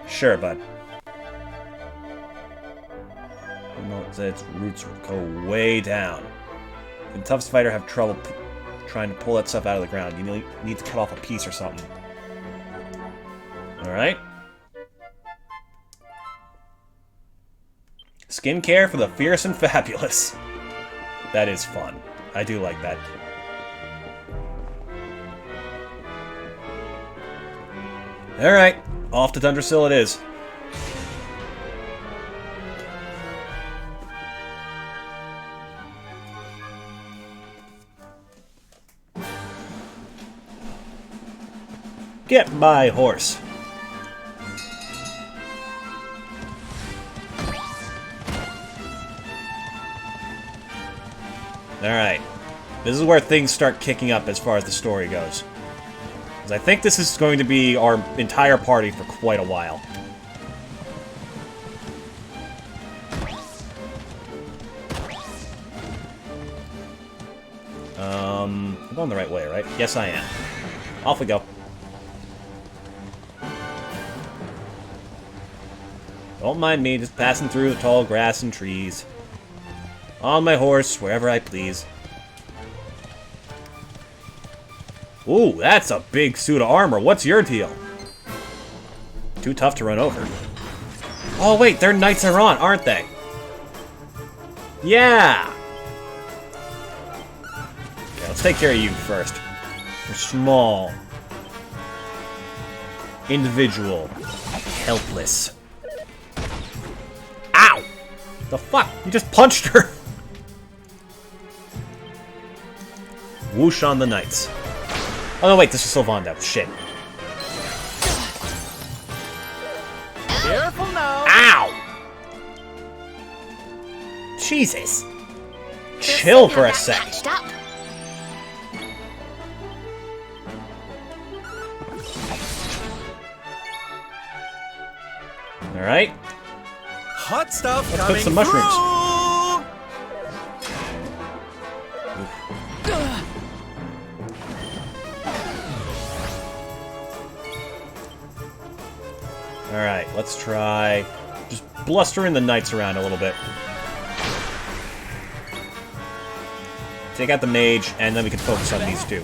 Sure, bud. Its roots go way down. The toughest fighter have trouble trying to pull that stuff out of the ground. You need to cut off a piece or something. Alright. Skincare for the fierce and fabulous. That is fun. I do like that. Alright. Off to Dundersill it is. Get my horse. Alright. This is where things start kicking up as far as the story goes. Because I think this is going to be our entire party for quite a while. I'm going the right way, right? Yes, I am. Off we go. Don't mind me, just passing through the tall grass and trees. On my horse, wherever I please. Ooh, that's a big suit of armor. What's your deal? Too tough to run over. Oh wait, they're Knights Errant, aren't they? Yeah! Okay, let's take care of you first. You're small. Individual. Helpless. Ow! The fuck? You just punched her! Whoosh on the knights. Oh no, wait, this is Sylvando. Shit. Careful now! Ow! Jesus. Chill for a sec. Alright. Hot stuff Let's coming put some mushrooms. Alright, let's try just blustering the knights around a little bit. Take out the mage, and then we can focus on these two.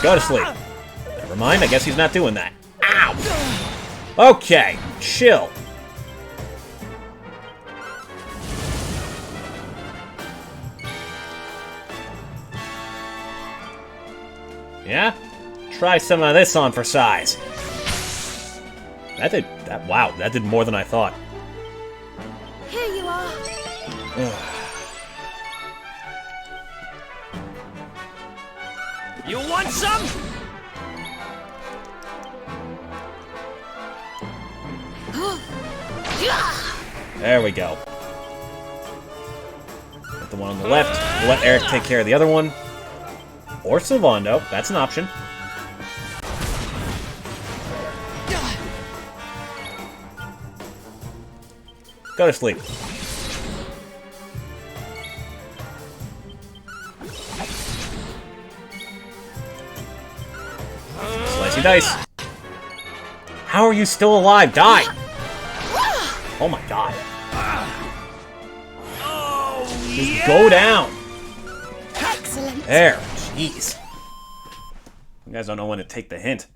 Go to sleep. Never mind, I guess he's not doing that. Ow! Okay, chill. Yeah? Try some of this on for size. Wow, that did more than I thought. Here you are. You want some? There we go. Put the one on the left. We'll let Eric take care of the other one. Or Sylvando. That's an option. Go to sleep. Slicey dice. How are you still alive? Die! Oh my god. Just go down. Excellent. There. Jeez. You guys don't know when to take the hint.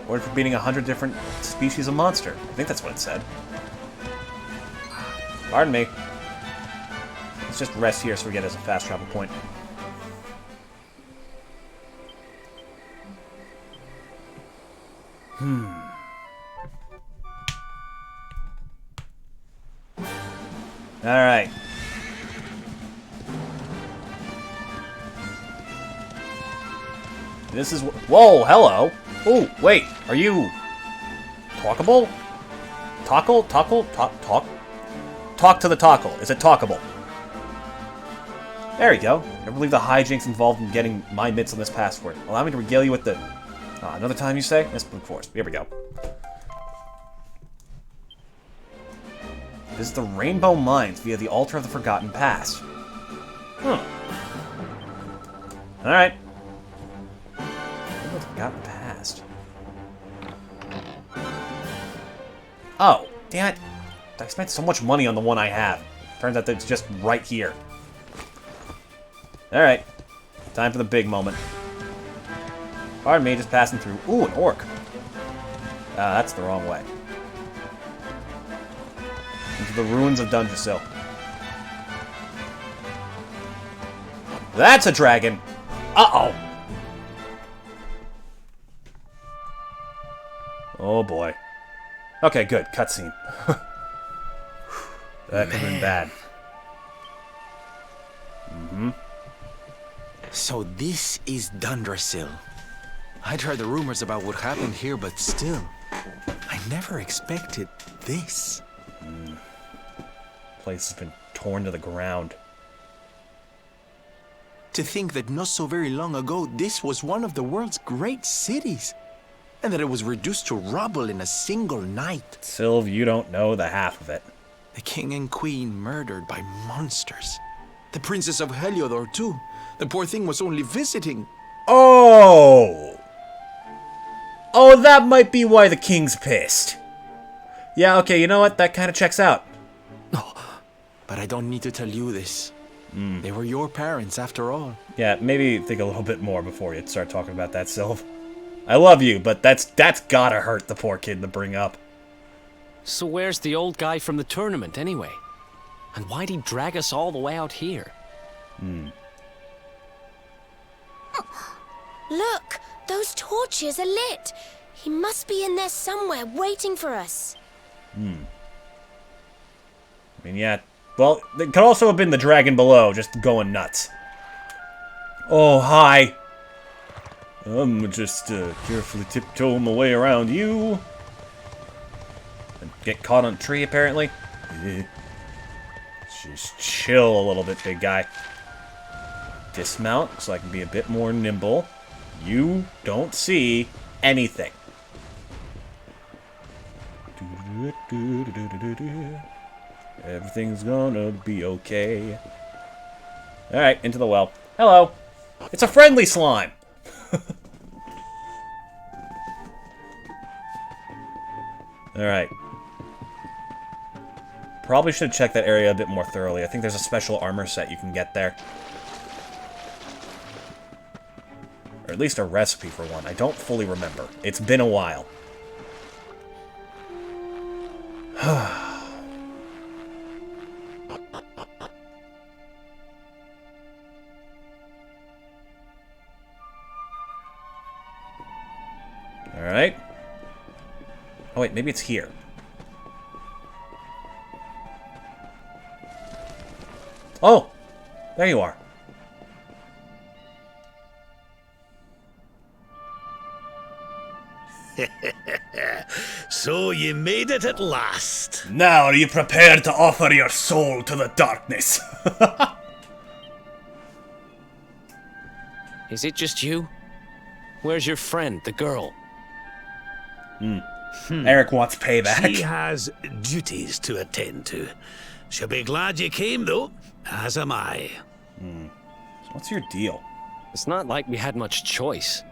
Or for beating 100 different species of monster. I think that's what it said. Pardon me. Let's just rest here so we get as a fast travel point. Alright. This is... Whoa, hello! Oh, wait, are you... talkable? Talk? Talk to the Tockle. Is it talkable? There you go. Never believe the hijinks involved in getting my mitts on this password. Allow me to regale you with the... another time, you say? Yes, of course. Here we go. Visit the Rainbow Mines via the Altar of the Forgotten Past. Alright. Forgotten Past. Oh, damn it. I spent so much money on the one I have. Turns out that it's just right here. Alright. Time for the big moment. Pardon me, just passing through. Ooh, an orc. That's the wrong way. Into the ruins of Dungesil. That's a dragon! Uh-oh! Oh boy. Okay, good. Cutscene. That could have been bad. So this is Dundrasil. I'd heard the rumors about what happened here, but still, I never expected this. Place has been torn to the ground. To think that not so very long ago, this was one of the world's great cities, and that it was reduced to rubble in a single night. Sylv, you don't know the half of it. The king and queen murdered by monsters. The princess of Heliodor, too. The poor thing was only visiting. Oh! Oh, that might be why the king's pissed. Yeah, okay, you know what? That kind of checks out. But I don't need to tell you this. They were your parents, after all. Yeah, maybe think a little bit more before you start talking about that, Sylv. I love you, but that's gotta hurt the poor kid to bring up. So where's the old guy from the tournament, anyway? And why'd he drag us all the way out here? Look, those torches are lit. He must be in there somewhere, waiting for us. I mean, yeah. Well, it could also have been the dragon below, just going nuts. Oh, hi. I'm just carefully tiptoe my way around you. And get caught on a tree, apparently. Just chill a little bit, big guy. Dismount so I can be a bit more nimble. You don't see anything. Everything's gonna be okay. Alright, into the well. Hello. It's a friendly slime. Alright. Probably should have checked that area a bit more thoroughly. I think there's a special armor set you can get there. Or at least a recipe for one. I don't fully remember. It's been a while. Alright. Oh wait, maybe it's here. Oh! There you are. So you made it at last. Now are you prepared to offer your soul to the darkness? Is it just you? Where's your friend, the girl? Eric wants payback. She has duties to attend to. She'll be glad you came, though, as am I. So what's your deal? It's not like we had much choice.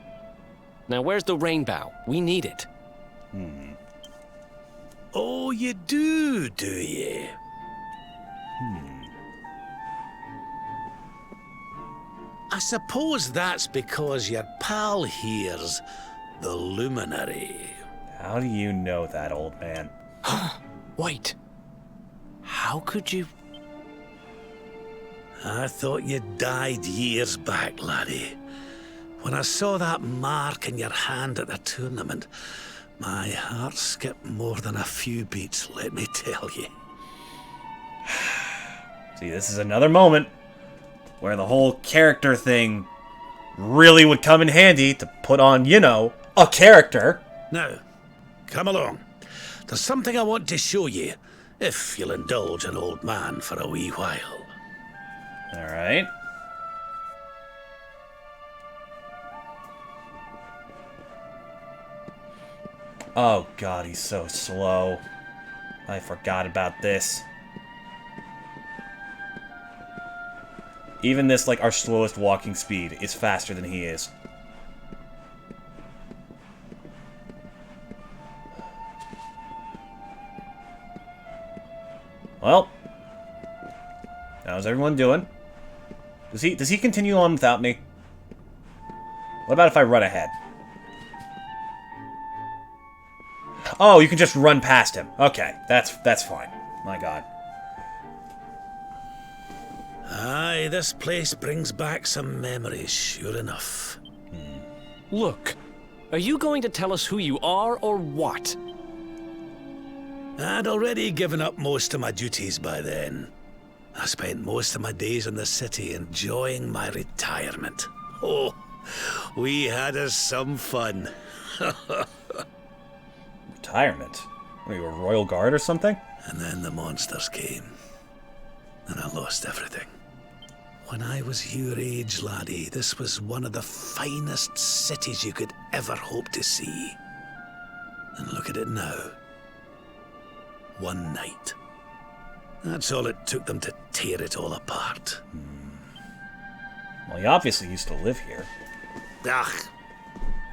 Now, where's the rainbow? We need it. Oh, you do you? I suppose that's because your pal here's the Luminary. How do you know that, old man? Wait. How could you... I thought you died years back, laddie. When I saw that mark in your hand at the tournament, my heart skipped more than a few beats, let me tell you. See, this is another moment where the whole character thing really would come in handy to put on, you know, a character. Now, come along. There's something I want to show you, if you'll indulge an old man for a wee while. Alright. Oh god, he's so slow. I forgot about this. Even this, like, our slowest walking speed is faster than he is. Well. How's everyone doing? Does he continue on without me? What about if I run ahead? Oh, you can just run past him. Okay, that's fine. My god. Aye, this place brings back some memories, sure enough. Look, are you going to tell us who you are or what? I'd already given up most of my duties by then. I spent most of my days in the city enjoying my retirement. Oh, we had us some fun. Retirement? Were you a royal guard or something? And then the monsters came, and I lost everything. When I was your age, laddie, this was one of the finest cities you could ever hope to see. And look at it now. One night. That's all it took them to tear it all apart. Well, he obviously used to live here. Ugh.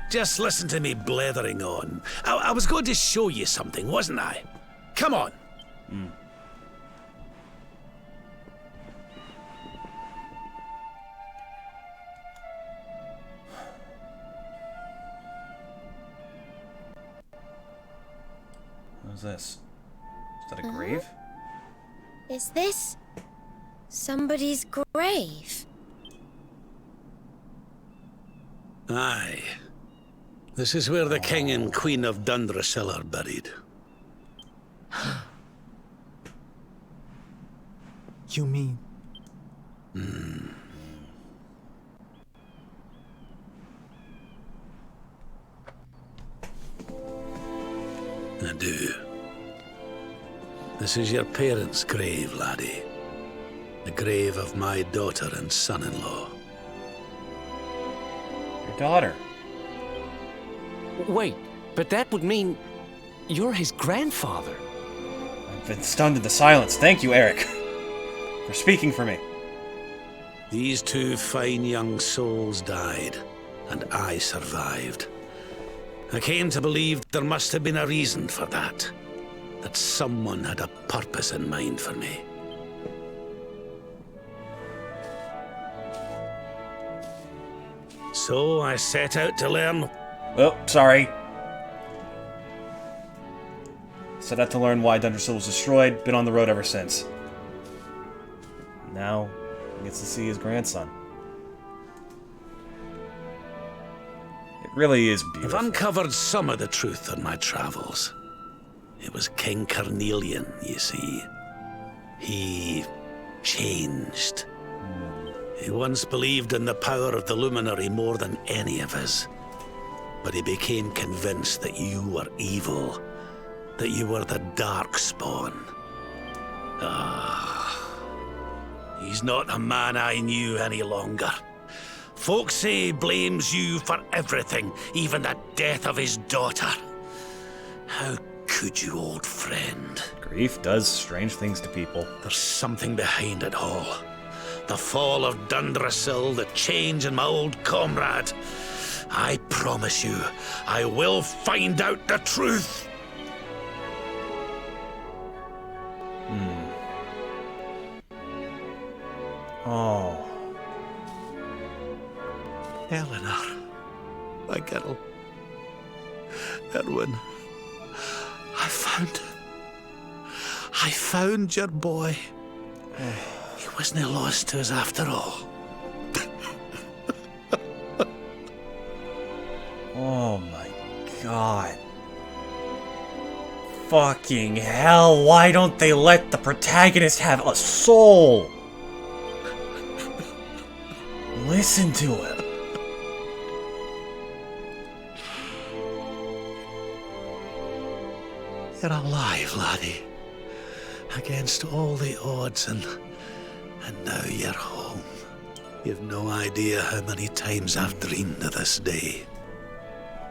Just listen to me blethering on. I was going to show you something, wasn't I? Come on. What's this? Is that a grave? Is this somebody's grave? Aye. This is where the King and Queen of Dundrasil are buried. You mean? I do. This is your parents' grave, laddie. The grave of my daughter and son-in-law. Your daughter. Wait, but that would mean you're his grandfather. I've been stunned into silence. Thank you, Eric, for speaking for me. These two fine young souls died, and I survived. I came to believe there must have been a reason for that. That someone had a purpose in mind for me. So I set out to learn... Oh, sorry. Set out to learn why Dundrasil was destroyed. Been on the road ever since. Now, he gets to see his grandson. It really is beautiful. I've uncovered some of the truth on my travels. It was King Carnelian, you see. He changed. He once believed in the power of the Luminary more than any of us. But he became convinced that you were evil. That you were the Darkspawn. He's not the man I knew any longer. Folks say he blames you for everything, even the death of his daughter. How could you, old friend? Grief does strange things to people. There's something behind it all. The fall of Dundrasil, the change in my old comrade. I promise you, I will find out the truth. Oh. Eleanor, my girl. Erwin, I found your boy. He wasn't lost to us after all. Oh my god. Fucking hell, why don't they let the protagonist have a soul? Listen to him. You're alive, laddie. Against all the odds, and now you're home. You've no idea how many times I've dreamed of this day.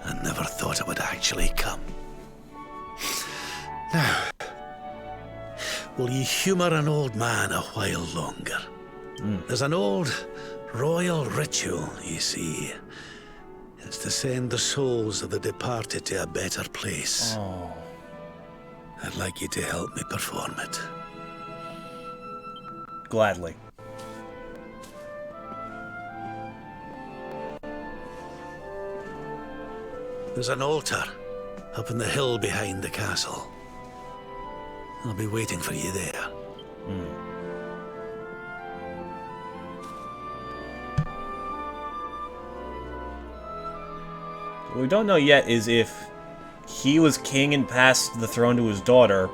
I never thought it would actually come. Now, will you humour an old man a while longer? There's an old royal ritual, you see. It's to send the souls of the departed to a better place. Oh. I'd like you to help me perform it. Gladly. There's an altar up in the hill behind the castle. I'll be waiting for you there. What we don't know yet is if he was king and passed the throne to his daughter,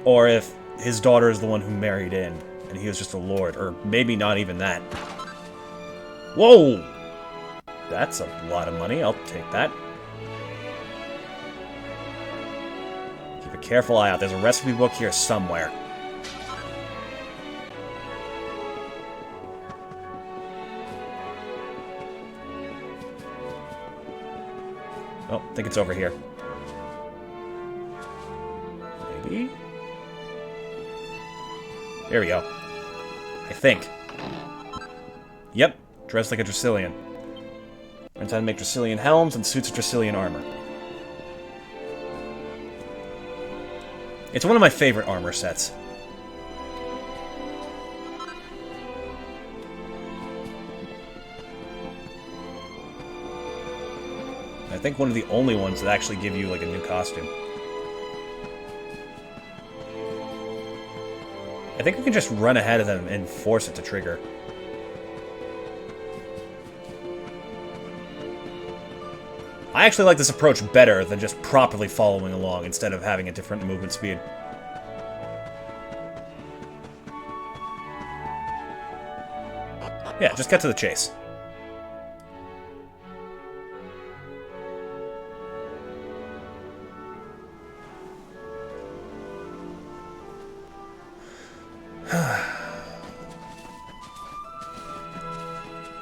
or if his daughter is the one who married in, and he was just a lord, or maybe not even that. Whoa! That's a lot of money, I'll take that. Keep a careful eye out, there's a recipe book here somewhere. Oh, I think it's over here. Maybe? There we go. I think. Yep, dressed like a Draconian. Learns how to make Draconian helms and suits of Draconian armor. It's one of my favorite armor sets. I think one of the only ones that actually give you, like, a new costume. I think we can just run ahead of them and force it to trigger. I actually like this approach better than just properly following along instead of having a different movement speed. Yeah, just cut to the chase.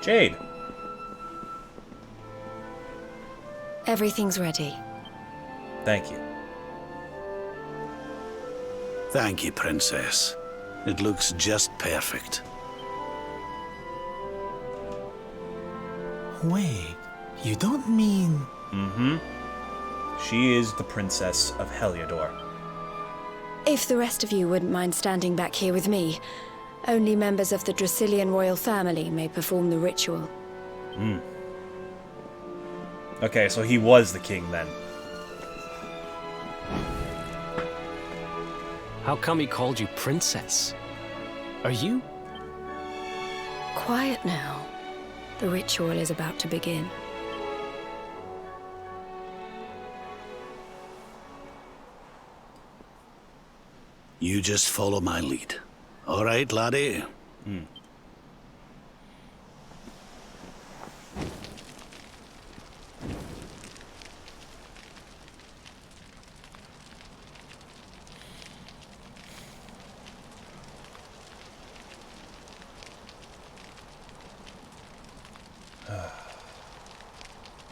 Jade. Everything's ready. Thank you. Thank you, Princess. It looks just perfect. Wait, you don't mean... Mm-hmm. She is the Princess of Heliodor. If the rest of you wouldn't mind standing back here with me, only members of the Draconian royal family may perform the ritual. Hmm. Okay, so he was the king then. How come he called you princess? Are you? Quiet now. The ritual is about to begin. You just follow my lead. All right, laddie?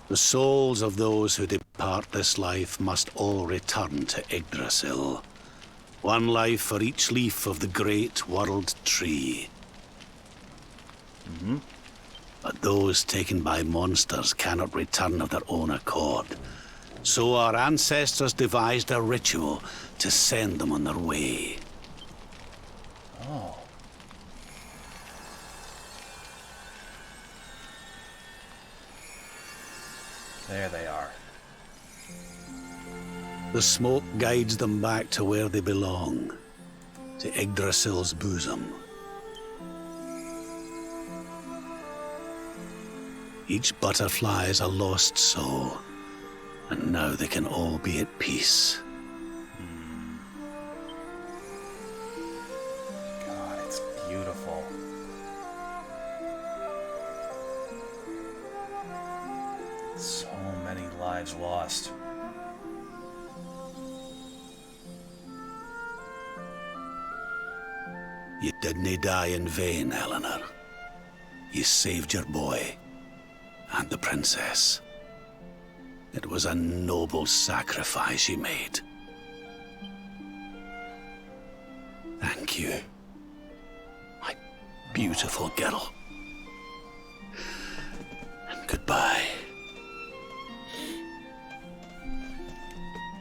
The souls of those who depart this life must all return to Yggdrasil. One life for each leaf of the great world tree. But those taken by monsters cannot return of their own accord. So our ancestors devised a ritual to send them on their way. Oh. There they are. The smoke guides them back to where they belong, to Yggdrasil's bosom. Each butterfly is a lost soul, and now they can all be at peace. God, it's beautiful. So many lives lost. You didn't die in vain, Eleanor. You saved your boy and the princess. It was a noble sacrifice you made. Thank you, my beautiful girl. And goodbye.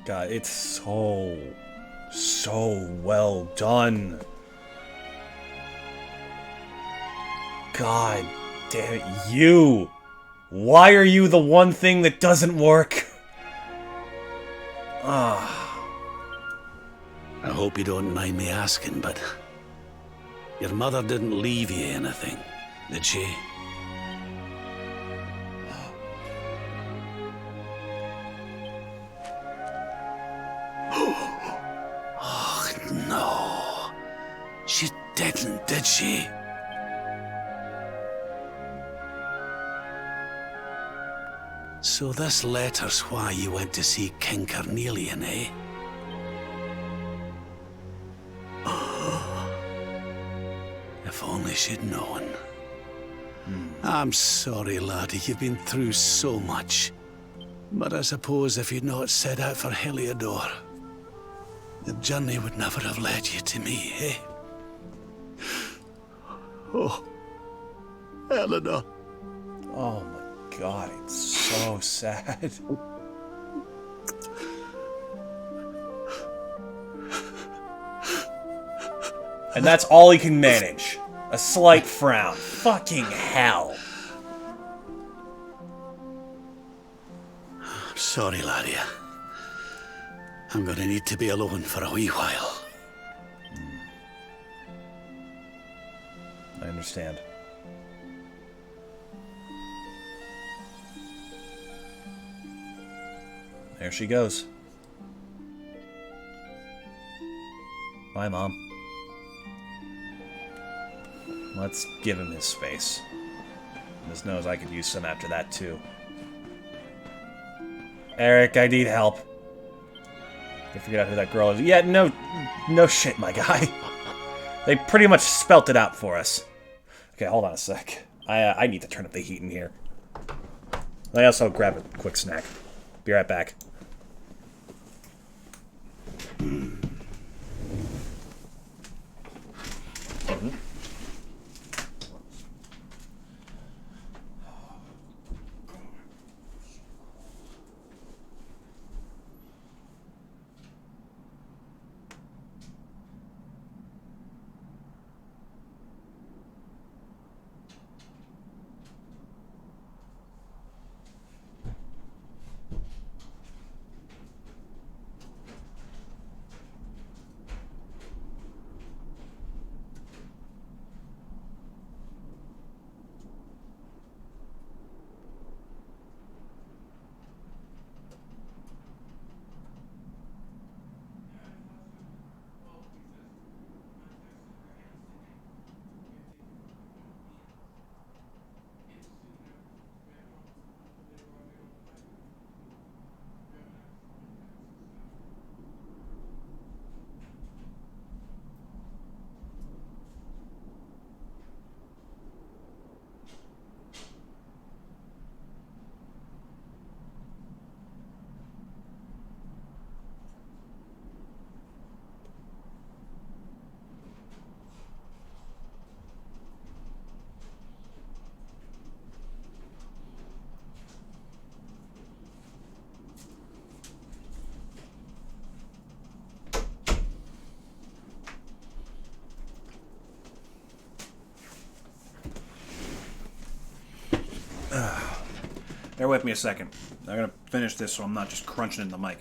God, it's so well done. God damn it, you! Why are you the one thing that doesn't work? Ah. I hope you don't mind me asking, but your mother didn't leave you anything, did she? Oh, no. She didn't, did she? So this letter's why you went to see King Carnelian, eh? If only she'd known. I'm sorry, laddie, you've been through so much. But I suppose if you'd not set out for Heliodor, the journey would never have led you to me, eh? Oh, Eleanor. Oh my God, it's so sad. And that's all he can manage. A slight frown. Fucking hell. I'm sorry, laddie. I'm gonna need to be alone for a wee while. I understand. There she goes. Bye, Mom. Let's give him his space. Miss knows I could use some after that, too. Eric, I need help. I figured out who that girl is. Yeah, no shit, my guy. They pretty much spelt it out for us. Okay, hold on a sec. I need to turn up the heat in here. I also grab a quick snack. Be right back. Bear with me a second. I'm gonna finish this so I'm not just crunching in the mic.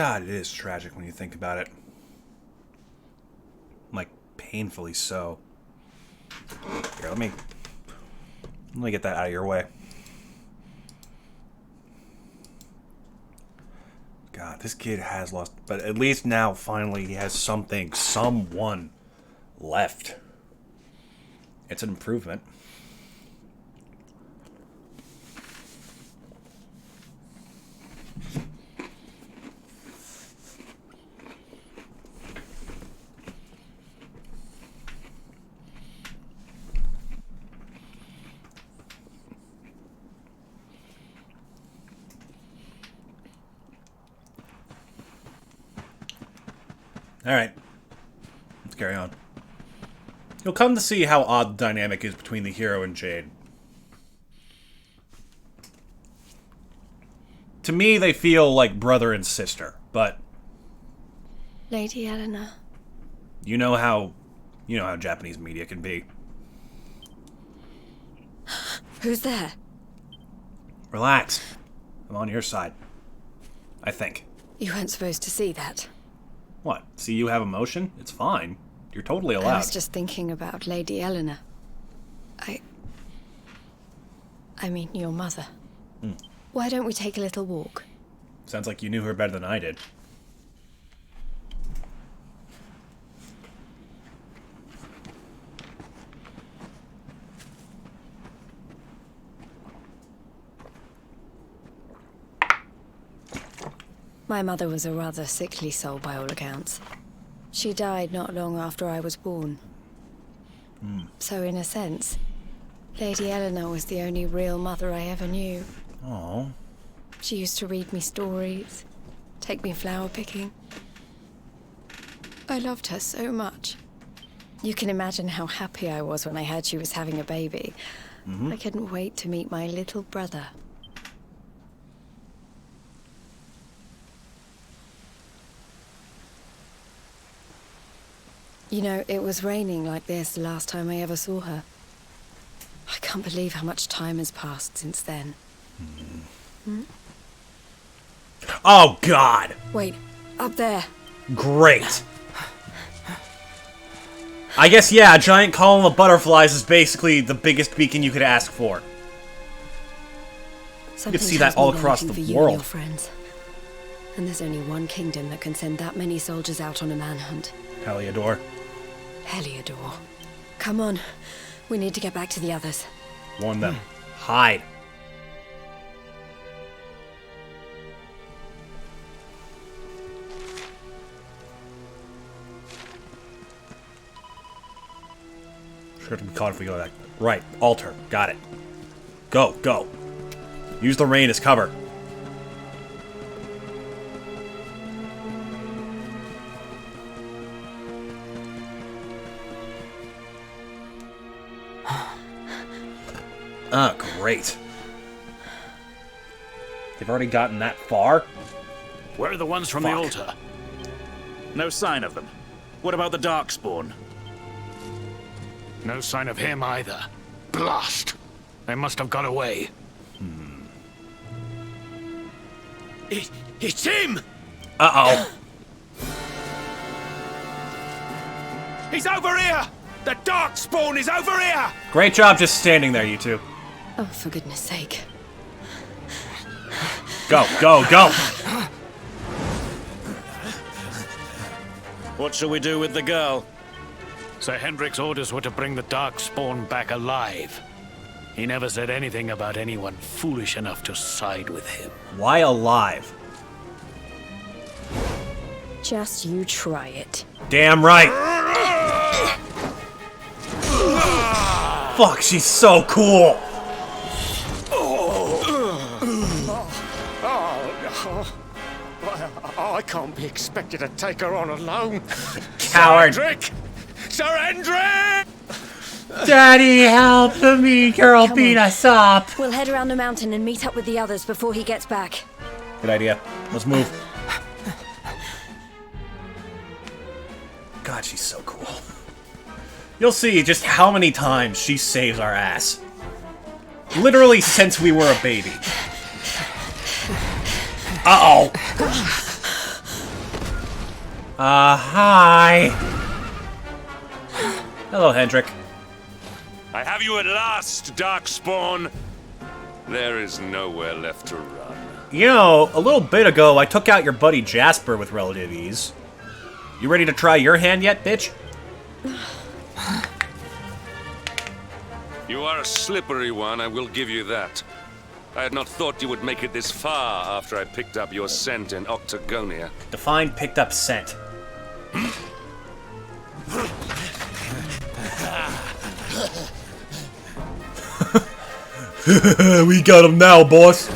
God, it is tragic when you think about it. Like, painfully so. Here, let me get that out of your way. God, this kid has lost, but at least now, finally, he has something, someone left. It's an improvement. Alright. Let's carry on. You'll come to see how odd the dynamic is between the hero and Jade. To me, they feel like brother and sister, but... Lady Eleanor. You know how Japanese media can be. Who's there? Relax. I'm on your side. I think. You weren't supposed to see that. What? See you have emotion? It's fine. You're totally allowed. I was just thinking about Lady Eleanor. I mean, your mother. Why don't we take a little walk? Sounds like you knew her better than I did. My mother was a rather sickly soul by all accounts. She died not long after I was born. So in a sense, Lady Eleanor was the only real mother I ever knew. Oh. She used to read me stories, take me flower picking. I loved her so much. You can imagine how happy I was when I heard she was having a baby. I couldn't wait to meet my little brother. You know, it was raining like this the last time I ever saw her. I can't believe how much time has passed since then. Oh, God! Wait, up there. Great. I guess, yeah, a giant column of butterflies is basically the biggest beacon you could ask for. You could see that all across the world. You and your friends. And there's only one kingdom that can send that many soldiers out on a manhunt. Heliodor. Heliodor. Come on. We need to get back to the others. Warn them. Hide. Sure to be caught if we go back. Right. Altar. Got it. Go. Go. Use the rain as cover. Ah, great. They've already gotten that far? Where are the ones from the altar? No sign of them. What about the Darkspawn? No sign of him either. Blast! They must have got away. It's him! Uh-oh. He's over here! The Darkspawn is over here! Great job just standing there, you two. Oh, for goodness sake. Go, go, go! What shall we do with the girl? Sir Hendrik's orders were to bring the Darkspawn back alive. He never said anything about anyone foolish enough to side with him. Why alive? Just you try it. Damn right! Fuck, she's so cool! I can't be expected to take her on alone. Coward! Sir Hendrik! Sir Hendrik! Daddy, help! The mean girl beat us up! We'll head around the mountain and meet up with the others before he gets back. Good idea. Let's move. God, she's so cool. You'll see just how many times she saves our ass. Literally since we were a baby. Uh-oh. Hi. Hello, Hendrik. I have you at last, Darkspawn. There is nowhere left to run. You know, a little bit ago, I took out your buddy Jasper with relative ease. You ready to try your hand yet, bitch? You are a slippery one, I will give you that. I had not thought you would make it this far after I picked up your scent in Octagonia. Define picked up scent. We got him now, boss.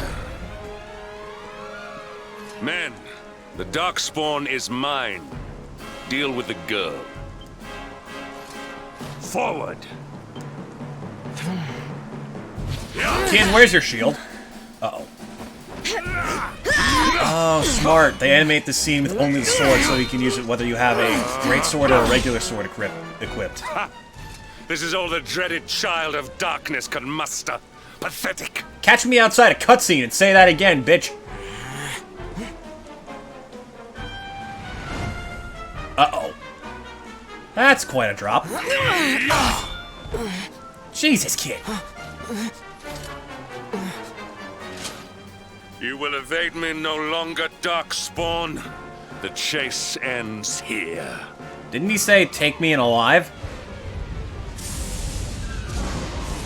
Men, the Darkspawn is mine. Deal with the girl. Forward. Kid, where's your shield? Uh-oh. Oh, smart. They animate the scene with only the sword so you can use it whether you have a great sword or a regular sword equipped. Ha! This is all the dreaded child of darkness can muster. Pathetic. Catch me outside a cutscene and say that again, bitch. Uh-oh. That's quite a drop. Jesus, kid. You will evade me no longer, Darkspawn. The chase ends here. Didn't he say, take me in alive?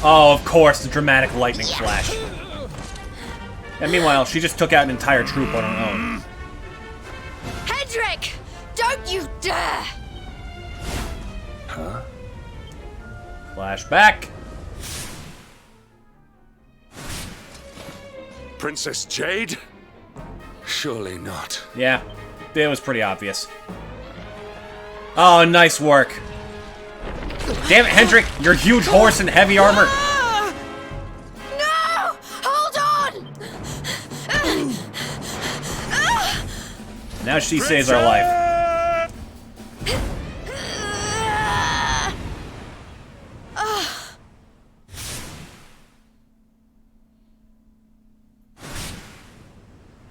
Oh, of course, the dramatic lightning flash. And meanwhile, she just took out an entire troop on her own. Hendrik! Don't you dare! Huh? Flashback. Princess Jade? Surely not. Yeah, it was pretty obvious. Oh, nice work. Damn it, Hendrik, your huge horse and heavy armor. No! Hold on! Now she saves our life.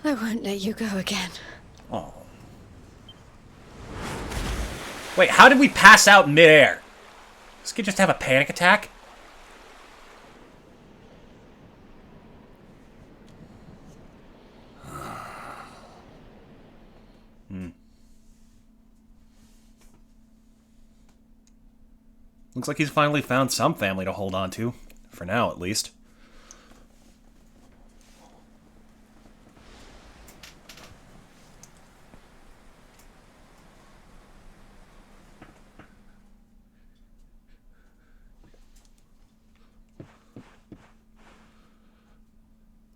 I won't let you go again. Oh. Wait, how did we pass out midair? This kid just have a panic attack? Looks like he's finally found some family to hold on to. For now, at least.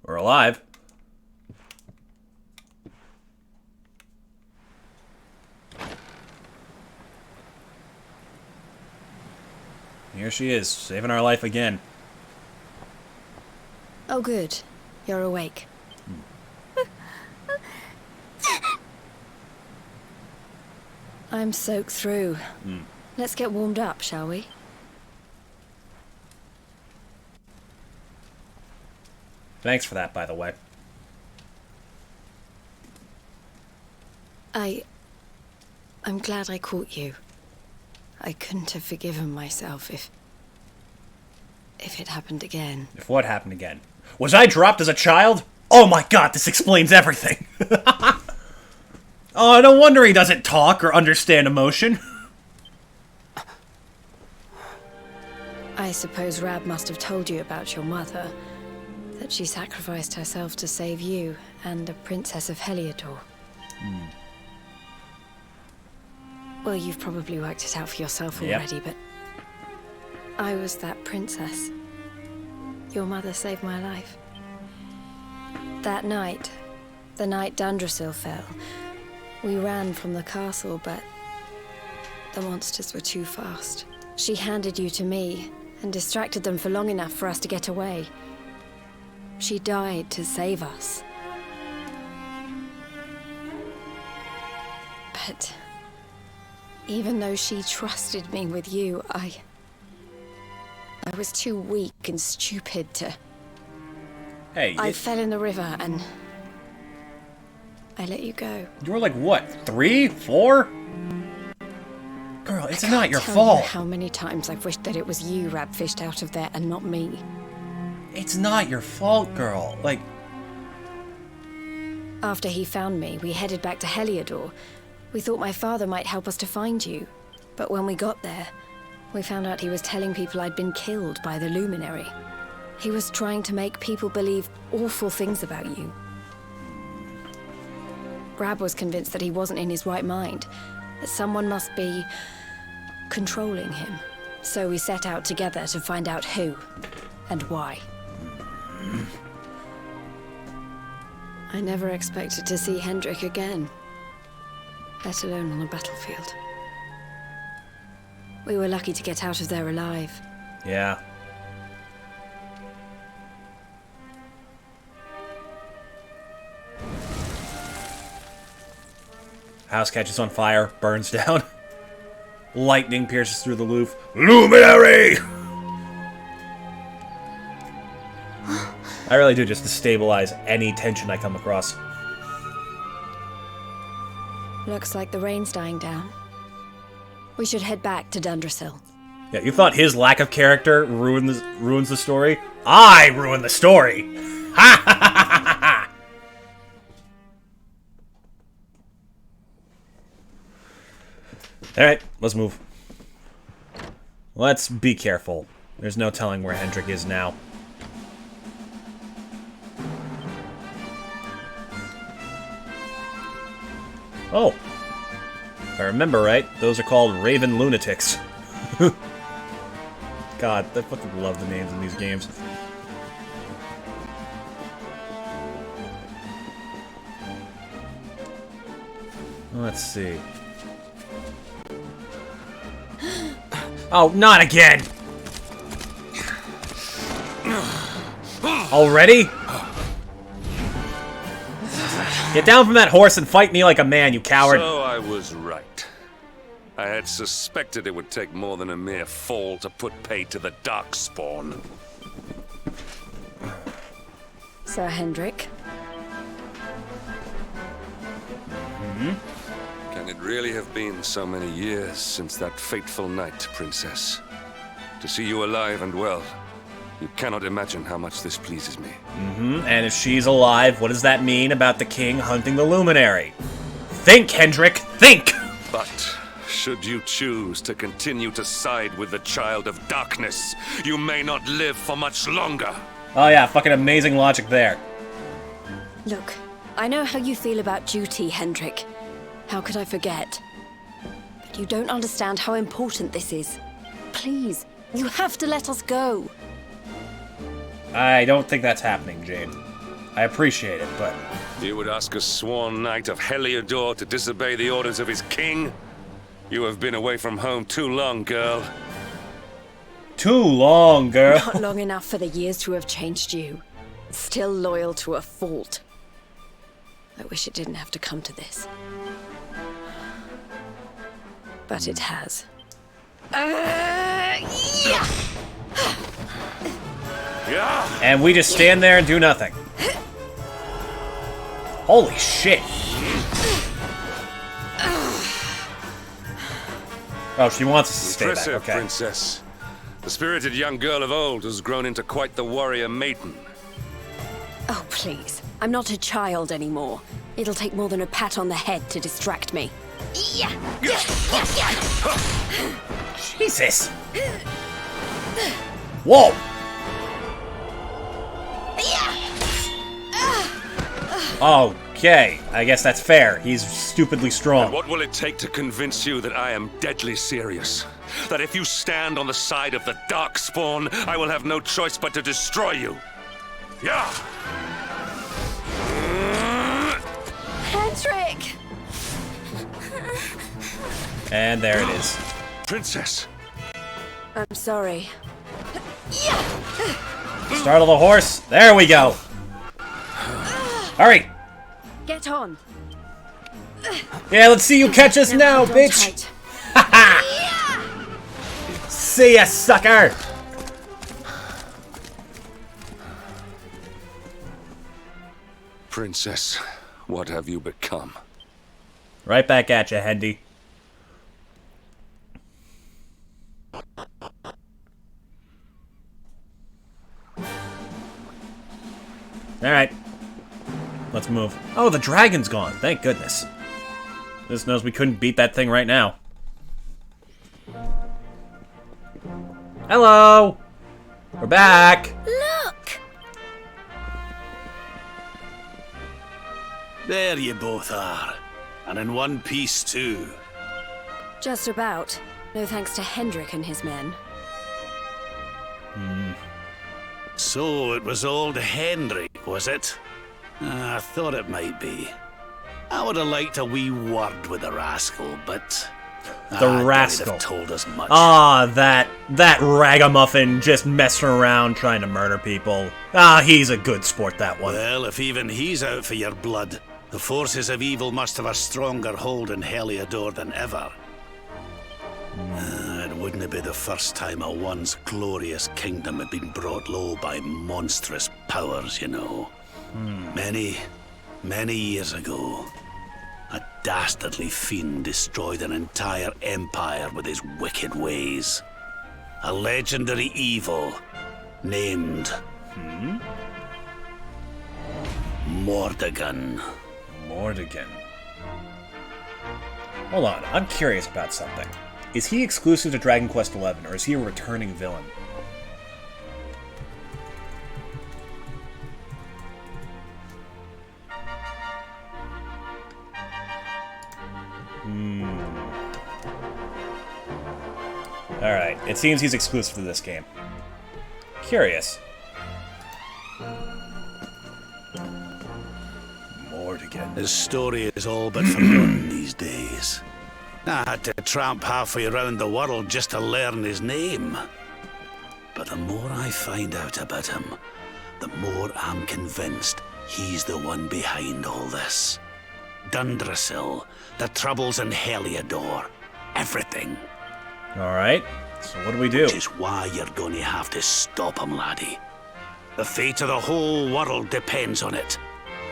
We're alive. Here she is, saving our life again. Oh, good. You're awake. I'm soaked through. Let's get warmed up, shall we? Thanks for that, by the way. I'm glad I caught you. I couldn't have forgiven myself if it happened again. If what happened again? Was I dropped as a child? Oh my god, this explains everything. Oh, no wonder he doesn't talk or understand emotion. I suppose Rab must have told you about your mother. That she sacrificed herself to save you and the Princess of Heliodor. Well, you've probably worked it out for yourself already, but I was that princess. Your mother saved my life. That night, the night Dundrasil fell, we ran from the castle, but the monsters were too fast. She handed you to me and distracted them for long enough for us to get away. She died to save us. But even though she trusted me with you, I was too weak and stupid to... Hey, I fell in the river and I let you go. You were like, what, 3, 4? it's not your Tell fault. you how many times I've wished that it was you Rab fished out of there and not me. It's not your fault, girl. Like, After he found me, we headed back to Heliodor. We thought my father might help us to find you. But when we got there, we found out he was telling people I'd been killed by the Luminary. He was trying to make people believe awful things about you. Rab was convinced that he wasn't in his right mind, that someone must be controlling him. So we set out together to find out who and why. I never expected to see Hendrik again, let alone on a battlefield. We were lucky to get out of there alive. yeah. House catches on fire, burns down. Lightning pierces through the roof. Luminary! I really do just destabilize any tension I come across. Looks like the rain's dying down. We should head back to Dundrasil. Yeah, you thought his lack of character ruins the story? I ruin the story! Ha ha ha ha ha! Alright, let's move. Let's be careful. There's no telling where Hendrik is now. Oh. If I remember right, those are called Raven Lunatics. God, I fucking love the names in these games. Let's see. Oh, not again! Already? Get down from that horse and fight me like a man, you coward! So I was right. I had suspected it would take more than a mere fall to put pay to the Darkspawn. Sir Hendrik. Can it really have been so many years since that fateful night, Princess? To see you alive and well, you cannot imagine how much this pleases me. And if she's alive, what does that mean about the king hunting the Luminary? Think, Hendrik, think! But should you choose to continue to side with the Child of Darkness, you may not live for much longer. Oh yeah, fucking amazing logic there. Look, I know how you feel about duty, Hendrik. How could I forget? But you don't understand how important this is. Please, you have to let us go. I don't think that's happening, Jade. I appreciate it, but... You would ask a sworn knight of Heliodor to disobey the orders of his king? You have been away from home too long, girl. Too long, girl. Not long enough for the years to have changed you. Still loyal to a fault. I wish it didn't have to come to this. But it has. Yeah. And we just stand there and do nothing. Holy shit. Oh, she wants us to stay back. Impressive, Okay. Princess. The spirited young girl of old has grown into quite the warrior maiden. Oh, please. I'm not a child anymore. It'll take more than a pat on the head to distract me. Jesus. Whoa. Okay, I guess that's fair. He's stupidly strong. And what will it take to convince you that I am deadly serious? That if you stand on the side of the Darkspawn, I will have no choice but to destroy you? Yeah! Hendrik! And there it is. Princess! I'm sorry. Startle the horse. There we go. Hurry. Get on. Yeah, let's see you catch us now, bitch. See ya, sucker. Princess, what have you become? Right back at you, Hendy. Alright. Let's move. Oh, the dragon's gone. Thank goodness. This knows we couldn't beat that thing right now. Hello! We're back! Look! There you both are. And in one piece, too. Just about. No thanks to Hendrik and his men. So it was old Hendrik, was it? I thought it might be. I would have liked a wee word with the rascal, but... The rascal. Have told us much. Ah, that ragamuffin just messing around trying to murder people. Ah, he's a good sport, that one. Well, if even he's out for your blood, the forces of evil must have a stronger hold in Heliodor than ever. It wouldn't be the first time a once glorious kingdom had been brought low by monstrous powers, you know. Many, many years ago, a dastardly fiend destroyed an entire empire with his wicked ways. A legendary evil named... Mordegon. Mordegon. Hold on, I'm curious about something. Is he exclusive to Dragon Quest XI, or is he a returning villain? Alright, it seems he's exclusive to this game. Curious. Mordegon. His story is all but forgotten these days. I had to tramp halfway around the world just to learn his name. But the more I find out about him, the more I'm convinced he's the one behind all this. Dundrasil, the troubles in Heliodor, everything. Alright, so what do we do? Which is why you're going to have to stop him, laddie. The fate of the whole world depends on it.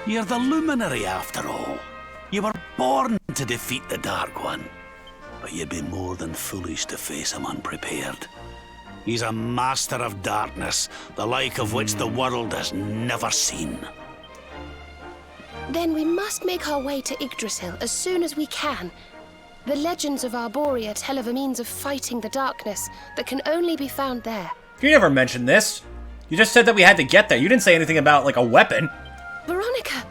You're the luminary, after all. You were born to defeat the Dark One. But you'd be more than foolish to face him unprepared. He's a master of darkness, the like of which the world has never seen. Then we must make our way to Yggdrasil as soon as we can. The legends of Arborea tell of a means of fighting the darkness that can only be found there. You never mentioned this. You just said that we had to get there. You didn't say anything about, like, a weapon. Veronica,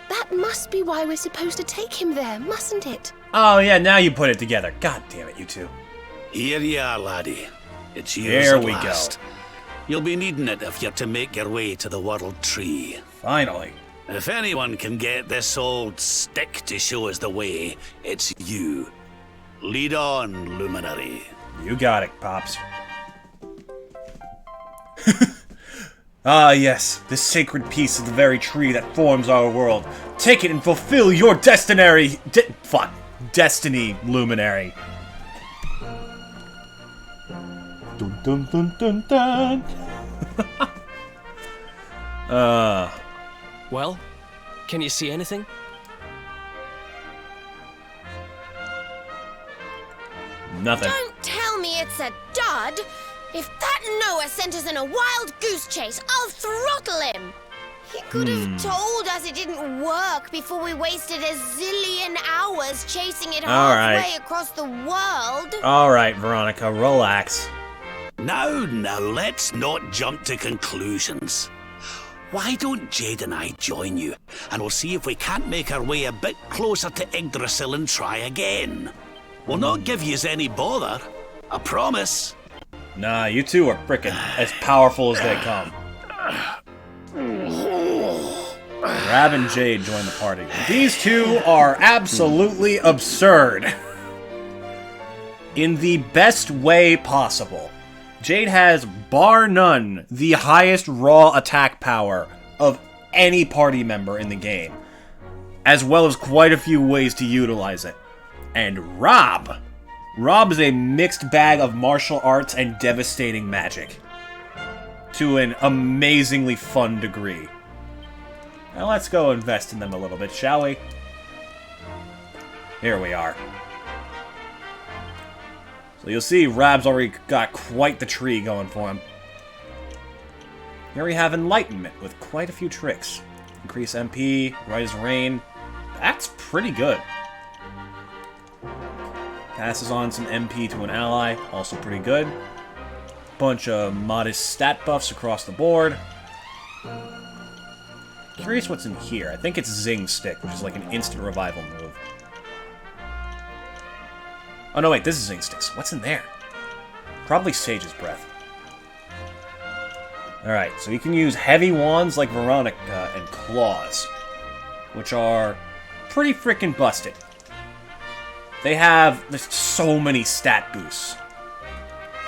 that must be why we're supposed to take him there, mustn't it? Oh, yeah, now you put it together. God damn it, you two. Here you are, laddie. It's yours There at we last. go. You'll be needing it if you're to make your way to the World Tree. Finally. If anyone can get this old stick to show us the way, it's you. Lead on, Luminary. You got it, Pops. Ah, yes, this sacred piece is the very tree that forms our world. Take it and fulfill your destiny, Luminary. Dun dun dun dun dun. Well, can you see anything? Nothing. Don't tell me it's a dud! If that Noah sent us on a wild goose chase, I'll throttle him! He could have told us it didn't work before we wasted a zillion hours chasing it halfway across the world. Alright, Veronica, relax. Now, let's not jump to conclusions. Why don't Jade and I join you, and we'll see if we can't make our way a bit closer to Yggdrasil and try again. We'll not give yous any bother. I promise. Nah, you two are frickin' as powerful as they come. Rab and Jade join the party. These two are absolutely absurd. In the best way possible. Jade has, bar none, the highest raw attack power of any party member in the game, as well as quite a few ways to utilize it. And Rob is a mixed bag of martial arts and devastating magic, to an amazingly fun degree. Now let's go invest in them a little bit, shall we? Here we are. So you'll see Rab's already got quite the tree going for him. Here we have Enlightenment with quite a few tricks. Increase MP, right as rain. That's pretty good. Passes on some MP to an ally, also pretty good. Bunch of modest stat buffs across the board. Curious what's in here. I think it's Zing Stick, which is like an instant revival move. Oh no, wait, this is Zing Sticks. What's in there? Probably Sage's Breath. Alright, so you can use heavy wands like Veronica and claws, which are pretty freaking busted. There's so many stat boosts.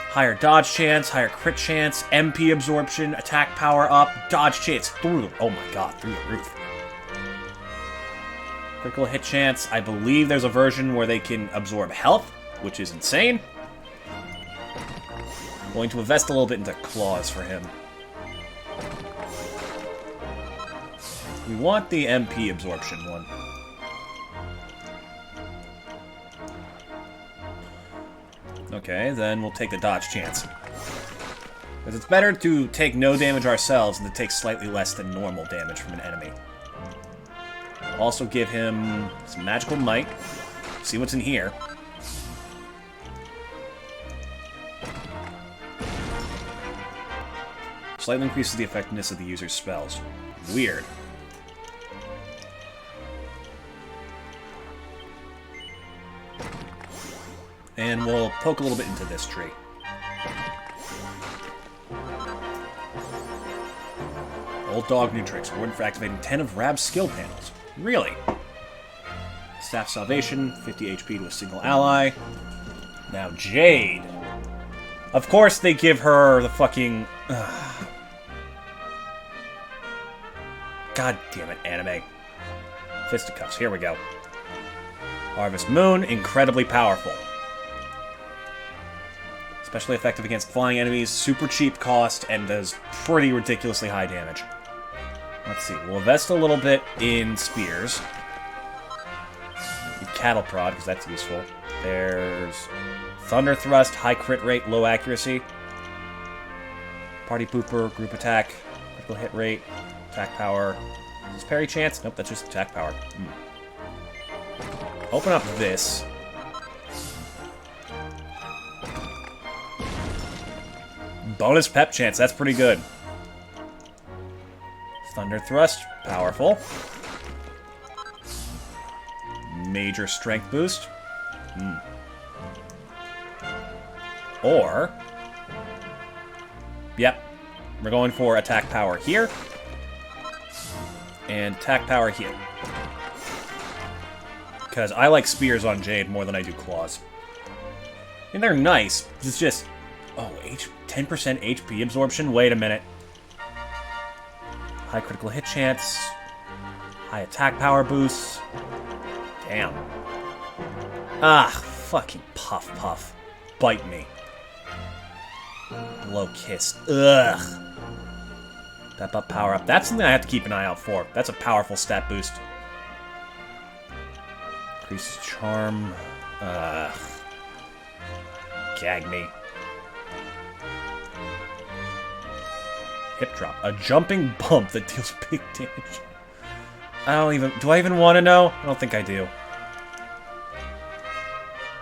Higher dodge chance, higher crit chance, MP absorption, attack power up, dodge chance through the roof. Critical hit chance, I believe there's a version where they can absorb health, which is insane. I'm going to invest a little bit into claws for him. We want the MP absorption one. Okay, then we'll take the dodge chance. Because it's better to take no damage ourselves than to take slightly less than normal damage from an enemy. We'll also give him some magical might. See what's in here. Slightly increases the effectiveness of the user's spells. Weird. And we'll poke a little bit into this tree. Old dog, new tricks. Reward for activating 10 of Rab's skill panels. Really? Staff Salvation, 50 HP to a single ally. Now Jade. Of course they give her the fucking... God damn it, anime. Fisticuffs, here we go. Harvest Moon, incredibly powerful. Especially effective against flying enemies, super cheap cost, and does pretty ridiculously high damage. Let's see, we'll invest a little bit in spears. Cattle prod, because that's useful. There's Thunder Thrust, high crit rate, low accuracy. Party Pooper, group attack, critical hit rate, attack power. Is this parry chance? Nope, that's just attack power. Open up this. Bonus pep chance, that's pretty good. Thunder Thrust, powerful. Major strength boost. Or... Yep. We're going for attack power here. And attack power here. Because I like spears on Jade more than I do claws. And they're nice. It's just... Oh, 10% HP absorption? Wait a minute. High critical hit chance. High attack power boosts. Damn. Ah, fucking puff. Bite me. Blow kiss. Ugh. Pep up, power up. That's something I have to keep an eye out for. That's a powerful stat boost. Increases charm. Ugh. Gag me. Hip drop. A jumping bump that deals big damage. Do I even want to know? I don't think I do.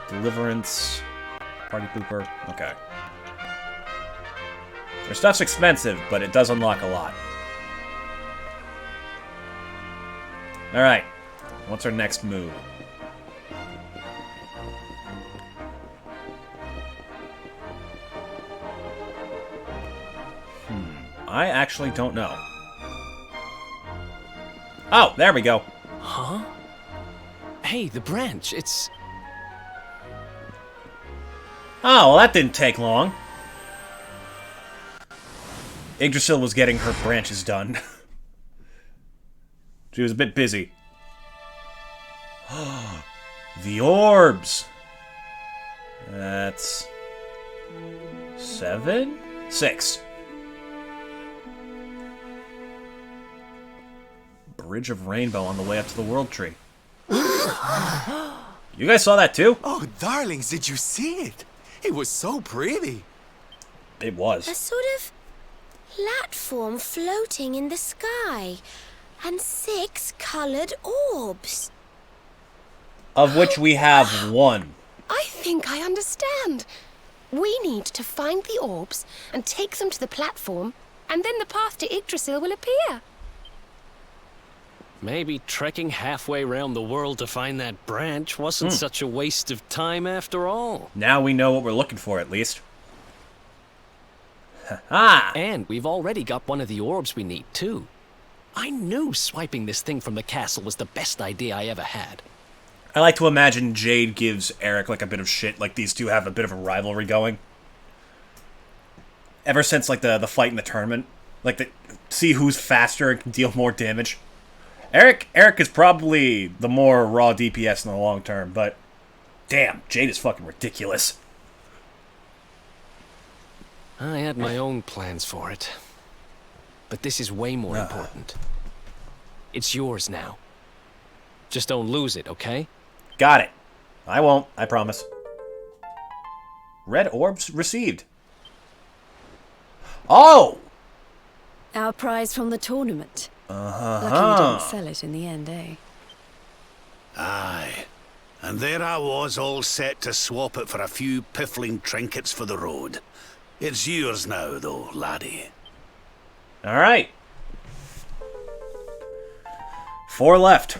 Deliverance. Party Pooper. Okay. Their stuff's expensive, but it does unlock a lot. Alright. What's our next move? I actually don't know. Oh, there we go. Huh? Hey, the branch, it's... Oh, well that didn't take long. Yggdrasil was getting her branches done. She was a bit busy. The orbs! That's... 7? 6. Bridge of Rainbow on the way up to the World Tree. You guys saw that too? Oh, darlings, did you see it? It was so pretty. It was. A sort of platform floating in the sky. And 6 coloured orbs. Of which we have 1. I think I understand. We need to find the orbs and take them to the platform, and then the path to Yggdrasil will appear. Maybe trekking halfway around the world to find that branch wasn't such a waste of time after all. Now we know what we're looking for, at least. Ha-ha! And we've already got one of the orbs we need, too. I knew swiping this thing from the castle was the best idea I ever had. I like to imagine Jade gives Eric, like, a bit of shit. Like, these two have a bit of a rivalry going. Ever since, like, the fight in the tournament. Like, see who's faster and can deal more damage. Eric is probably the more raw DPS in the long term, but... Damn, Jade is fucking ridiculous. I had my own plans for it. But this is way more important. It's yours now. Just don't lose it, okay? Got it. I won't, I promise. Red orbs received. Oh! Our prize from the tournament. Uh-huh. Lucky we didn't sell it in the end, eh? Aye. And there I was, all set to swap it for a few piffling trinkets for the road. It's yours now, though, laddie. Alright. 4 left.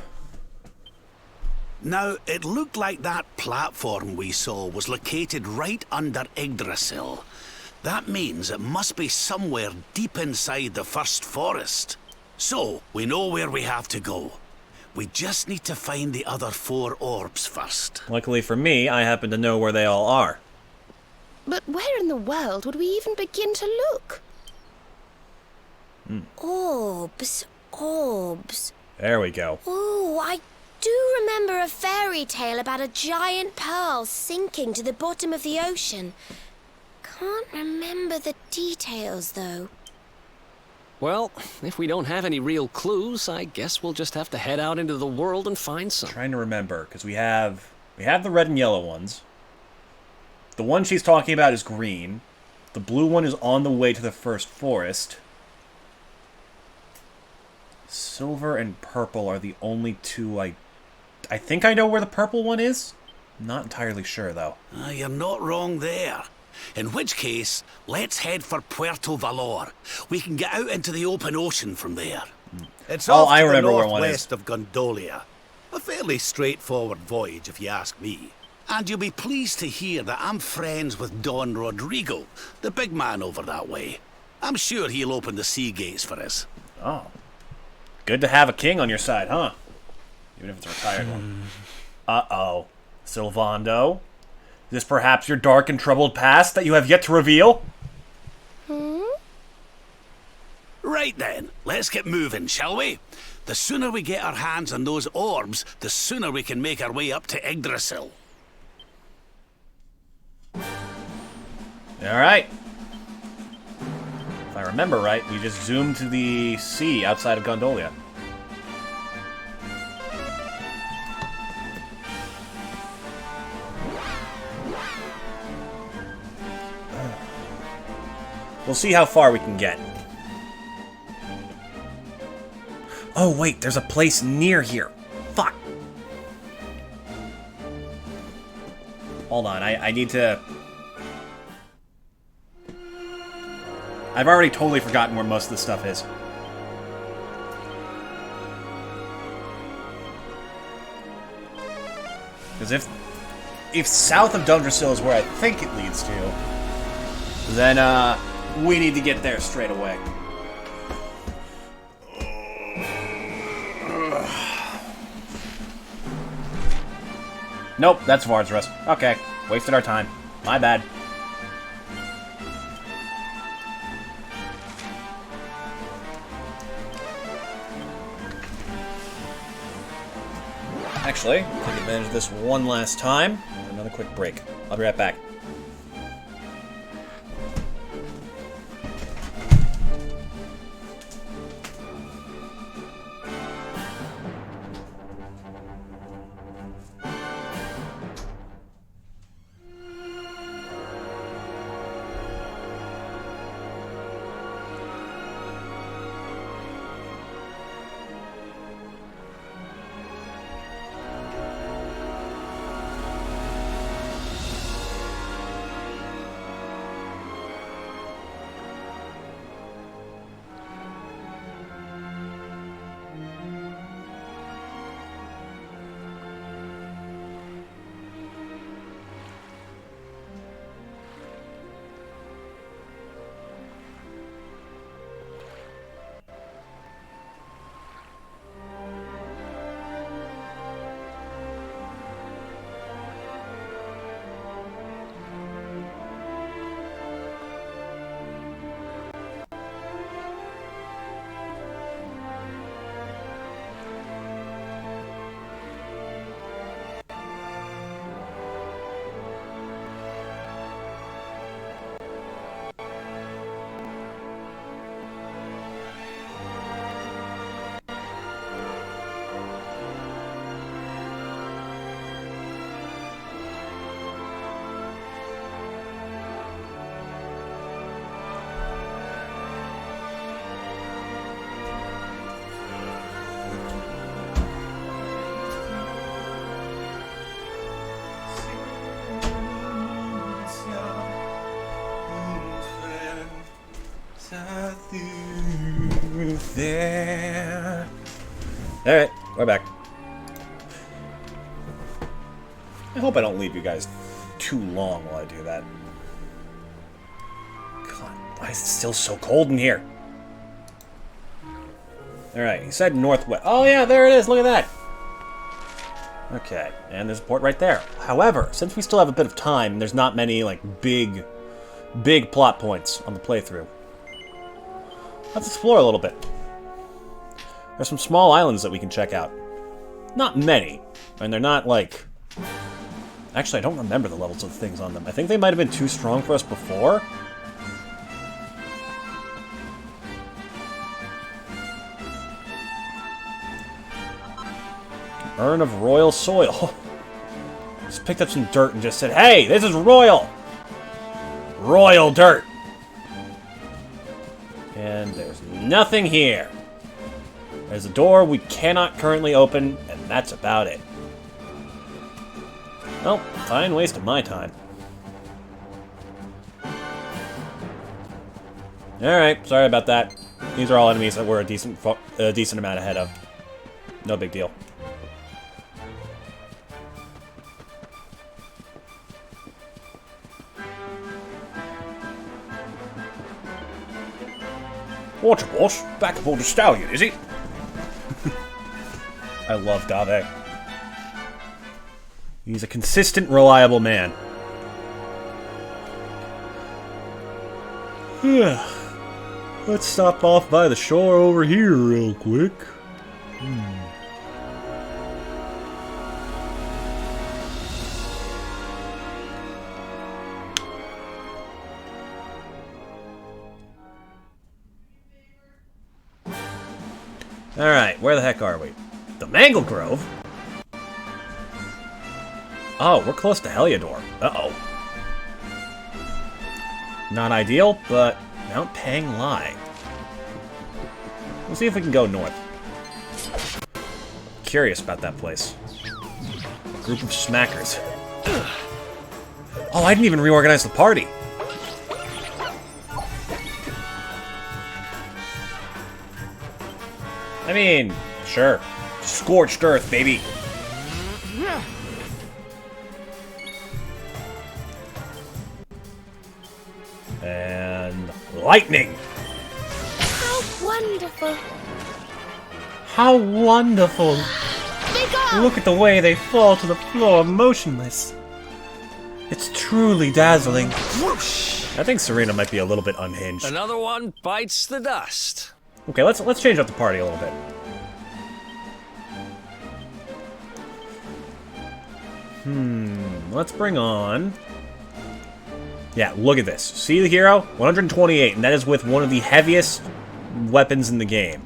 Now, it looked like that platform we saw was located right under Yggdrasil. That means it must be somewhere deep inside the first forest. So, we know where we have to go. We just need to find the other 4 orbs first. Luckily for me, I happen to know where they all are. But where in the world would we even begin to look? Orbs. There we go. Oh, I do remember a fairy tale about a giant pearl sinking to the bottom of the ocean. Can't remember the details, though. Well, if we don't have any real clues, I guess we'll just have to head out into the world and find some. Trying to remember, because we have the red and yellow ones. The one she's talking about is green. The blue one is on the way to the first forest. Silver and purple are the only 2 I think I know where the purple one is. Not entirely sure, though. You're not wrong there. In which case, let's head for Puerto Valor. We can get out into the open ocean from there. It's Oh, off I to remember the where one northwest of Gondolia. A fairly straightforward voyage, if you ask me. And you'll be pleased to hear that I'm friends with Don Rodrigo, the big man over that way. I'm sure he'll open the sea gates for us. Oh. Good to have a king on your side, huh? Even if it's a retired one. Uh-oh. Sylvando? Is this perhaps your dark and troubled past that you have yet to reveal? Right then, let's get moving, shall we? The sooner we get our hands on those orbs, the sooner we can make our way up to Yggdrasil. Alright. If I remember right, we just zoomed to the sea outside of Gondolia. We'll see how far we can get. Oh wait, there's a place near here. Fuck. Hold on, I need to... I've already totally forgotten where most of this stuff is. Because if south of Dundrasil is where I think it leads to, then we need to get there straight away. Nope, that's Vardsrust. Okay, wasted our time. My bad. Actually, take advantage of this one last time. Another quick break. I'll be right back. there. Alright, we're back. I hope I don't leave you guys too long while I do that. God, why is it still so cold in here? Alright, he said northwest. Oh yeah, there it is, look at that! Okay, and there's a port right there. However, since we still have a bit of time, and there's not many, like, big plot points on the playthrough, let's explore a little bit. There's some small islands that we can check out. Not many, and they're not, like... Actually, I don't remember the levels of things on them. I think they might have been too strong for us before. Urn of royal soil. Just picked up some dirt and just said, hey, this is royal! Royal dirt! And there's nothing here. There's a door we cannot currently open, and that's about it. Well, fine waste of my time. Alright, sorry about that. These are all enemies that we're a decent amount ahead of. No big deal. Watch it, boss. Back aboard the stallion, is he? I love Dave. He's a consistent, reliable man. Let's stop off by the shore over here real quick. Alright, where the heck are we? The Mangle Grove? Oh, we're close to Heliodor. Uh-oh. Not ideal, but Mount Pang Lai. We'll see if we can go north. Curious about that place. A group of smackers. Oh, I didn't even reorganize the party. I mean, sure. Scorched earth, baby. And lightning. How wonderful. How wonderful. Look at the way they fall to the floor motionless. It's truly dazzling. I think Serena might be a little bit unhinged. Another one bites the dust. Okay, let's change up the party a little bit. Let's bring on... Yeah, look at this. See the hero? 128, and that is with one of the heaviest weapons in the game.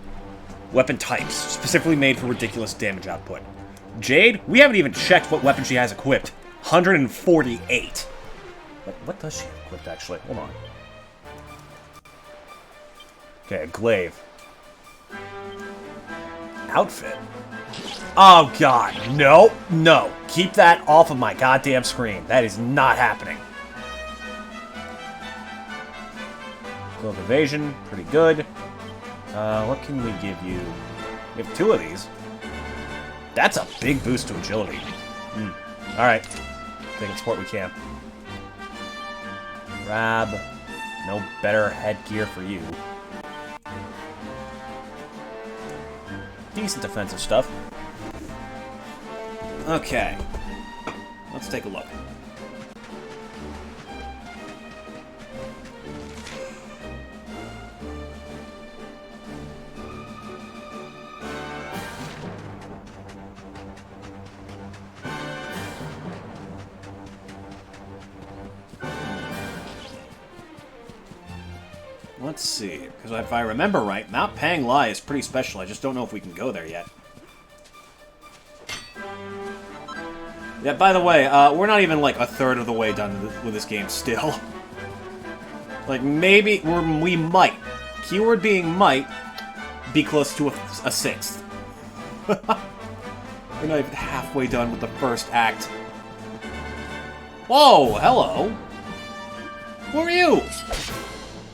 Weapon types, specifically made for ridiculous damage output. Jade, we haven't even checked what weapon she has equipped. 148. What does she have equipped, actually? Hold on. Okay, a glaive. Outfit? Oh, God. No, no. Keep that off of my goddamn screen. That is not happening. Cloak evasion, pretty good. What can we give you? We have 2 of these. That's a big boost to agility. Alright. Take it's what we can. Grab. No better headgear for you. Decent defensive stuff. Okay. Let's take a look. Let's see, because if I remember right, Mount Pang Lai is pretty special. I just don't know if we can go there yet. Yeah, by the way, we're not even like a third of the way done with this game still. Like, maybe we might, keyword being might, be close to a sixth. We're not even halfway done with the first act. Whoa, hello. Who are you?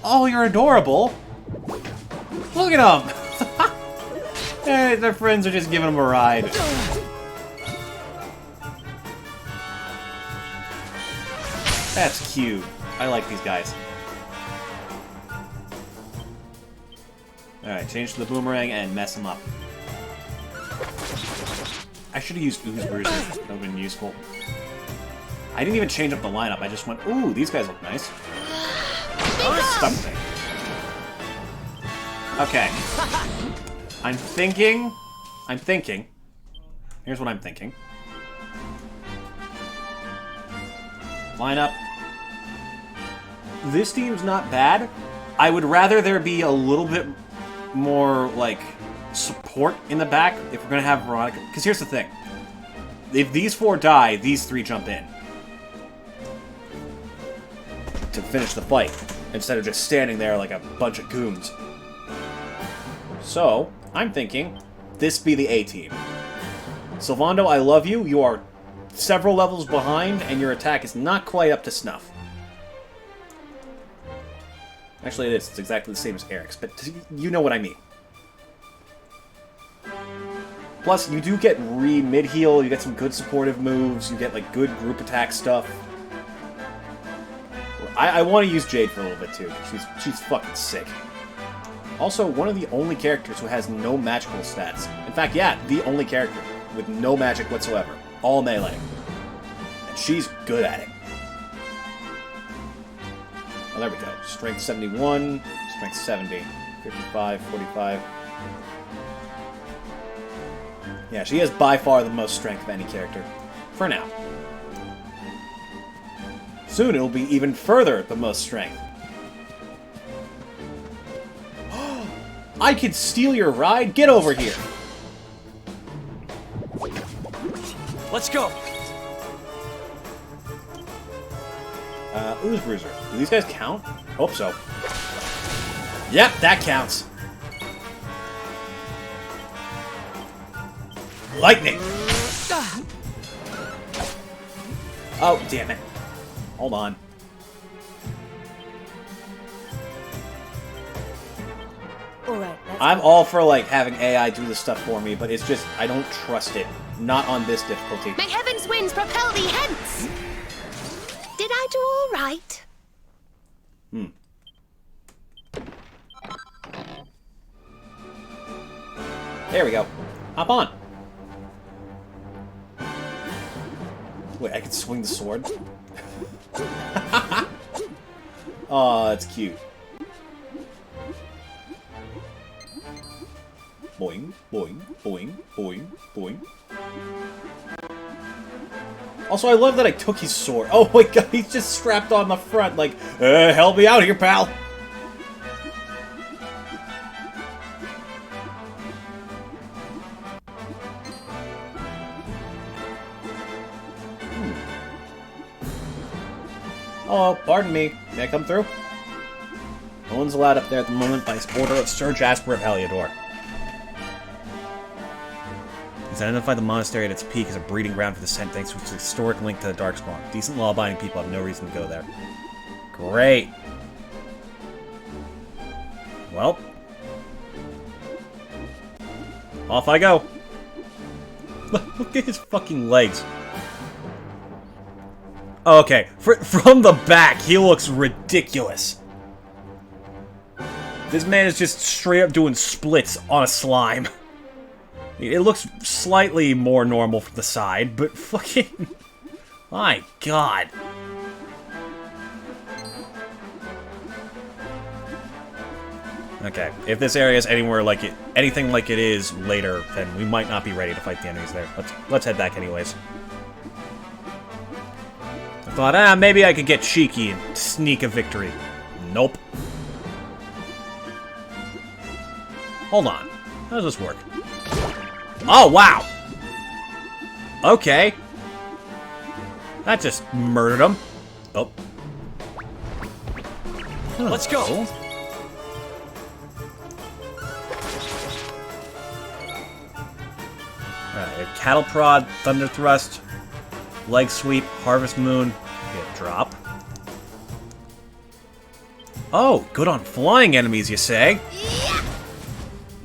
Oh, you're adorable. Look at them. Hey, their friends are just giving them a ride. That's cute. I like these guys. Alright, change to the boomerang and mess them up. I should have used Ooze Bruiser. That would have been useful. I didn't even change up the lineup. I just went, ooh, these guys look nice. Something. Okay. I'm thinking. Here's what I'm thinking. Lineup. This team's not bad. I would rather there be a little bit more, like, support in the back if we're going to have Veronica. Because here's the thing. If these 4 die, these 3 jump in. To finish the fight. Instead of just standing there like a bunch of goons. So, I'm thinking, this be the A-team. Sylvando, I love you. You are several levels behind, and your attack is not quite up to snuff. Actually, it is. It's exactly the same as Eric's, but you know what I mean. Plus, you do get mid-heal, you get some good supportive moves, you get, like, good group attack stuff. I want to use Jade for a little bit, too, because she's fucking sick. Also, one of the only characters who has no magical stats. In fact, yeah, the only character with no magic whatsoever. All melee. And she's good at it. Oh, there we go. Strength 71, strength 70, 55, 45. Yeah, she has by far the most strength of any character. For now. Soon it'll be even further the most strength. I could steal your ride? Get over here! Let's go! Ooze Bruiser. Do these guys count? Hope so. Yep, that counts. Lightning! Oh, damn it. Hold on. Alright, I'm all for, like, having AI do this stuff for me, but it's just, I don't trust it. Not on this difficulty. May heaven's winds propel thee hence! Did I do all right? There we go. Hop on. Wait, I can swing the sword? Oh, that's cute. Boing, boing, boing, boing, boing. Also, I love that I took his sword. Oh my god, he's just strapped on the front, like, help me out here, pal! Oh, pardon me. May I come through? No one's allowed up there at the moment by order of Sir Jasper of Heliodor. He's identified the monastery at its peak as a breeding ground for the Scent thanks to its historic link to the Darkspawn. Decent law-abiding people have no reason to go there. Great. Well. Off I go. Look at his fucking legs. Oh, okay, from the back, he looks ridiculous. This man is just straight up doing splits on a slime. It looks slightly more normal from the side, but fucking... My god. Okay, if this area is anywhere like it, anything like it is later, then we might not be ready to fight the enemies there. Let's head back anyways. I thought, maybe I could get cheeky and sneak a victory. Nope. Hold on. How does this work? Oh, wow! Okay. That just murdered him. Oh. Let's go! Alright, Cattle Prod, Thunder Thrust, Leg Sweep, Harvest Moon, get a drop. Oh, good on flying enemies, you say?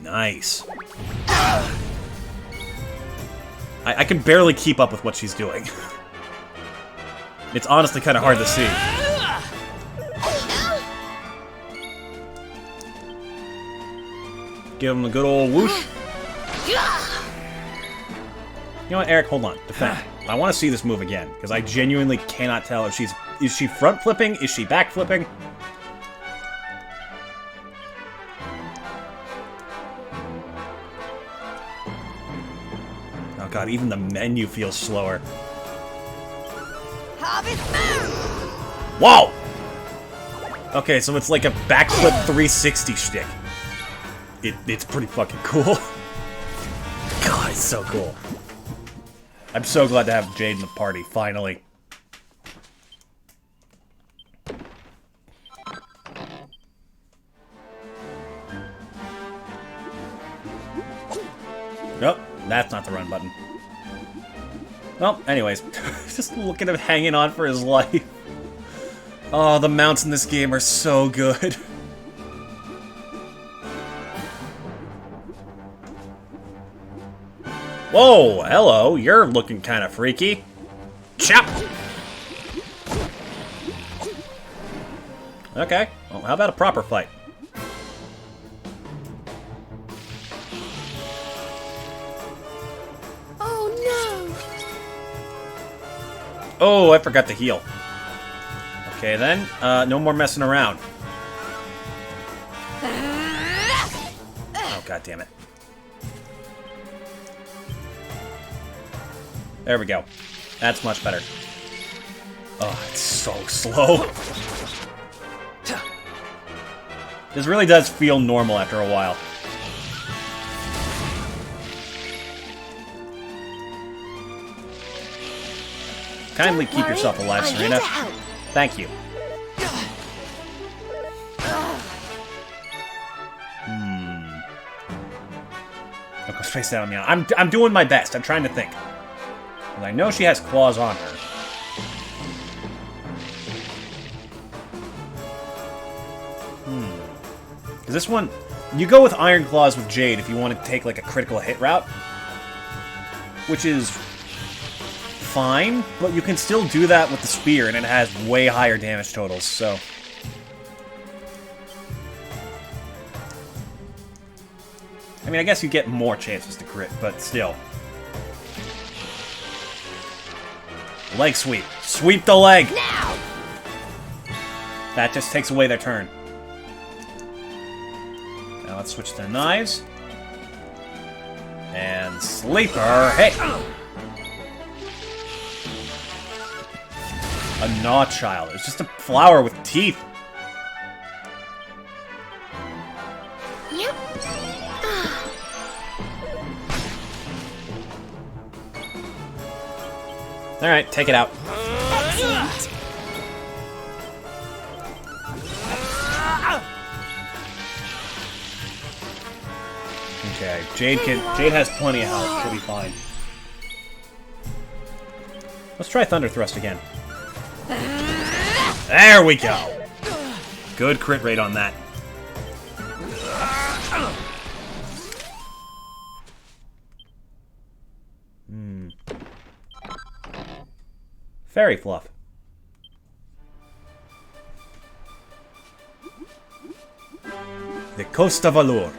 Nice. I can barely keep up with what she's doing. It's honestly kind of hard to see. Give him a good old whoosh. You know what, Eric? Hold on. Defend. I want to see this move again, because I genuinely cannot tell if she's... Is she front flipping? Is she back flipping? Oh god, even the menu feels slower. Whoa! Okay, so it's like a backflip 360 shtick. It's pretty fucking cool. God, it's so cool. I'm so glad to have Jade in the party, finally. Nope, that's not the run button. Well, anyways, just looking at him hanging on for his life. Oh, the mounts in this game are so good. Whoa, hello, you're looking kind of freaky. Chop! Okay, well, how about a proper fight? Oh no! Oh, I forgot to heal. Okay then, no more messing around. Oh, god damn it. There we go. That's much better. Oh, it's so slow. This really does feel normal after a while. Kindly keep yourself alive, Serena. Thank you. I'll go face down now. I'm doing my best. I'm trying to think. I know she has claws on her. Because this one, you go with Iron Claws with Jade if you want to take like a critical hit route. Which is fine, but you can still do that with the spear and it has way higher damage totals, so... I mean, I guess you get more chances to crit, but still. Leg sweep. Sweep the leg! Now! That just takes away their turn. Now let's switch to knives. And sleeper. Hey! A gnaw child. It's just a flower with teeth. Yep. Alright, take it out. Excellent. Okay, Jade has plenty of health. She'll be fine. Let's try Thunder Thrust again. There we go! Good crit rate on that. Fairy Fluff. The Costa Valor.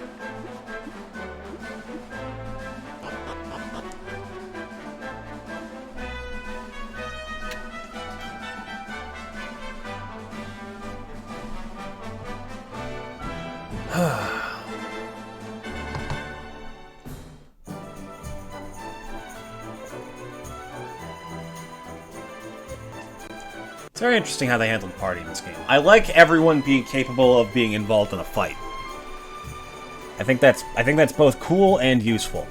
It's very interesting how they handled the party in this game. I like everyone being capable of being involved in a fight. I think that's both cool and useful.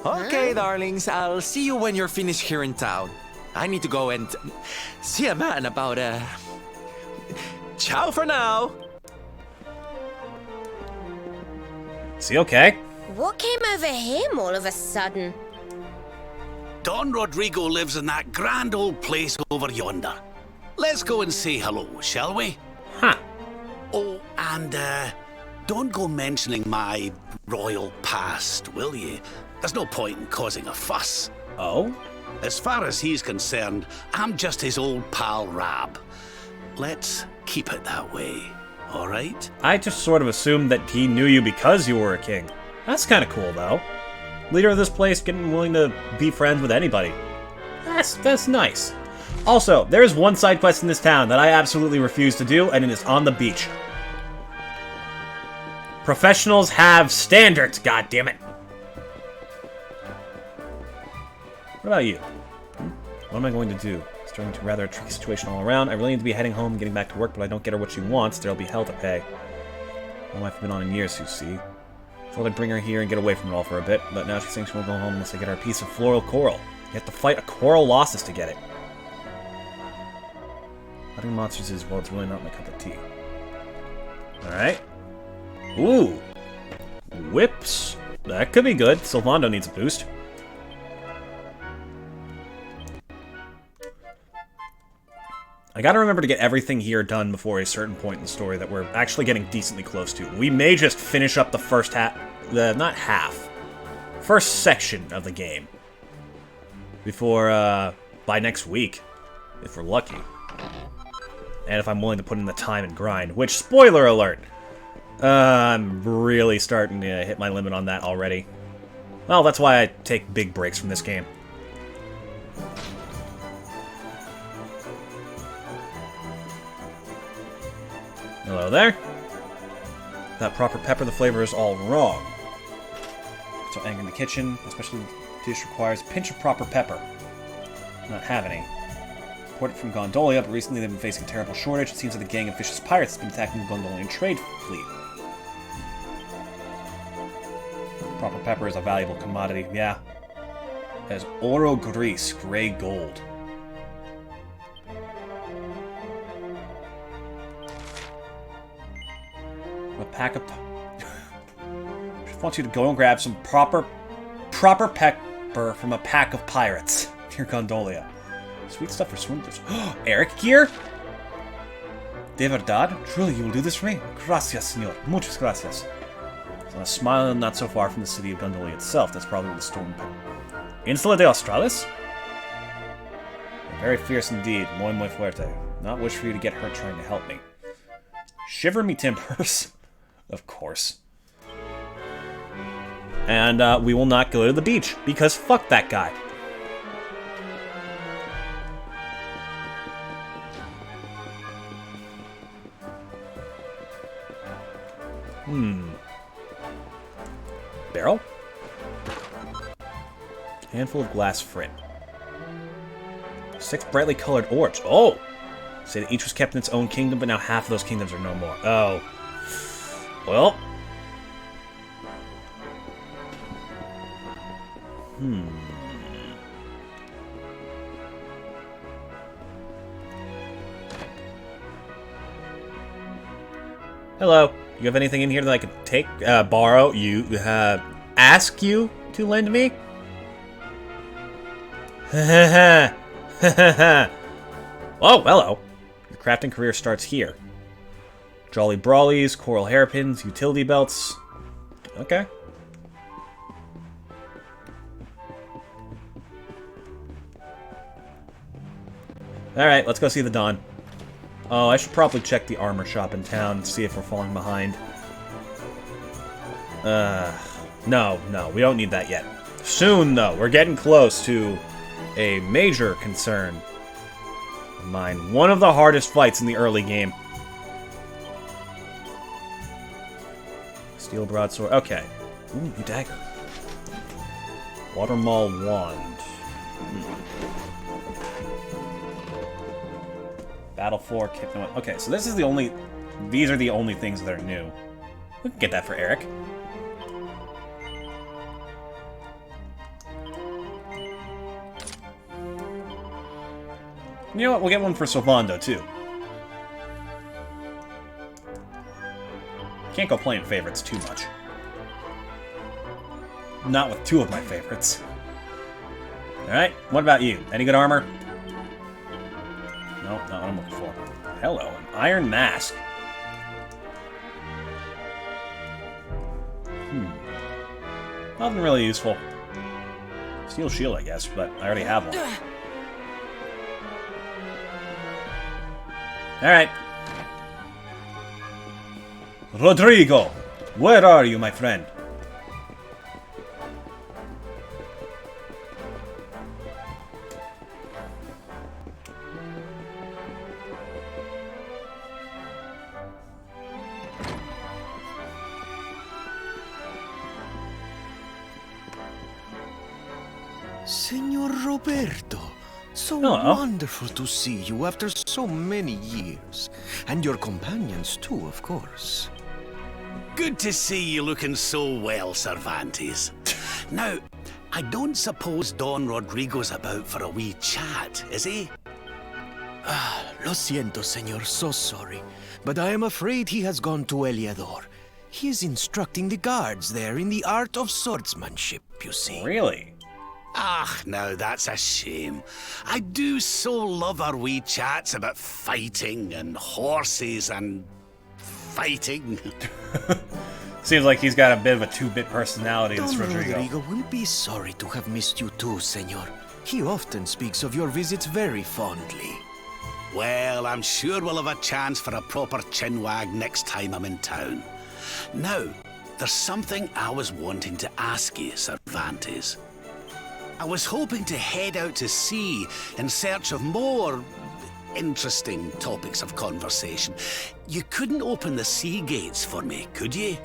Okay, darlings, I'll see you when you're finished here in town. I need to go and see a man about ciao for now. Is he okay? What came over him all of a sudden? Don Rodrigo lives in that grand old place over yonder. let's go and say hello, shall we? Huh. Oh, and don't go mentioning my royal past, will ye? There's no point in causing a fuss. Oh? As far as he's concerned, I'm just his old pal Rab. Let's keep it that way, all right? I just sort of assumed that he knew you because you were a king. That's kind of cool, though. Leader of this place getting willing to be friends with anybody. That's nice. Also, there's one side quest in this town that I absolutely refuse to do, and it is on the beach. Professionals have standards, goddammit. What about you? What am I going to do? It's turning into rather a tricky situation all around. I really need to be heading home and getting back to work, but I don't get her what she wants. There'll be hell to pay. My wife has been on in years, you see. Thought I'd bring her here and get away from it all for a bit, but now she's saying she won't go home unless I get her a piece of floral coral. You have to fight a coral losses to get it. Fighting monsters is, well, it's really not my cup of tea. Alright. Ooh. Whips. That could be good. Sylvando needs a boost. I gotta remember to get everything here done before a certain point in the story that we're actually getting decently close to. We may just finish up the first half, not half, first section of the game before, by next week, if we're lucky. And if I'm willing to put in the time and grind, which, spoiler alert, I'm really starting to hit my limit on that already. Well, that's why I take big breaks from this game. Hello there. Without proper pepper, the flavor is all wrong. So anger in the kitchen, especially the dish requires a pinch of proper pepper. Not have any. Imported from Gondolia, but recently they've been facing a terrible shortage. It seems that a gang of vicious pirates has been attacking the Gondolian trade fleet. Proper pepper is a valuable commodity, yeah. It has oro gris, gray gold. A pack of... just want you to go and grab some proper pepper from a pack of pirates near Gondolia. Sweet stuff for swindlers. Eric gear? De verdad? Truly, you will do this for me? Gracias, senor. Muchas gracias. So a smile not so far from the city of Gondolia itself. That's probably where the storm... Insula de Australis? Very fierce indeed. Muy fuerte. Not wish for you to get hurt trying to help me. Shiver me timbers. Of course. And we will not go to the beach, because fuck that guy. Barrel? Handful of glass frit. 6 brightly colored orbs. Oh! Say that each was kept in its own kingdom, but now half of those kingdoms are no more. Oh. Well. Hello. You have anything in here that I could take, borrow, ask you to lend me? Oh, hello. Your crafting career starts here. Jolly Brawlies, coral hairpins, utility belts. Okay. Alright, let's go see the Dawn. Oh, I should probably check the armor shop in town and see if we're falling behind. No, we don't need that yet. Soon, though. We're getting close to a major concern of mine. One of the hardest fights in the early game. Steel broadsword. Okay. Ooh, new dagger. Watermaul wand. Battle floor, kick them up. Okay, so this is the only... These are the only things that are new. We can get that for Eric. You know what? We'll get one for Sylvando, too. Can't go playing favorites too much. Not with 2 of my favorites. Alright, what about you? Any good armor? No, not what I'm looking hello. An iron mask. Nothing really useful. Steel shield, I guess, but I already have one. Alright. Rodrigo! Where are you, my friend? Senor Roberto, so Hello. wonderful to see you after so many years. And your companions too, of course. Good to see you looking so well, Cervantes. Now, I don't suppose Don Rodrigo's about for a wee chat, is he? Lo siento, senor, so sorry. But I am afraid he has gone to Eliador. He is instructing the guards there in the art of swordsmanship, you see. Really? Ah, now that's a shame. I do so love our wee chats about fighting and horses and fighting. Seems like he's got a bit of a two-bit personality, this Don Rodrigo. Rodrigo will be sorry to have missed you too, senor. He often speaks of your visits very fondly. Well, I'm sure we'll have a chance for a proper chinwag next time I'm in town. Now, there's something I was wanting to ask you, Cervantes. I was hoping to head out to sea in search of more interesting topics of conversation. You couldn't open the sea gates for me, could you?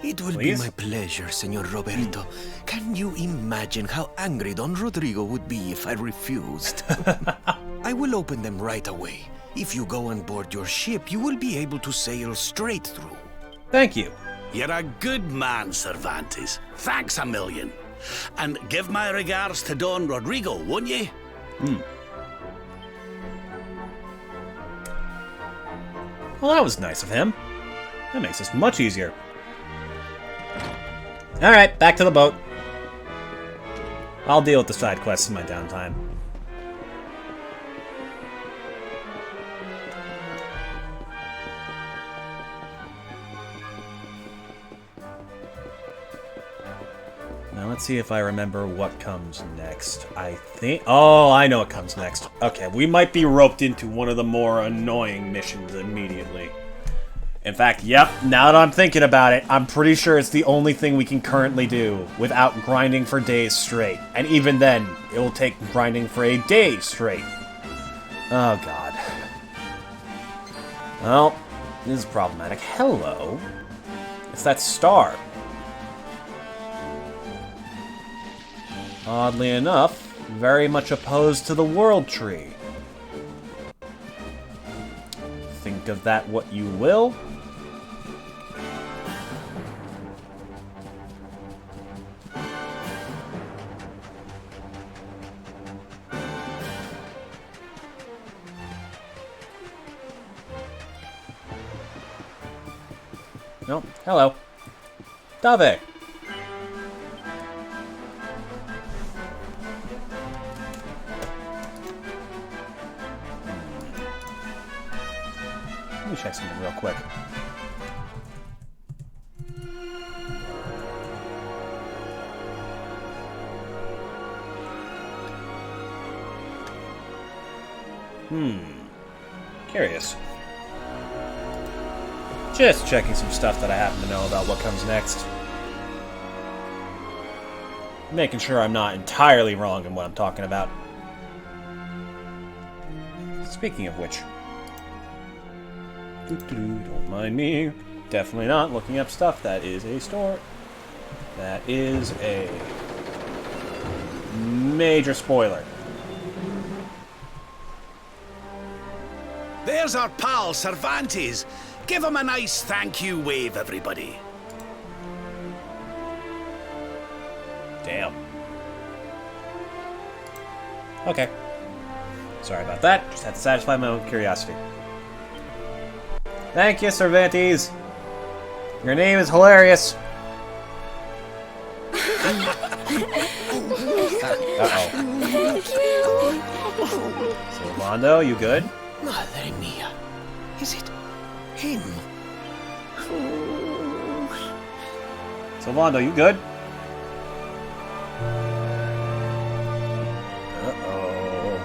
It will Please? be my pleasure, Senor Roberto. Can you imagine how angry Don Rodrigo would be if I refused? I will open them right away. If you go on board your ship, you will be able to sail straight through. Thank you. You're a good man, Cervantes. Thanks a million. And give my regards to Don Rodrigo, won't you? Well, that was nice of him. That makes this much easier. Alright, back to the boat. I'll deal with the side quests in my downtime. Now let's see if I remember what comes next. I think... Oh, I know what comes next. Okay, we might be roped into one of the more annoying missions immediately. In fact, yep, now that I'm thinking about it, I'm pretty sure it's the only thing we can currently do without grinding for days straight. And even then, it will take grinding for a day straight. Oh, God. Well, this is problematic. Hello. It's that star. Oddly enough, very much opposed to the World Tree. Think of that what you will. No, hello. Dave. Let me check something real quick. Curious. Just checking some stuff that I happen to know about what comes next. Making sure I'm not entirely wrong in what I'm talking about. Speaking of which... Don't mind me. Definitely not looking up stuff. That is a store. That is a major spoiler. There's our pal, Cervantes. Give him a nice thank you wave, everybody. Damn. Okay. Sorry about that. Just had to satisfy my own curiosity. Thank you, Cervantes. Your name is hilarious. Uh-oh. So, Mondo, you good? Madre mia. Is it him? So, Londo, you good? Uh-oh.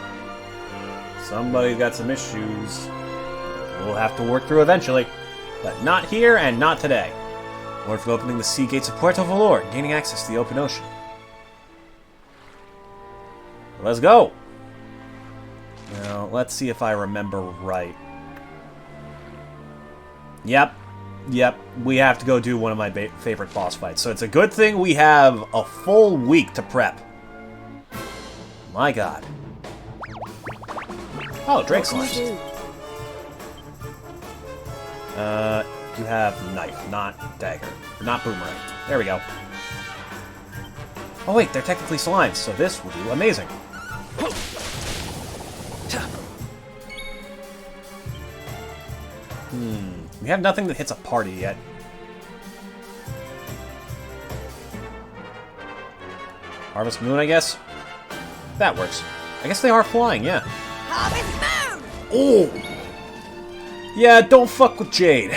Somebody's got some issues. We'll have to work through eventually. But not here and not today. Or for opening the sea gates of Puerto Valor and gaining access to the open ocean. Let's go! Now, let's see if I remember right. Yep. We have to go do one of my favorite boss fights. So it's a good thing we have a full week to prep. My god. Oh, Drake Slimes. You have knife, not dagger. Not boomerang. There we go. Oh wait, they're technically slimes, so this will do amazing. We have nothing that hits a party yet. Harvest Moon, I guess? That works. I guess they are flying, yeah. Harvest Moon! Oh! Yeah, don't fuck with Jade.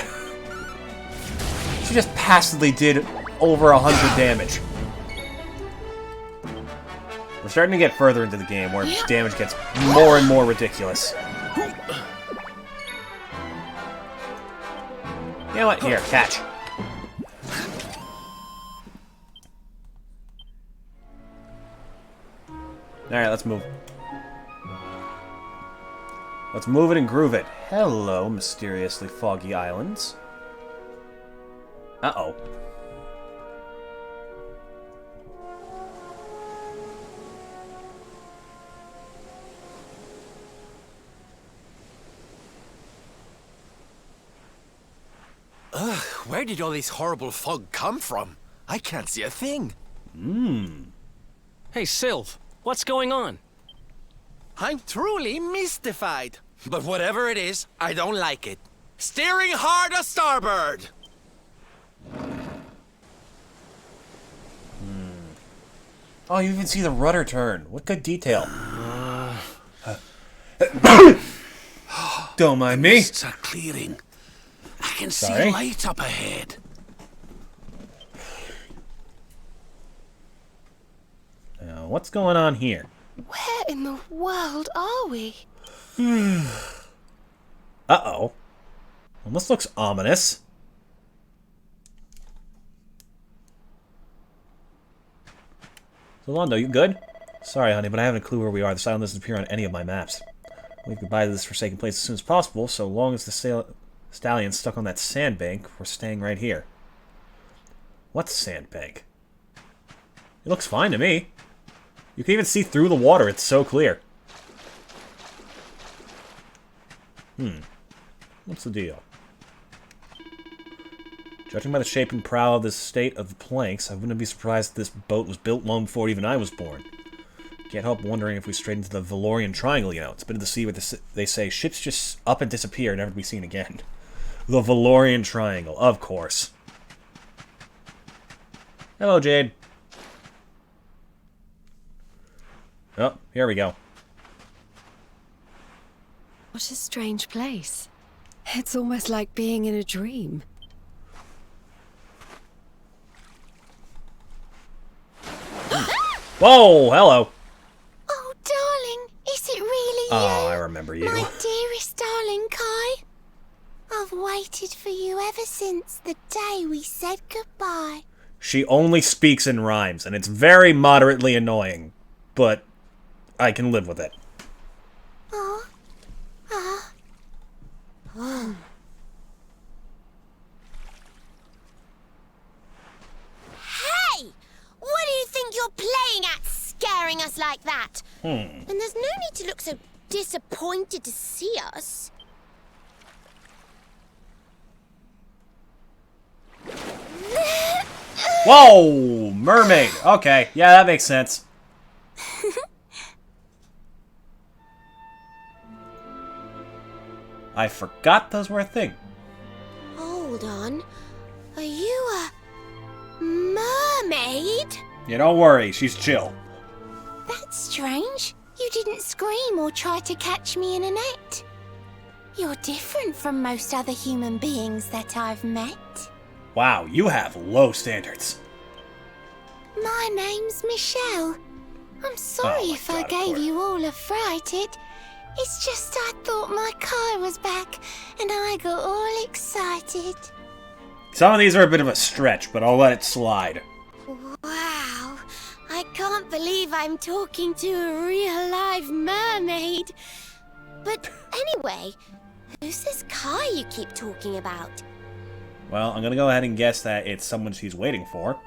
She just passively did over 100 damage. We're starting to get further into the game where damage gets more and more ridiculous. You know what? Here, catch. Alright, let's move. Let's move it and groove it. Hello, mysteriously foggy islands. Uh-oh. Ugh, where did all this horrible fog come from? I can't see a thing. Hey, Sylv, what's going on? I'm truly mystified. But whatever it is, I don't like it. Steering hard a starboard! Oh, you even see the rudder turn. What good detail. Don't mind me. Mists are clearing. I can see light up ahead. Now, what's going on here? Where in the world are we? Uh-oh. Almost looks ominous. So, Londo, you good? Sorry, honey, but I haven't a clue where we are. This island doesn't appear on any of my maps. Wave goodbye to this forsaken place as soon as possible, so long as the stallion's stuck on that sandbank, we're staying right here. What sandbank? It looks fine to me. You can even see through the water, it's so clear. What's the deal? Judging by the shape and prow of the state of the planks, I wouldn't be surprised if this boat was built long before even I was born. Can't help wondering if we strayed into the Valorian Triangle, you know. It's been to the sea where they say ships just up and disappear, never to be seen again. The Valorian Triangle, of course. Hello, Jade. Oh, here we go. What a strange place. It's almost like being in a dream. Whoa, hello. Oh, darling, is it really you? Oh, I remember you. My dearest darling Kai. I've waited for you ever since the day we said goodbye. She only speaks in rhymes, and it's very moderately annoying, but I can live with it. Hey! What do you think you're playing at, scaring us like that? And there's no need to look so disappointed to see us. Whoa! Mermaid! Okay, yeah, that makes sense. I forgot those were a thing. Hold on. Are you a mermaid? Yeah, don't worry, she's chill. That's strange. You didn't scream or try to catch me in a net. You're different from most other human beings that I've met. Wow, you have low standards. My name's Michelle. I'm sorry if I gave you all a fright. It's just I thought my car was back and I got all excited. Some of these are a bit of a stretch, but I'll let it slide. Wow, I can't believe I'm talking to a real live mermaid. But anyway, who's this car you keep talking about? Well, I'm gonna go ahead and guess that it's someone she's waiting for.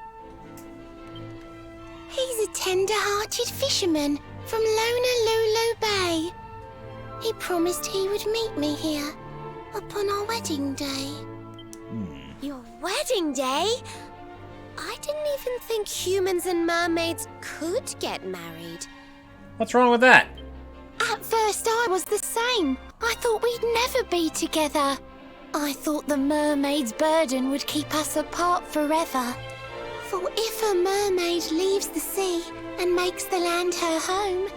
He's a tender-hearted fisherman from Honolulu Bay. He promised he would meet me here upon our wedding day. Your wedding day? I didn't even think humans and mermaids could get married. What's wrong with that? At first I was the same. I thought we'd never be together. I thought the mermaid's burden would keep us apart forever. For if a mermaid leaves the sea and makes the land her home,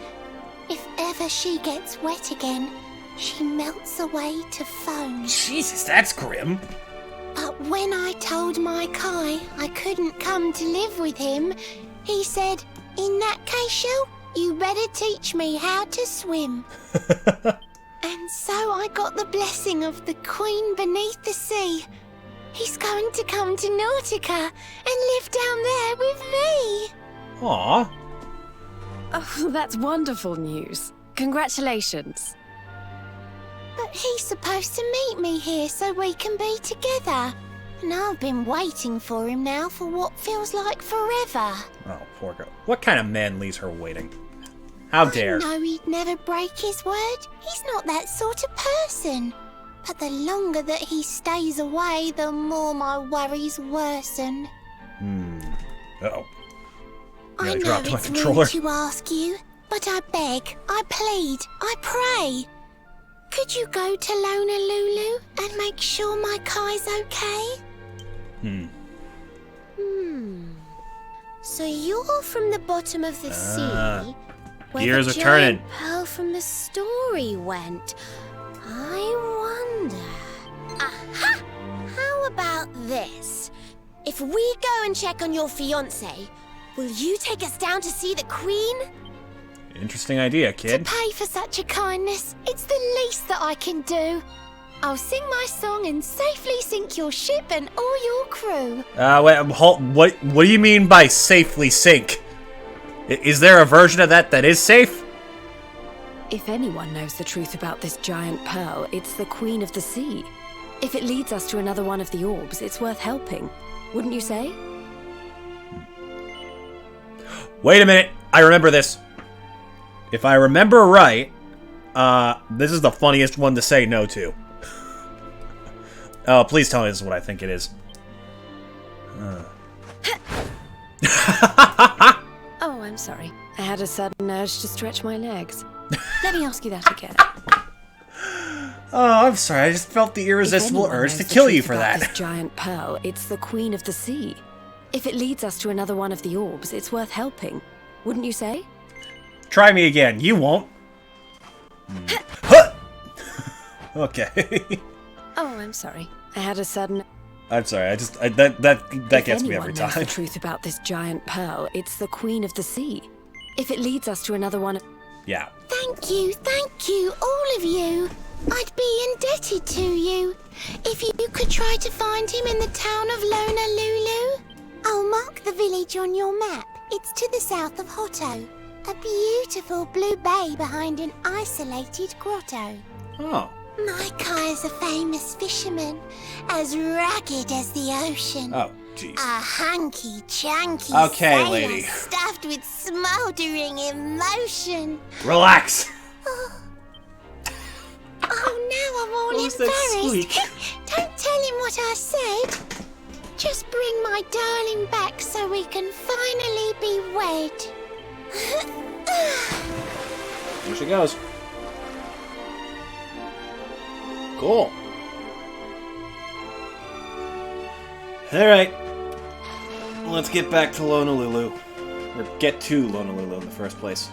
if ever she gets wet again, she melts away to foam. Jesus, that's grim. But when I told my Kai I couldn't come to live with him, he said, "In that case, Shell, you better teach me how to swim." And so I got the blessing of the Queen beneath the sea. He's going to come to Nautica and live down there with me. Aww. Oh, that's wonderful news. Congratulations. But he's supposed to meet me here so we can be together. And I've been waiting for him now for what feels like forever. Oh, poor girl. What kind of man leaves her waiting? How dare. I know he'd never break his word. He's not that sort of person. But the longer that he stays away, the more my worries worsen. Uh-oh. I Nearly know dropped my it's controller. rude to ask you, but I beg, I plead, I pray. Could you go to Honolulu and make sure my Kai's okay? So you're from the bottom of the sea, where gears the are turning. giant pearl from the story went. I wonder. Aha! How about this? If we go and check on your fiancé, will you take us down to see the Queen? Interesting idea, kid. To pay for such a kindness, it's the least that I can do. I'll sing my song and safely sink your ship and all your crew. Wait, what do you mean by safely sink? Is there a version of that is safe? If anyone knows the truth about this giant pearl, it's the Queen of the Sea. If it leads us to another one of the orbs, it's worth helping. Wouldn't you say? Wait a minute. I remember this. If I remember right, this is the funniest one to say no to. Oh, please tell me this is what I think it is. Oh, I'm sorry. I had a sudden urge to stretch my legs. Let me ask you that again. Oh, I'm sorry. I just felt the irresistible urge to kill you for that. This giant pearl, it's the Queen of the Sea. If it leads us to another one of the orbs, it's worth helping. Wouldn't you say? Try me again. You won't. Okay. Oh, I'm sorry. I had a sudden... I'm sorry. That gets me every If anyone knows time. the truth about this giant pearl, it's the Queen of the Sea. If it leads us to another one of... Yeah. Thank you, all of you. I'd be indebted to you. If you could try to find him in the town of Honolulu. I'll mark the village on your map. It's to the south of Hotto. A beautiful blue bay behind an isolated grotto. Oh. My Kai's a famous fisherman, as rugged as the ocean. Oh, jeez. A hanky-chanky Okay, sailor lady. stuffed with smouldering emotion. Relax. Oh, now I'm all What was that embarrassed. squeak? Don't tell him what I said. Just bring my darling back so we can finally be wed. Here she goes. Cool. Alright. Let's get back to Honolulu. Or get to Honolulu in the first place.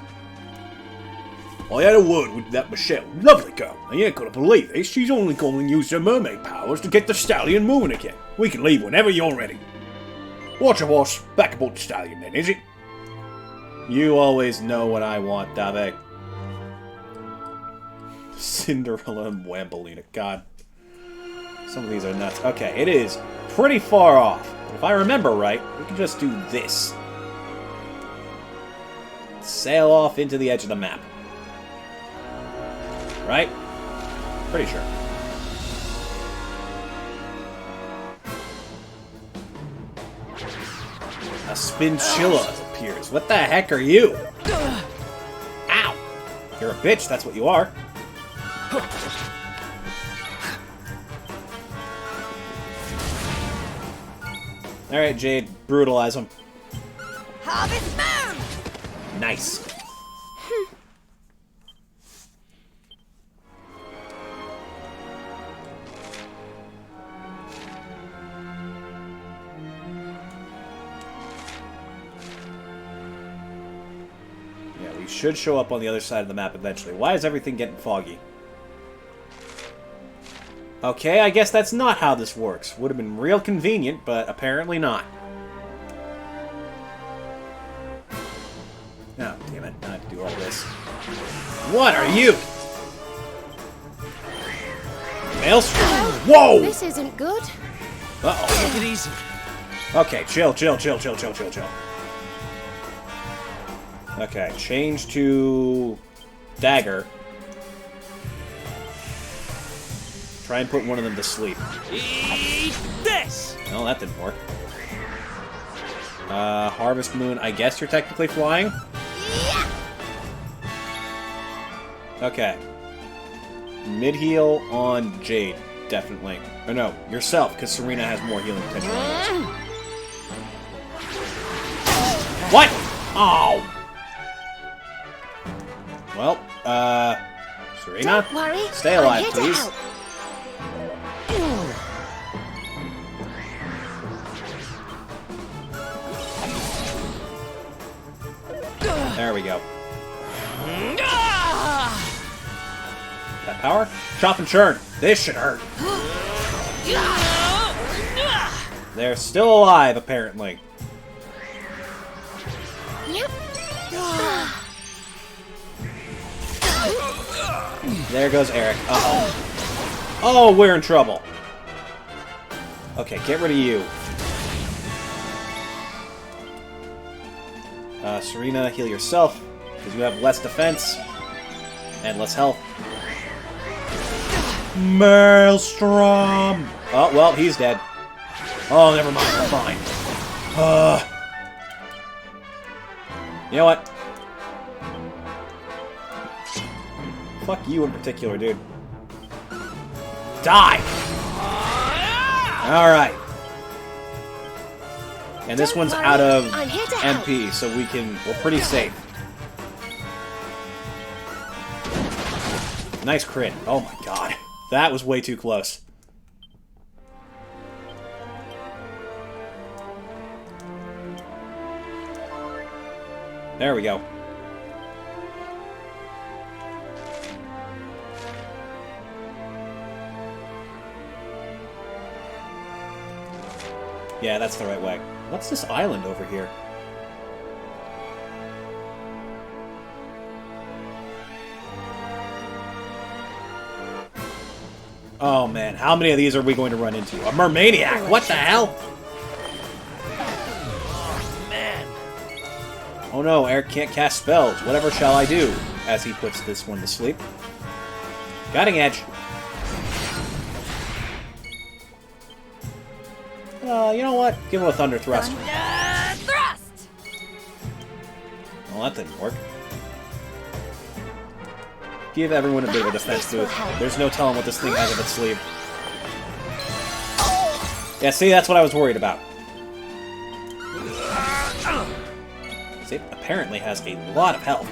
I had a word with that Michelle. Lovely girl. You ain't gonna believe it. She's only gonna use her mermaid powers to get the stallion moving again. We can leave whenever you're ready. Watch your horse. Back aboard the stallion then, is it? You always know what I want, Dave. Cinderella and Wambolina. God. Some of these are nuts. Okay, it is pretty far off. But if I remember right, we can just do this. Sail off into the edge of the map. Right? Pretty sure. A Spinchilla appears. What the heck are you? Ow! You're a bitch, that's what you are. Alright, Jade, brutalize him. Harvest Moon! Nice. Yeah, we should show up on the other side of the map eventually. Why is everything getting foggy? Okay, I guess that's not how this works. Would have been real convenient, but apparently not. Oh, damn it. I have to do all this. What are you? Maelstrom? Whoa! This isn't good. Uh-oh. Take it easy. Okay, chill. Okay, change to dagger. Try and put one of them to sleep. Eat this! No, that didn't work. Harvest Moon, I guess you're technically flying? Okay. Mid-heal on Jade, definitely. Or no, yourself, because Serena has more healing potential than yours. What? Oh! Well, Serena, Don't worry. stay alive, I'm here to please. help. There we go. That power? Chop and churn. This should hurt. They're still alive, apparently. Yep. There goes Eric. Uh-oh. Oh, we're in trouble. Okay, get rid of you. Serena, heal yourself, because you have less defense and less health. Maelstrom! Oh, well, he's dead. Oh, never mind, we're fine. You know what? Fuck you in particular, dude. Die! Alright. And this one's out of MP, so we're pretty safe. Nice crit. Oh my god. That was way too close. There we go. Yeah, that's the right way. What's this island over here? Oh man, how many of these are we going to run into? A mermaniac! What the hell? Man. Oh no, Eric can't cast spells. Whatever shall I do? As he puts this one to sleep. Guiding Edge. You know what? Give him a Thunder Thrust. Thrust! Well, that didn't work. Give everyone a bit of a defense boost. There's no telling what this thing has up its sleeve. Yeah, see, that's what I was worried about. See, it apparently has a lot of health.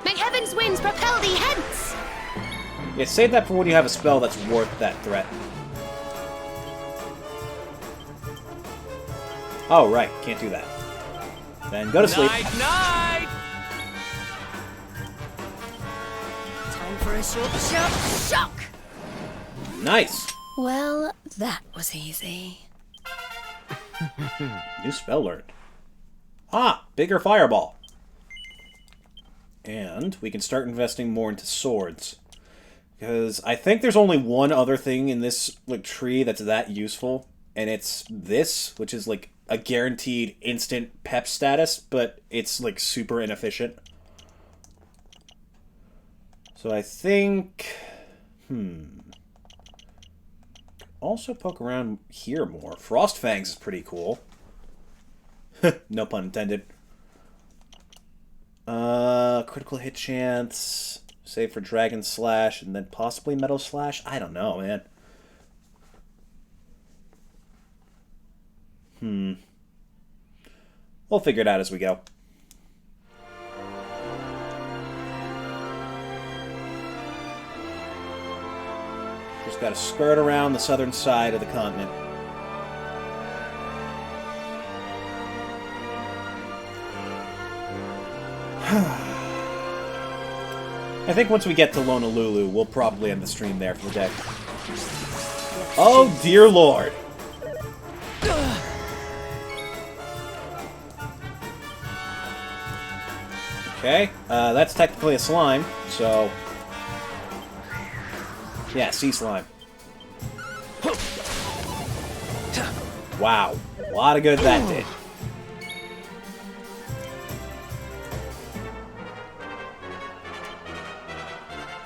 May heaven's winds propel thee hence! Yeah, save that for when you have a spell that's worth that threat. Oh, right. Can't do that. Then go to sleep. Night! Time for a short shock! Nice. Well, that was easy. New spell learned. Ah, bigger fireball. And we can start investing more into swords. Because I think there's only one other thing in this tree that's that useful. And it's this, which is like a guaranteed instant pep status, but it's like super inefficient. So I think... Also poke around here more. Frost Fangs is pretty cool. No pun intended. Critical hit chance. Save for Dragon Slash, and then possibly Metal Slash? I don't know, man. We'll figure it out as we go. Just gotta skirt around the southern side of the continent. I think once we get to Honolulu, we'll probably end the stream there for the day. Oh, dear lord! Okay, that's technically a slime, so... Yeah, sea slime. Wow, a lot of good that did.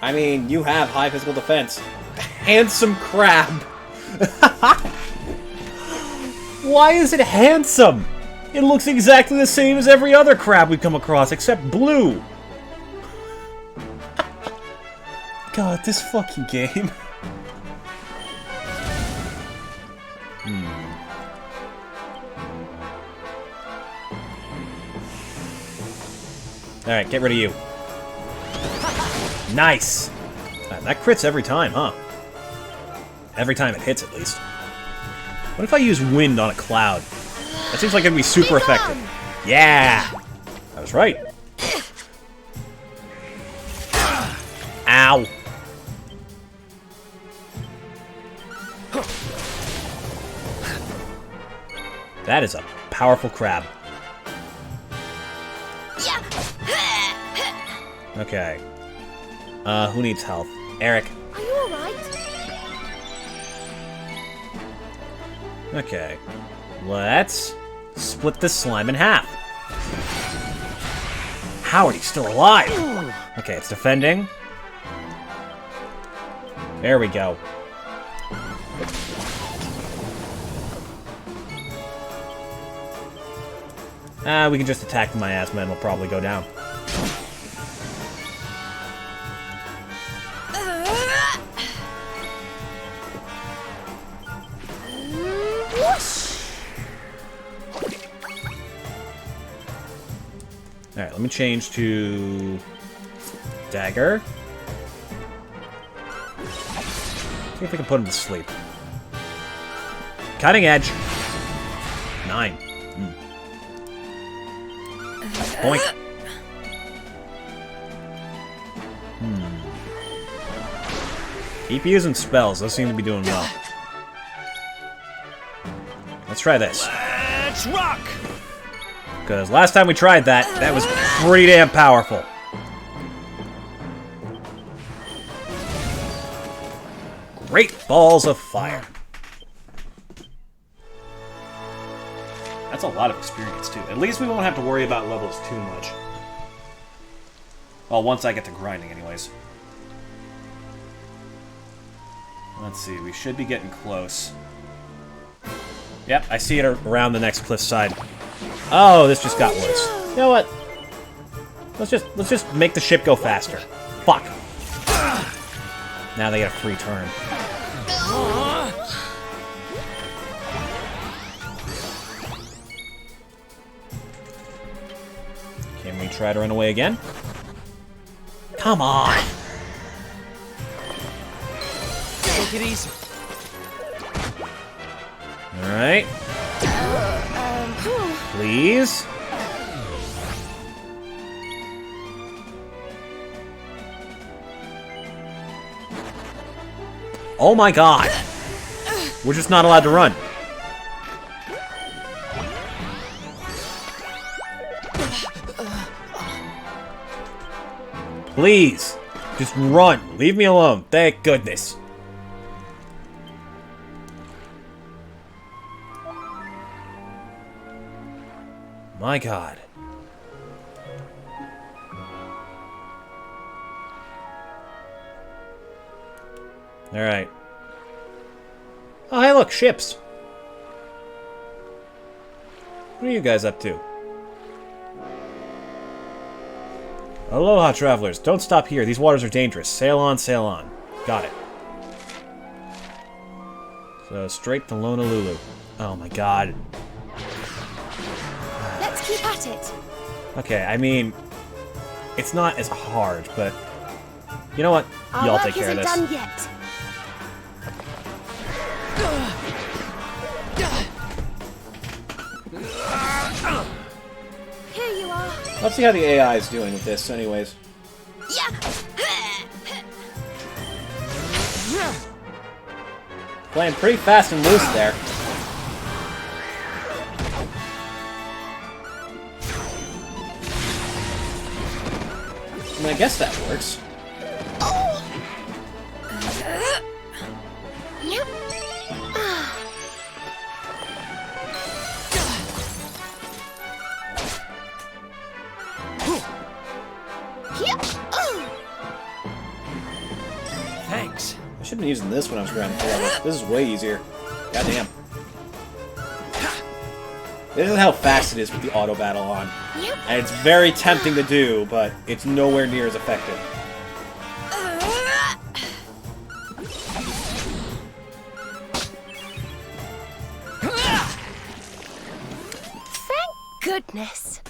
I mean, you have high physical defense. Handsome crab! Why is it handsome? It looks exactly the same as every other crab we've come across, except blue. God, this fucking game. Alright, get rid of you. Nice! That crits every time, huh? Every time it hits, at least. What if I use wind on a cloud? That seems like it'd be super effective. Yeah! I was right. Ow! That is a powerful crab. Okay. Who needs health? Eric. Are you alright? Okay. Let's split this slime in half. Howard, he's still alive! Okay, it's defending. There we go. We can just attack the miasma and we'll probably go down. Alright, let me change to dagger. See if we can put him to sleep. Cutting edge. 9. Boink. Keep using spells. Those seem to be doing well. Let's try this. Let's rock! Because last time we tried that, that was pretty damn powerful. Great balls of fire. That's a lot of experience, too. At least we won't have to worry about levels too much. Well, once I get to grinding, anyways. Let's see, we should be getting close. Yep, I see it around the next cliff side. Oh, this just got worse. You know what? Let's just make the ship go faster. Fuck. Now they get a free turn. Can we try to run away again? Come on! Take it easy. Alright. Please. Oh my god! We're just not allowed to run. Please! Just run! Leave me alone! Thank goodness! My god. Alright. Oh, hey look, ships! What are you guys up to? Aloha, travelers. Don't stop here. These waters are dangerous. Sail on, sail on. Got it. So, straight to Honolulu. Oh my god. Let's keep at it. Okay, I mean, it's not as hard, but you know what? Y'all take care of this. Our work isn't done yet. Here you are. Let's see how the AI is doing with this, anyways. Playing pretty fast and loose there. I mean, I guess that works. Thanks. I should have been using this when I was grounded for level. This is way easier. Goddamn. This is how fast it is with the auto battle on. And it's very tempting to do, but it's nowhere near as effective. Thank goodness.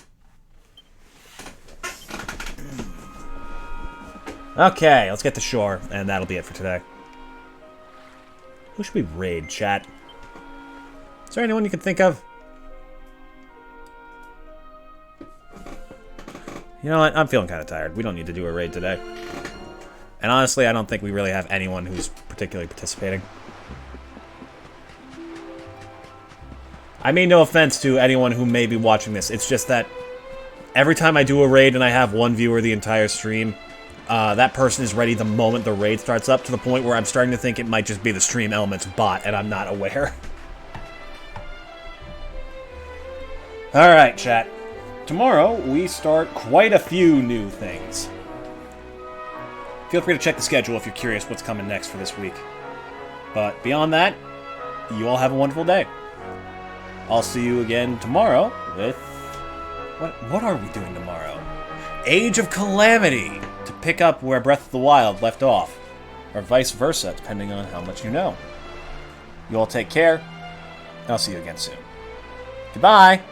Okay, let's get to shore, and that'll be it for today. Who should we raid, chat? Is there anyone you can think of? You know what? I'm feeling kind of tired. We don't need to do a raid today. And honestly, I don't think we really have anyone who's particularly participating. I mean no offense to anyone who may be watching this. It's just that every time I do a raid and I have one viewer the entire stream, that person is ready the moment the raid starts up, to the point where I'm starting to think it might just be the Stream Elements bot, and I'm not aware. Alright, chat. Tomorrow, we start quite a few new things. Feel free to check the schedule if you're curious what's coming next for this week. But beyond that, you all have a wonderful day. I'll see you again tomorrow with... What are we doing tomorrow? Age of Calamity! To pick up where Breath of the Wild left off. Or vice versa, depending on how much you know. You all take care, and I'll see you again soon. Goodbye!